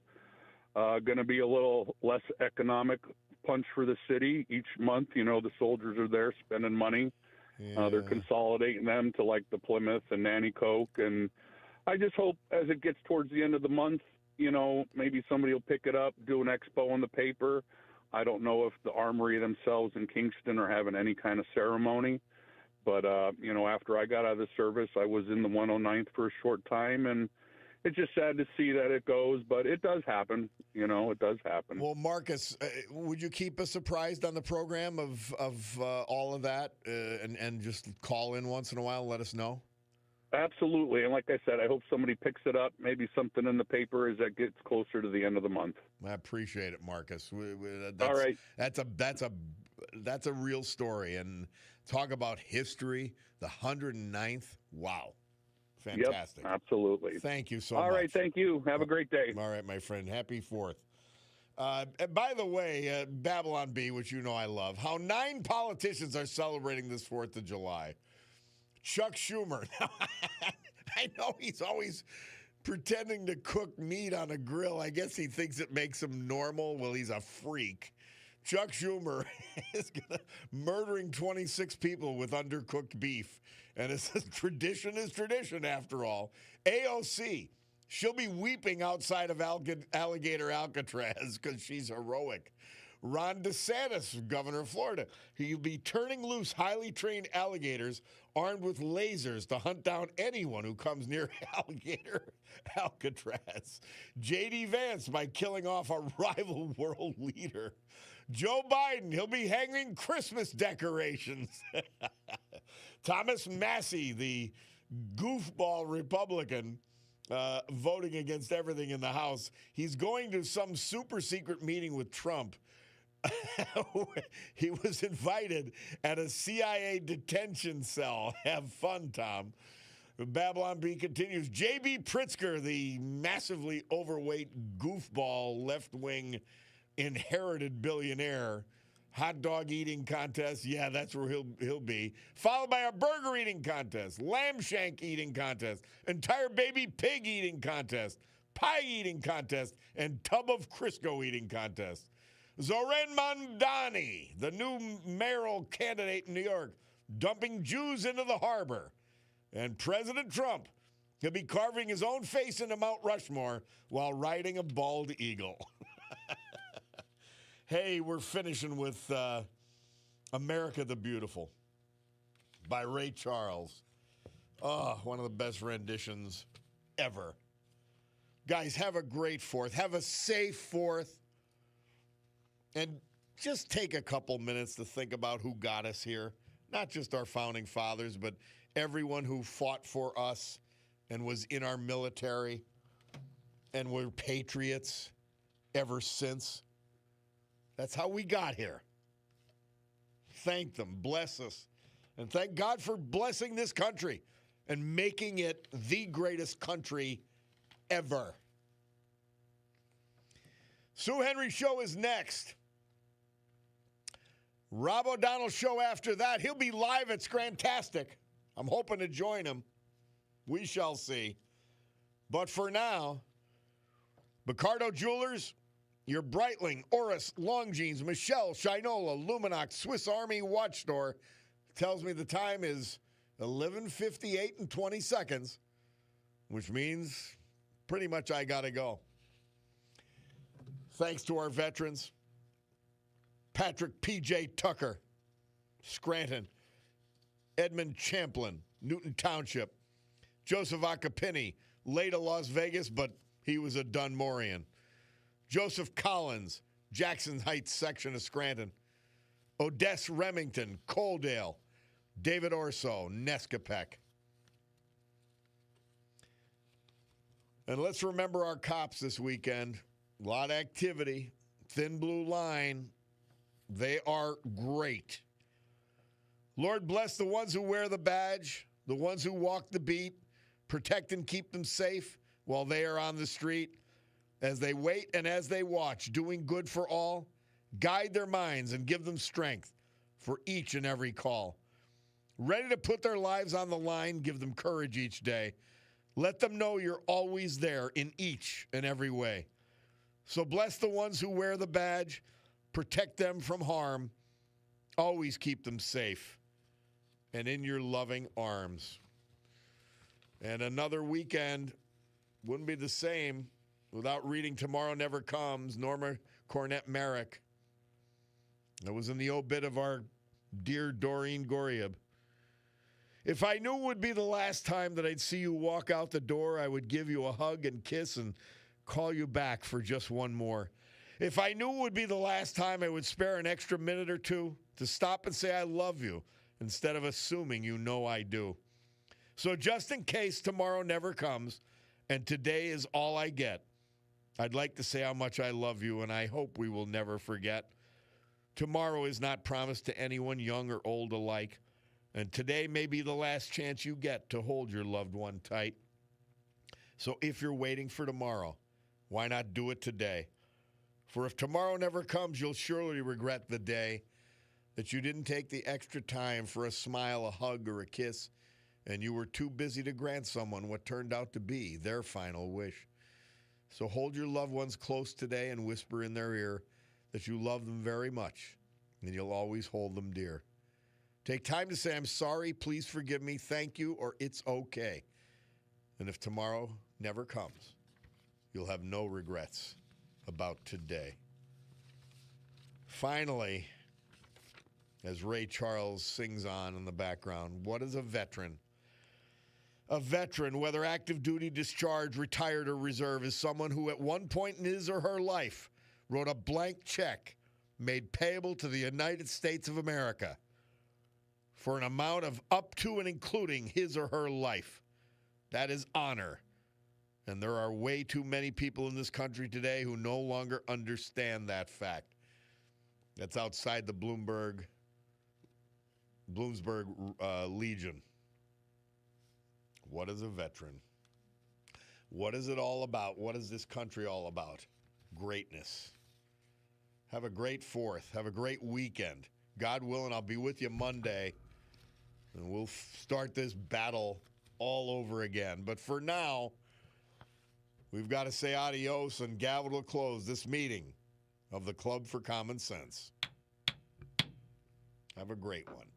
Going to be a little less economic punch for the city each month. The soldiers are there spending money. Yeah. They're consolidating them to like the Plymouth and Nanticoke. And I just hope as it gets towards the end of the month, maybe somebody will pick it up, do an expo in the paper. I don't know if the armory themselves in Kingston are having any kind of ceremony. But, after I got out of the service, I was in the 109th for a short time. And it's just sad to see that it goes. But it does happen. It does happen. Well, Marcus, would you keep us surprised on the program of all of that and just call in once in a while and let us know? Absolutely. And like I said, I hope somebody picks it up, maybe something in the paper as that gets closer to the end of the month. I appreciate it, Marcus. All right. That's a real story. And talk about history, the 109th. Wow. Fantastic. Yep, absolutely. Thank you so much. All right. Thank you. Have a great day. All right, my friend. Happy 4th. And by the way, Babylon Bee, which I love, how 9 politicians are celebrating this 4th of July. Chuck Schumer. I know he's always pretending to cook meat on a grill. I guess he thinks it makes him normal. Well, he's a freak. Chuck Schumer is murdering 26 people with undercooked beef. And it's tradition is tradition, after all. AOC, she'll be weeping outside of Alligator Alcatraz because she's heroic. Ron DeSantis, governor of Florida, he'll be turning loose highly trained alligators armed with lasers to hunt down anyone who comes near Alligator Alcatraz. J.D. Vance by killing off a rival world leader. Joe Biden, he'll be hanging Christmas decorations. Thomas Massey, the goofball Republican, voting against everything in the House. He's going to some super secret meeting with Trump. He was invited at a CIA detention cell. Have fun, Tom. Babylon Bee continues. J.B. Pritzker, the massively overweight goofball left-wing inherited billionaire. Hot dog eating contest. Yeah, that's where he'll be. Followed by a burger eating contest, lamb shank eating contest, entire baby pig eating contest, pie eating contest, and tub of Crisco eating contest. Zoran Mamdani, the new mayoral candidate in New York, dumping Jews into the harbor. And President Trump, he'll be carving his own face into Mount Rushmore while riding a bald eagle. Hey, we're finishing with America the Beautiful by Ray Charles. Oh, one of the best renditions ever. Guys, have a great 4th. Have a safe 4th. And just take a couple minutes to think about who got us here. Not just our founding fathers, but everyone who fought for us and was in our military and were patriots ever since. That's how we got here. Thank them. Bless us. And thank God for blessing this country and making it the greatest country ever. Sue Henry Show is next. Rob O'Donnell Show after that. He'll be live at Scrantastic. I'm hoping to join him. We shall see. But for now, Picardo Jewelers, your Breitling, Oris, Longines, Michelle, Shinola, Luminox, Swiss Army Watch Store tells me the time is 11:58 and 20 seconds, which means pretty much I got to go. Thanks to our veterans. Patrick P.J. Tucker, Scranton, Edmund Champlin, Newton Township, Joseph Acapini, late of Las Vegas, but he was a Dunmorian. Joseph Collins, Jackson Heights section of Scranton. Odessa Remington, Coaldale. David Orso, Nescapec. And let's remember our cops this weekend. A lot of activity. Thin blue line. They are great. Lord bless the ones who wear the badge, the ones who walk the beat, protect and keep them safe while they are on the street. As they wait and as they watch, doing good for all, guide their minds and give them strength for each and every call. Ready to put their lives on the line, give them courage each day. Let them know you're always there in each and every way. So bless the ones who wear the badge, protect them from harm, always keep them safe and in your loving arms. And another weekend wouldn't be the same without reading Tomorrow Never Comes, Norma Cornett Merrick. That was in the obit of our dear Doreen Goriab. If I knew it would be the last time that I'd see you walk out the door, I would give you a hug and kiss and call you back for just one more. If I knew it would be the last time, I would spare an extra minute or two to stop and say I love you instead of assuming you know I do. So just in case tomorrow never comes and today is all I get, I'd like to say how much I love you and I hope we will never forget. Tomorrow is not promised to anyone, young or old alike, and today may be the last chance you get to hold your loved one tight. So if you're waiting for tomorrow, why not do it today? For if tomorrow never comes, you'll surely regret the day that you didn't take the extra time for a smile, a hug, or a kiss, and you were too busy to grant someone what turned out to be their final wish. So hold your loved ones close today and whisper in their ear that you love them very much and you'll always hold them dear. Take time to say, I'm sorry, please forgive me, thank you, or it's okay. And if tomorrow never comes, you'll have no regrets about today. Finally, as Ray Charles sings on in the background, what is a veteran? A veteran, whether active duty, discharged, retired, or reserve, is someone who at one point in his or her life wrote a blank check made payable to the United States of America for an amount of up to and including his or her life. That is honor. And there are way too many people in this country today who no longer understand that fact. That's outside the Bloomsburg Legion. What is a veteran? What is it all about? What is this country all about? Greatness. Have a great 4th. Have a great weekend. God willing, I'll be with you Monday, and we'll start this battle all over again. But for now, we've got to say adios and gavel to close this meeting of the Club for Common Sense. Have a great one.